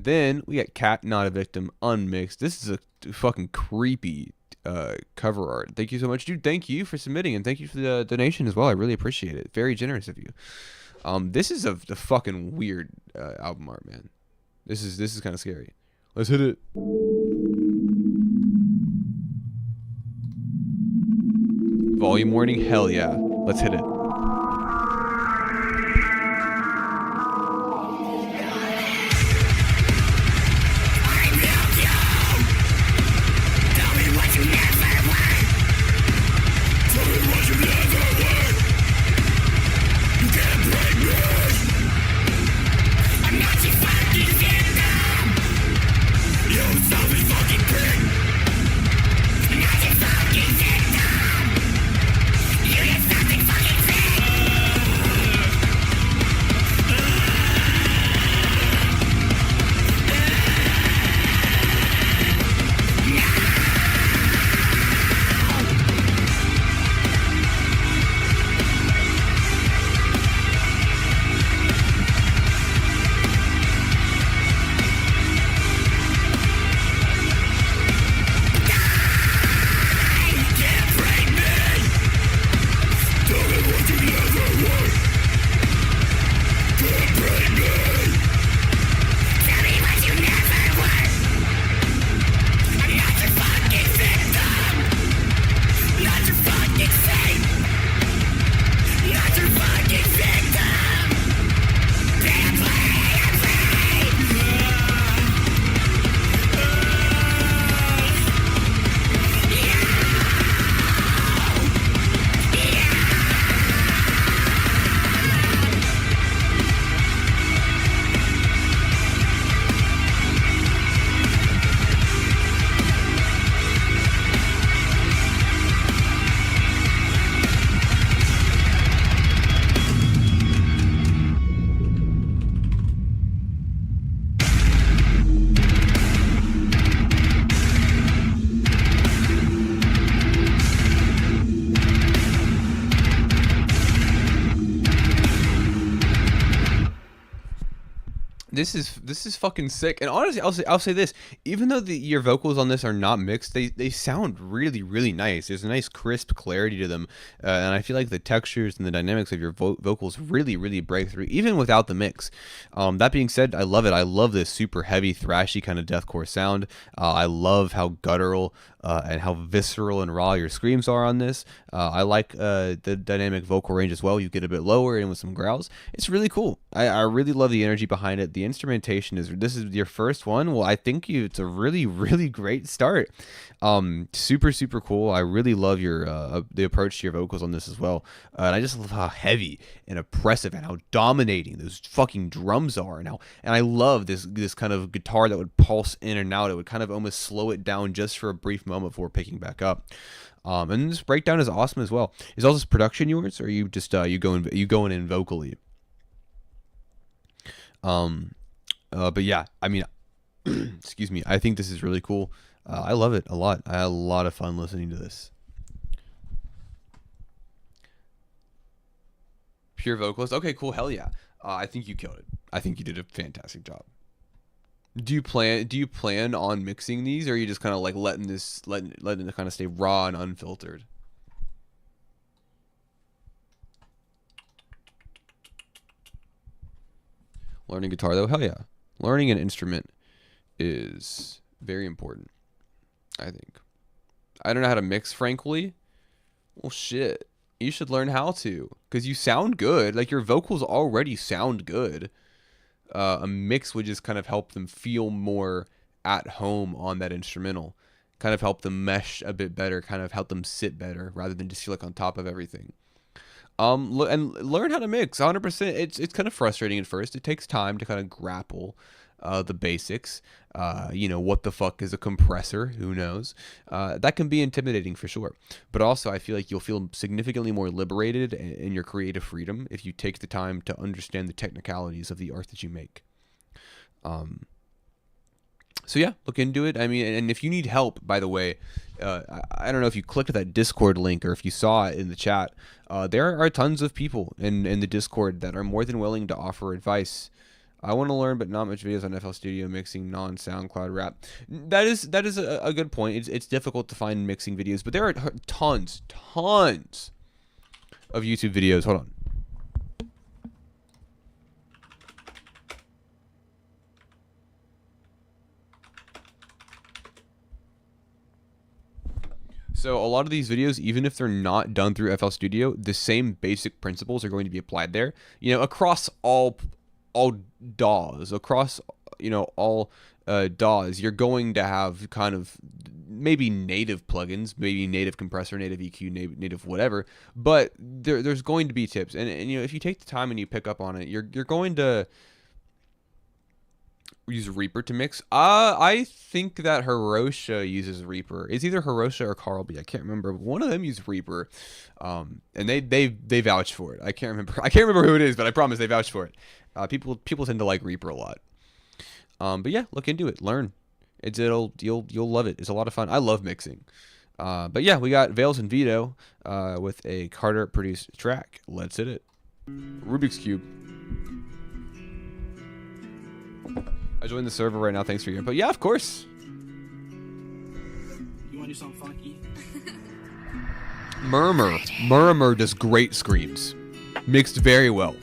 [SPEAKER 4] then we got Cat Not a Victim unmixed. This is a fucking creepy cover art. Thank you so much, dude. Thank you for submitting, and thank you for the donation as well. I really appreciate it. Very generous of you. This is the fucking weird album art, man. This is kind of scary. Let's hit it. Volume warning, hell yeah. Let's hit it.
[SPEAKER 1] Fucking
[SPEAKER 4] this is fucking sick. And honestly, I'll say this: even though your vocals on this are not mixed, they sound really, really nice. There's a nice crisp clarity to them, and I feel like the textures and the dynamics of your vocals really, really break through, even without the mix. That being said, I love it. I love this super heavy, thrashy kind of deathcore sound. I love how guttural and how visceral and raw your screams are on this. I like the dynamic vocal range as well. You get a bit lower and with some growls. It's really cool. I really love the energy behind it. The instrumentation this is your first one. Well, I think it's a really, really great start. Super, super cool. I really love your the approach to your vocals on this as well. And I just love how heavy and oppressive and how dominating those fucking drums are. And I love this kind of guitar that would pulse in and out. It would kind of almost slow it down just for a brief moment before picking back up. And this breakdown is awesome as well. Is all this production yours, or are you just you going in vocally? But yeah, I mean, excuse me. I think this is really cool. I love it a lot. I had a lot of fun listening to this. Pure vocalist. Okay, cool. Hell yeah. I think you killed it. I think you did a fantastic job. Do you plan on mixing these, or are you just kind of like letting it kind of stay raw and unfiltered? Learning guitar though, hell yeah. Learning an instrument is very important, I think. I don't know how to mix, frankly. Well, shit. You should learn how to, because you sound good. Like, your vocals already sound good. A mix would just kind of help them feel more at home on that instrumental. Kind of help them mesh a bit better, kind of help them sit better, rather than just feel like on top of everything. And learn how to mix 100%. It's kind of frustrating at first. It takes time to kind of grapple the basics. What the fuck is a compressor? Who knows? That can be intimidating for sure. But also, I feel like you'll feel significantly more liberated in your creative freedom if you take the time to understand the technicalities of the art that you make. So yeah, look into it. I mean, and if you need help, by the way, I don't know if you clicked that Discord link or if you saw it in the chat. There are tons of people in the Discord that are more than willing to offer advice. I want to learn, but not much videos on FL Studio mixing non-SoundCloud rap. That is a good point. It's difficult to find mixing videos, but there are tons of YouTube videos. Hold on. So a lot of these videos, even if they're not done through FL Studio, the same basic principles are going to be applied there. Across all DAWs, across all DAWs, you're going to have kind of maybe native plugins, maybe native compressor, native EQ, native whatever. But there's going to be tips, and if you take the time and you pick up on it, you're going to use Reaper to mix. I think that Hirosha uses Reaper. It's either Hirosha or Carl B. I can't remember. One of them used Reaper, and they vouch for it. I can't remember who it is, but I promise they vouch for it. People tend to like Reaper a lot. But yeah, look into it. Learn. You'll love it. It's a lot of fun. I love mixing. But yeah, we got Veils and Vito with a Carter produced track. Let's hit it. Rubik's Cube. I joined the server right now. Thanks for your input. Yeah, of course.
[SPEAKER 16] You want to do something funky?
[SPEAKER 4] Murmur does great screams. Mixed very well.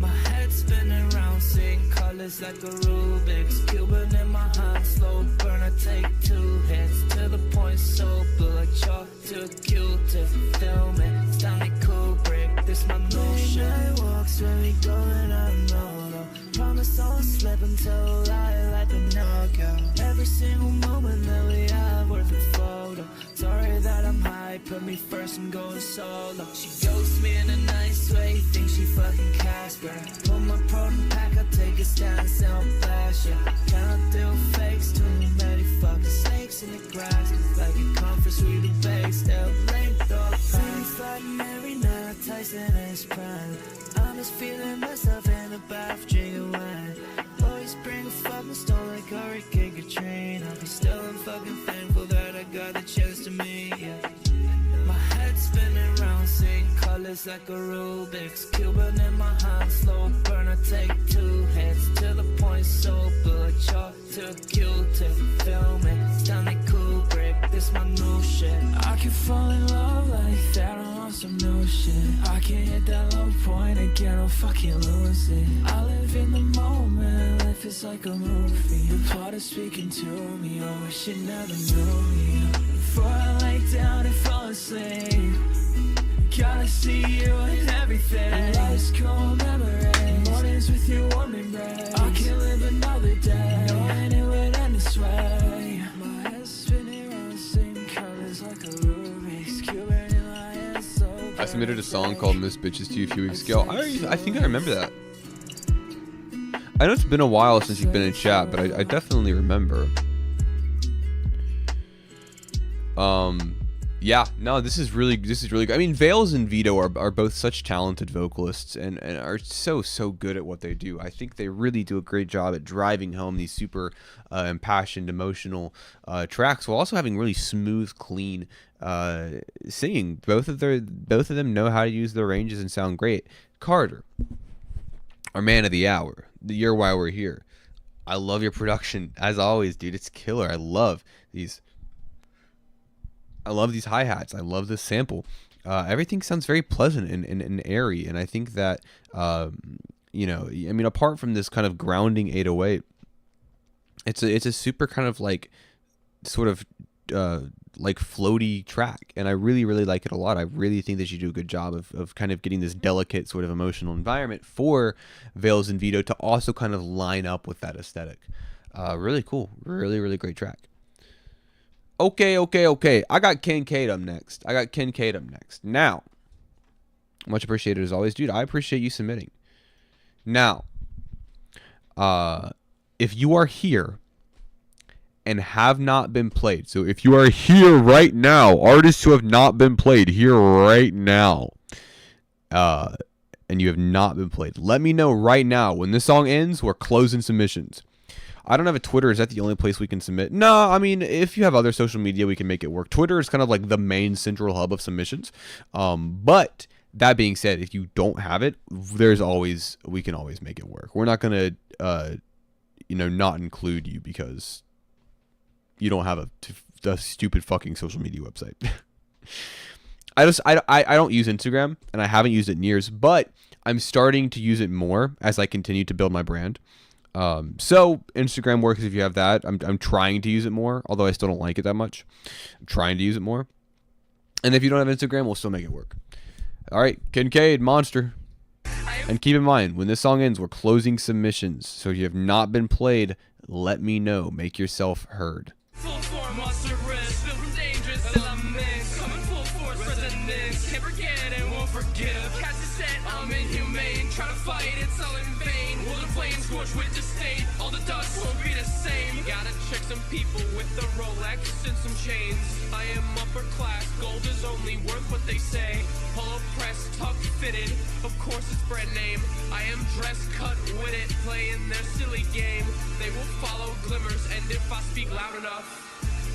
[SPEAKER 15] My head's spinning round, seeing colors like a Rubik's Cube, and in my hand, slow burner, take 2 hits to the point, so blue like chalk to a Q-tip, film it, Stanley Kubrick, this my notion. Midnight walks when we going, I know, no. Promise I'll slip until I light the knockout. Every single moment that we have worth a photo. Sorry that I'm high, put me first, I'm going solo. She ghosts me in a nice way, thinks she fucking Casper. Pull my proton pack, I'll take a stand, sound flash, yeah. Cannot deal fakes, too many fucking snakes in the grass. Like a conference, we debate, still linked all fine. Fighting every night, Tyson is prime. I'm just feeling myself in the bath, drinking wine. Always bring a fucking stone like Hurricane Katrina. I'll be still
[SPEAKER 1] effortless like a Rubik's Cube in my hand, slow burn. I take 2 hits to the point, sober. Chalk to Q-tip, film it. Stanley Kubrick, this my new shit. I can fall in love like that, I'm on some new shit. I can hit that low point again, I'll fucking lose it. I live in the moment, life is like a movie. The plot is speaking to me, I wish you never knew me. Before I lay down and fall asleep, gotta see you in everything. And life's cool memories, mornings with you warm embrace. I can't live another day knowing it would end this way. My head's spinning around the same colors like a Rubik's Cube in my head, so
[SPEAKER 4] I submitted a song called Miss Bitches to you a few weeks ago. I think I remember that. I know it's been a while since you've been in chat, but I definitely remember. Yeah, no, this is really good. I mean, Vales and Vito are both such talented vocalists and are so good at what they do. I think they really do a great job at driving home these super impassioned, emotional tracks while also having really smooth, clean singing. Both of them know how to use their ranges and sound great. Carter, our man of the hour, the year why we're here. I love your production as always, dude. It's killer. I love these hi-hats. I love this sample. Everything sounds very pleasant and airy, and I think that you know, I mean, apart from this kind of grounding 808, it's a super kind of like sort of like floaty track, and I really like it a lot. I really think that you do a good job of kind of getting this delicate sort of emotional environment for Vales and Vito to also kind of line up with that aesthetic. Really cool. Really great track. Okay. I got Kincaid up next. Now, much appreciated as always, dude. I appreciate you submitting. Now, if you are here and have not been played, so if you are here right now, artists who have not been played here right now, and you have not been played, let me know right now. When this song ends, we're closing submissions. I don't have a Twitter. Is that the only place we can submit? No, I mean, if you have other social media, we can make it work. Twitter is kind of like the main central hub of submissions. But that being said, if you don't have it, we can always make it work. We're not going to, not include you because you don't have a stupid fucking social media website. I don't use Instagram, and I haven't used it in years, but I'm starting to use it more as I continue to build my brand. So Instagram works if you have that. I'm trying to use it more, although I still don't like it that much. I'm trying to use it more. And if you don't have Instagram, we'll still make it work. All right, Kincaid, Monster. And keep in mind, when this song ends, we're closing submissions. So if you have not been played, let me know. Make yourself heard.
[SPEAKER 1] Full form, monster risk, filled from dangerous elements. Coming full force, resonance. Can't forget and won't forgive. Cast a set, I'm inhumane. Try to fight, it's all in vain. Will the flames scorch with disdain? All the dust won't be the same. Gotta check some people with the Rolex and some chains. I am upper class, gold is only worth what they say. Polo press, tuck fitted, of course it's brand name. I am dressed, cut with it, playing their silly game. They will follow glimmers, and if I speak loud enough,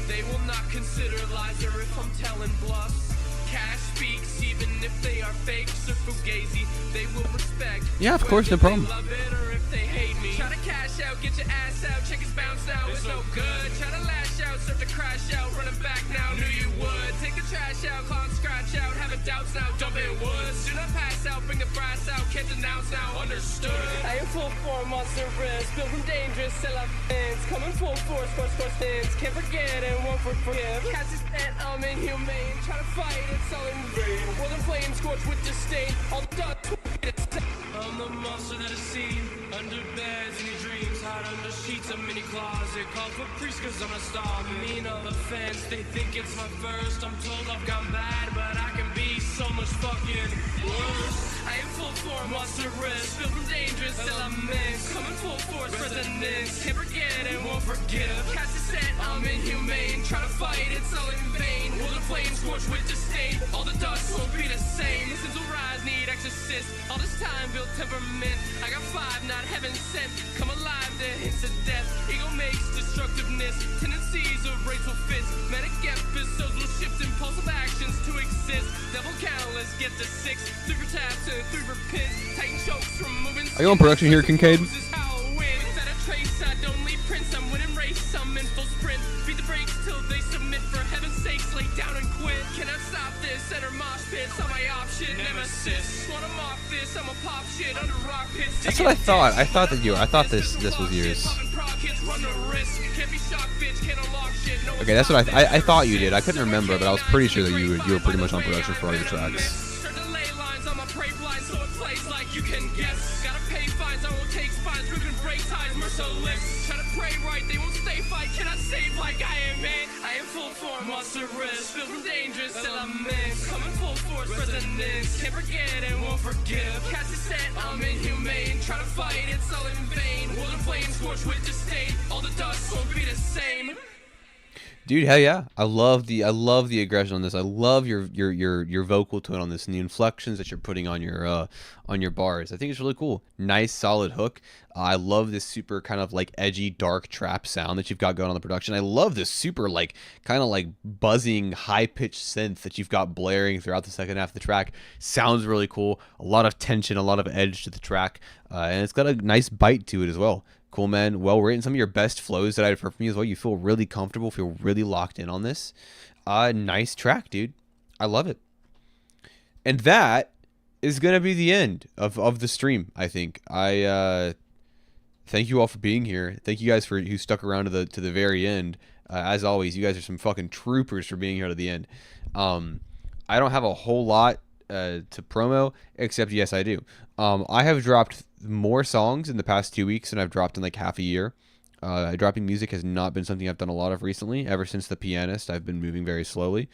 [SPEAKER 1] they will not consider lies or if I'm telling bluffs. Cash speaks, even if they are fakes or fugazi, they will respect.
[SPEAKER 4] Yeah, of course, no problem.
[SPEAKER 1] Love it or if they hate me. Try to cash out, get your ass out, check his bounce out, it's no good. Try to lash out, start to crash out, running back now, knew you would. Take the trash out, clown scratch out, having doubts now, dump in woods. Do not pass out, bring the brass out, can't denounce now, understood. I am full form, monster risk, built from dangerous, still have fans. Coming full force, course stands. Can't forget and won't forgive. Cast his set, I'm inhumane. Try to fight, it's all in vain. Will the flames scorch with disdain? All the dust will be the same. I'm the monster that is seen under beds in your dreams, hide under sheets, a mini closet. Call for priest cause I'm a star. Mean of offense, they think it's my first. I'm told I've gone bad, but I can be so much fucking worse. I am full form, monster risk, filled from dangerous elements. Coming full force, resonance. Can't forget and won't forgive. Cast a set, I'm inhumane. Try to fight, it's all in vain. Will the flames scorch with disdain? All the dust won't be the same. Sins will rise, need exorcist. All this time
[SPEAKER 16] built temperament. I got 5, not heaven sent. Come alive, the hints of death. Ego makes destructiveness. Tendencies of racial fits. Manic episodes will shift impulsive actions to exist. Devil catalyst, get to 6. 3 for taps and 3 for pins. Tighten chokes from moving.
[SPEAKER 4] Are you on production here, Kincaid?
[SPEAKER 16] I don't leave prints, I'm winning race, I'm in full sprint. Beat the brakes till they submit, for heaven's sakes, lay down and quit. Cannot stop this, enter mosh pits, on my option, nemesis. Wanna mock this, I'm a pop shit under rock pits.
[SPEAKER 4] That's what I thought. I thought this was yours. Okay, that's what I thought you did. I couldn't remember, but I was pretty sure that you were pretty much on production for all your tracks.
[SPEAKER 16] You can guess, gotta pay fines, I won't take spines, ripping break ties, merciless. Try to pray right, they won't stay fight, cannot save like I am man. I am full form, monster risk, filled with dangerous elements. Coming full force, resonance, can't forget and won't forgive. Cast a set, I'm inhumane, try to fight, it's all in vain. World in flames, scorched with disdain, all the dust won't be the same.
[SPEAKER 4] Dude, hell yeah! I love the aggression on this. I love your vocal tone on this and the inflections that you're putting on your bars. I think it's really cool. Nice solid hook. I love this super kind of like edgy dark trap sound that you've got going on the production. I love this super like kind of like buzzing high pitched synth that you've got blaring throughout the second half of the track. Sounds really cool. A lot of tension, a lot of edge to the track, and it's got a nice bite to it as well. Cool, man. Well written. Some of your best flows that I've heard from you as well. You feel really comfortable, feel really locked in on this. Nice track, dude. I love it. And that is going to be the end of the stream, I think. I thank you all for being here. Thank you guys who stuck around to the very end. As always, you guys are some fucking troopers for being here to the end. I don't have a whole lot to promo, except yes, I do. I have dropped more songs in the past 2 weeks than I've dropped in like half a year. Dropping music has not been something I've done a lot of recently. Ever since The Pianist, I've been moving very slowly.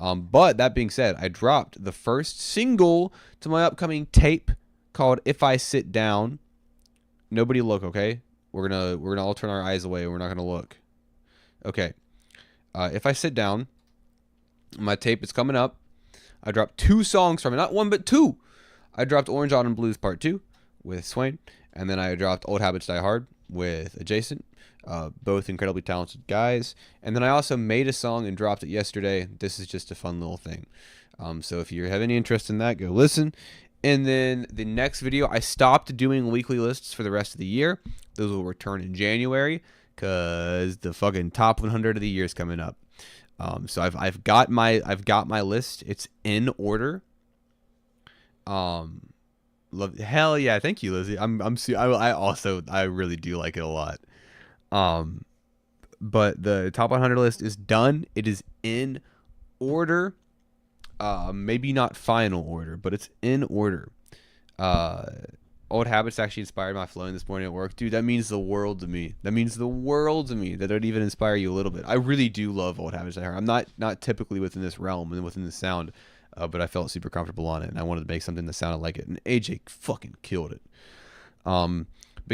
[SPEAKER 4] But that being said, I dropped the first single to my upcoming tape called If I Sit Down. Nobody look, okay? We're gonna all turn our eyes away. We're not gonna look. Okay. If I Sit Down, my tape is coming up. I dropped 2 songs from it, not 1 but 2. I dropped Orange Autumn Blues Part 2 with Swain, and then I dropped Old Habits Die Hard with Adjacent, both incredibly talented guys. And then I also made a song and dropped it yesterday. This is just a fun little thing. So if you have any interest in that, go listen. And then the next video, I stopped doing weekly lists for the rest of the year. Those will return in January because the fucking top 100 of the year is coming up. So I've got my list. It's in order. Hell yeah, thank you, Lizzie. I really do like it a lot. But the top 100 list is done. It is in order. Maybe not final order, but it's in order. Old Habits actually inspired my flowing this morning at work. Dude, that means the world to me. That means the world to me that it even inspire you a little bit. I really do love Old Habits. I'm not typically within this realm and within the sound. But I felt super comfortable on it, and I wanted to make something that sounded like it. And AJ fucking killed it. But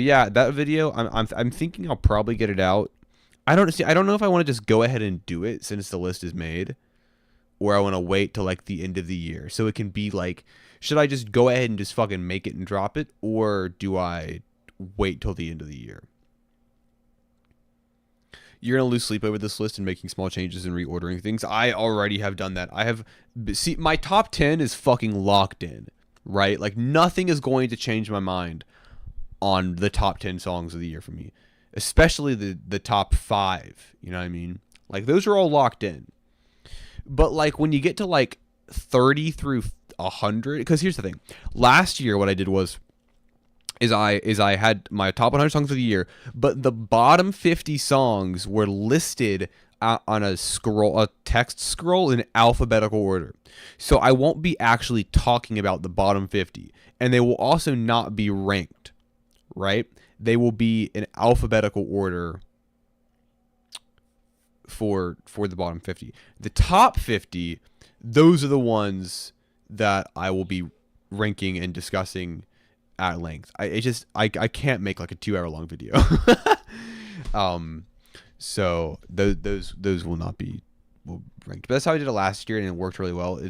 [SPEAKER 4] yeah, that video, I'm thinking I'll probably get it out. I don't know if I want to just go ahead and do it since the list is made, or I want to wait till like the end of the year so it can be like, should I just go ahead and just fucking make it and drop it, or do I wait till the end of the year? You're going to lose sleep over this list and making small changes and reordering things. I already have done that. My top 10 is fucking locked in, right? Like nothing is going to change my mind on the top 10 songs of the year for me, especially the top 5, you know what I mean? Like those are all locked in. But like when you get to like 30 through 100, because here's the thing. Last year what I did was I had my top 100 songs of the year, but the bottom 50 songs were listed on a text scroll in alphabetical order. So I won't be actually talking about the bottom 50, and they will also not be ranked, right? They will be in alphabetical order for the bottom 50. The top 50, those are the ones that I will be ranking and discussing at length. I can't make like a 2-hour long video. So those will not be ranked. But that's how I did it last year, and it worked really well.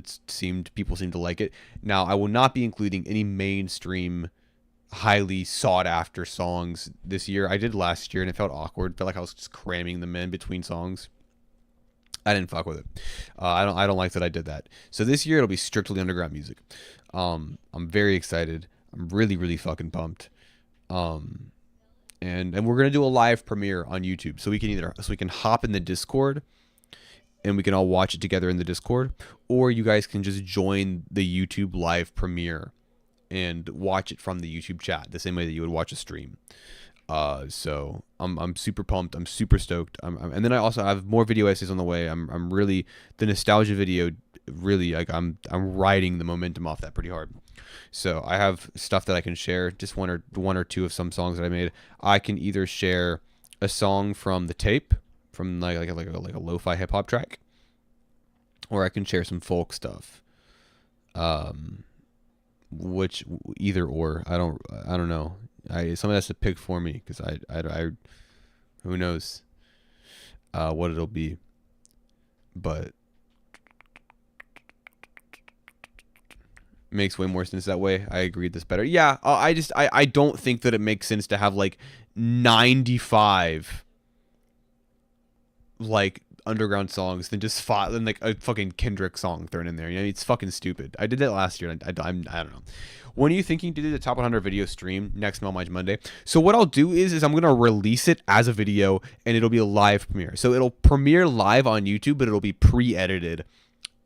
[SPEAKER 4] People seemed to like it. Now I will not be including any mainstream, highly sought after songs this year. I did last year, and it felt awkward. It felt like I was just cramming them in between songs. I didn't fuck with it. I don't like that I did that. So this year it'll be strictly underground music. I'm very excited. I'm really, really fucking pumped. And we're gonna do a live premiere on YouTube, so we can hop in the Discord, and we can all watch it together in the Discord, or you guys can just join the YouTube live premiere and watch it from the YouTube chat, the same way that you would watch a stream. So I'm super pumped. I'm super stoked. And then I also have more video essays on the way. I'm really, the nostalgia video, really, like I'm riding the momentum off that pretty hard. So I have stuff that I can share, just one or two of some songs that I made. I can either share a song from the tape, from like a lo-fi hip hop track, or I can share some folk stuff. Which either or, I don't know. Someone has to pick for me, because I who knows what it'll be, but makes way more sense that way. I agree with this better. Yeah, I don't think that it makes sense to have like 95 like underground songs than just like a fucking Kendrick song thrown in there. You know, it's fucking stupid. I did that last year, and I don't know. When are you thinking to do the top 100 video stream next melmige Monday? So what I'll do is I'm gonna release it as a video, and it'll be a live premiere. So it'll premiere live on YouTube, but it'll be pre-edited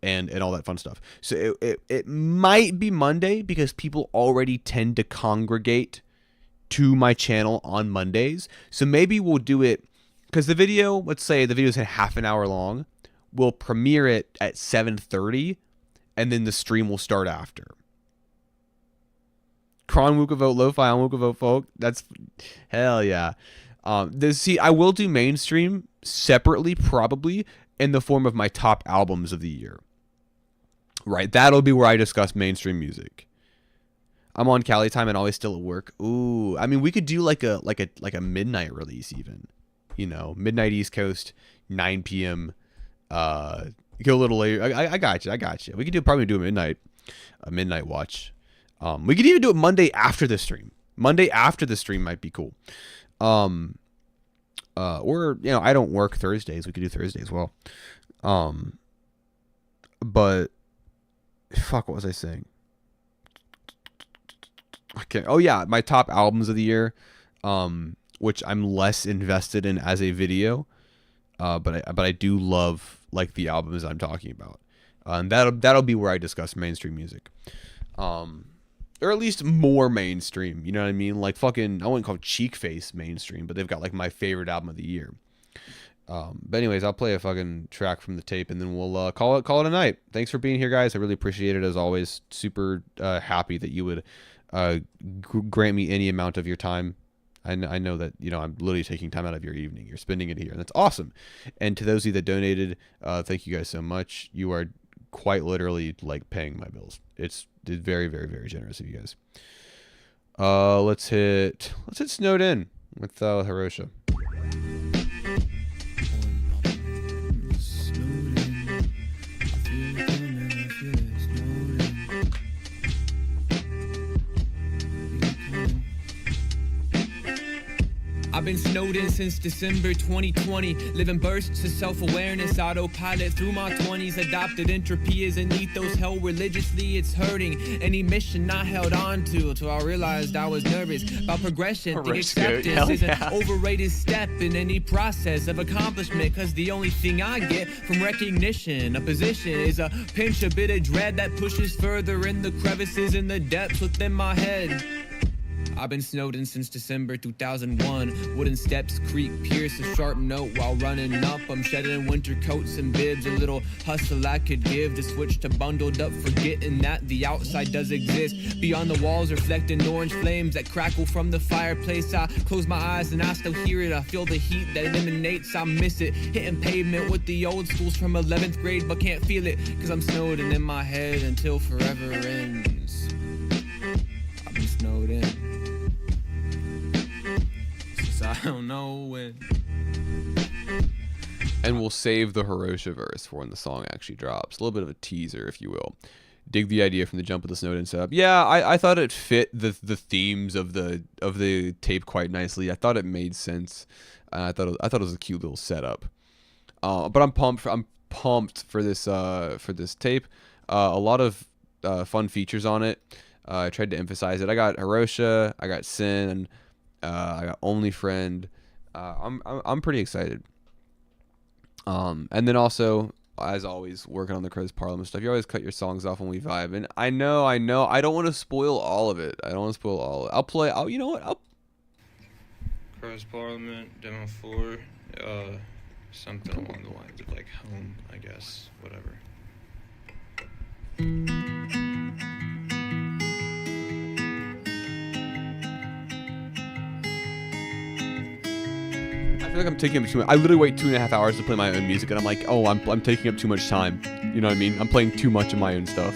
[SPEAKER 4] and all that fun stuff. So it might be Monday, because people already tend to congregate to my channel on Mondays. So maybe we'll do it, because the video, let's say the video's half an hour long, we'll premiere it at 7:30, and then the stream will start after. Kron Wuka vote lo-fi on Wuka vote folk. That's hell yeah. I will do mainstream separately, probably in the form of my top albums of the year. Right, that'll be where I discuss mainstream music. I'm on Cali time and always still at work. Ooh, I mean, we could do like a midnight release even. You know, midnight East Coast, 9 p.m. Go a little later. I got you. We could probably do a midnight watch. We could even do it Monday after the stream. Monday after the stream might be cool. Or, you know, I don't work Thursdays. We could do Thursday as well. But fuck, what was I saying? Okay. Oh yeah, my top albums of the year, which I'm less invested in as a video, but I do love like the albums I'm talking about, and that'll be where I discuss mainstream music, or at least more mainstream. You know what I mean? Like fucking, I wouldn't call Cheek Face mainstream, but they've got like my favorite album of the year. But anyways, I'll play a fucking track from the tape, and then we'll call it a night. Thanks for being here, guys. I really appreciate it as always. Super happy that you would grant me any amount of your time. I know that, you know, I'm literally taking time out of your evening. You're spending it here, and that's awesome. And to those of you that donated, thank you guys so much. You are quite literally like paying my bills. It's very, very, very generous of you guys. Let's hit Snowed In with Hirosha.
[SPEAKER 17] I've been snowed in since December 2020, living bursts of self-awareness, autopilot through my 20s, adopted entropy as an ethos, held religiously, it's hurting. Any mission I held on to till I realized I was nervous about progression. Think acceptance is an overrated step in any process of accomplishment, cause the only thing I get from recognition, a position, is a pinch, a bit of dread that pushes further in the crevices in the depths within my head. I've been snowed in since December 2001. Wooden steps creak, pierce a sharp note while running up. I'm shedding winter coats and bibs. A little hustle I could give to switch to bundled up, forgetting that the outside does exist. Beyond the walls, reflecting orange flames that crackle from the fireplace. I close my eyes and I still hear it. I feel the heat that emanates. I miss it. Hitting pavement with the old schools from 11th grade, but can't feel it, cause I'm snowed in my head until forever ends. I've been snowed in. I don't know when.
[SPEAKER 4] and we'll save the Hiroshima verse for when the song actually drops. A little bit of a teaser, if you will. Dig the idea from the jump of the Snowden setup. Yeah, I thought it fit the themes of the tape quite nicely. I thought it made sense. I thought it was a cute little setup. But I'm pumped for this tape. A lot of fun features on it. I tried to emphasize it. I got Hiroshima, I got Sin, I got Only Friend. I'm pretty excited. And then also, as always, working on the Chris Parliament stuff. You always cut your songs off when we vibe, and I know. I don't want to spoil all of it. You know what?
[SPEAKER 18] Chris Parliament, Demo 4, something along the lines of like Home, I guess, whatever.
[SPEAKER 4] I feel like I'm taking up too much. I literally wait 2.5 hours to play my own music, and I'm like, oh, I'm taking up too much time. You know what I mean? I'm playing too much of my own stuff.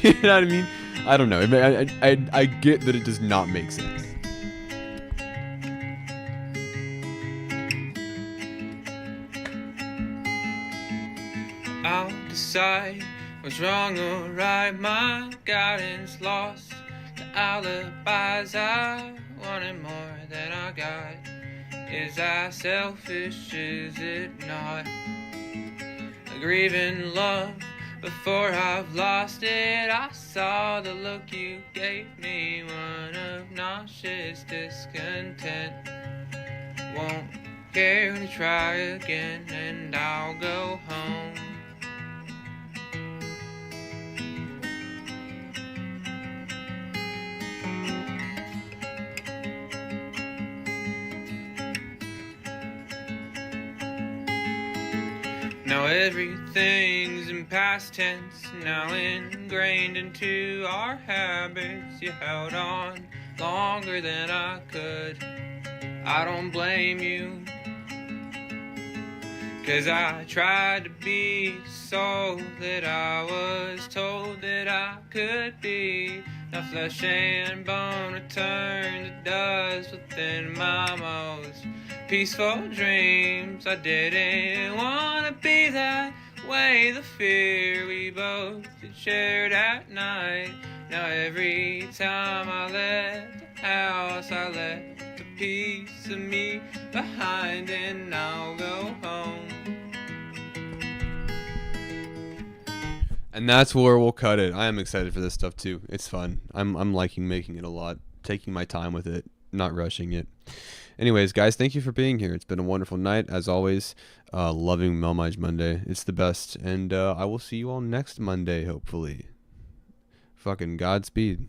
[SPEAKER 4] You know what I mean? I don't know. I get that it does not make sense.
[SPEAKER 17] I'll decide what's wrong or right. My guidance lost. The alibis I wanted more than I got. Is that selfish? Is it not? A grieving love before I've lost it. I saw the look you gave me, one of nauseous discontent. Won't care to try again, and I'll go home. Now everything's in past tense, now ingrained into our habits. You held on longer than I could. I don't blame you, 'cause I tried to be the soul that I was told that I could be. Now flesh and bone return to dust within my most peaceful dreams. I didn't wanna be that way, the fear we both had shared at night. Now every time I left the house, I left a piece of me behind, and I'll go home.
[SPEAKER 4] And that's where we'll cut it. I am excited for this stuff too. It's fun. I'm liking making it a lot, taking my time with it, not rushing it. Anyways, guys, thank you for being here. It's been a wonderful night, as always. Loving Melmige Monday. It's the best. And I will see you all next Monday, hopefully. Fucking Godspeed.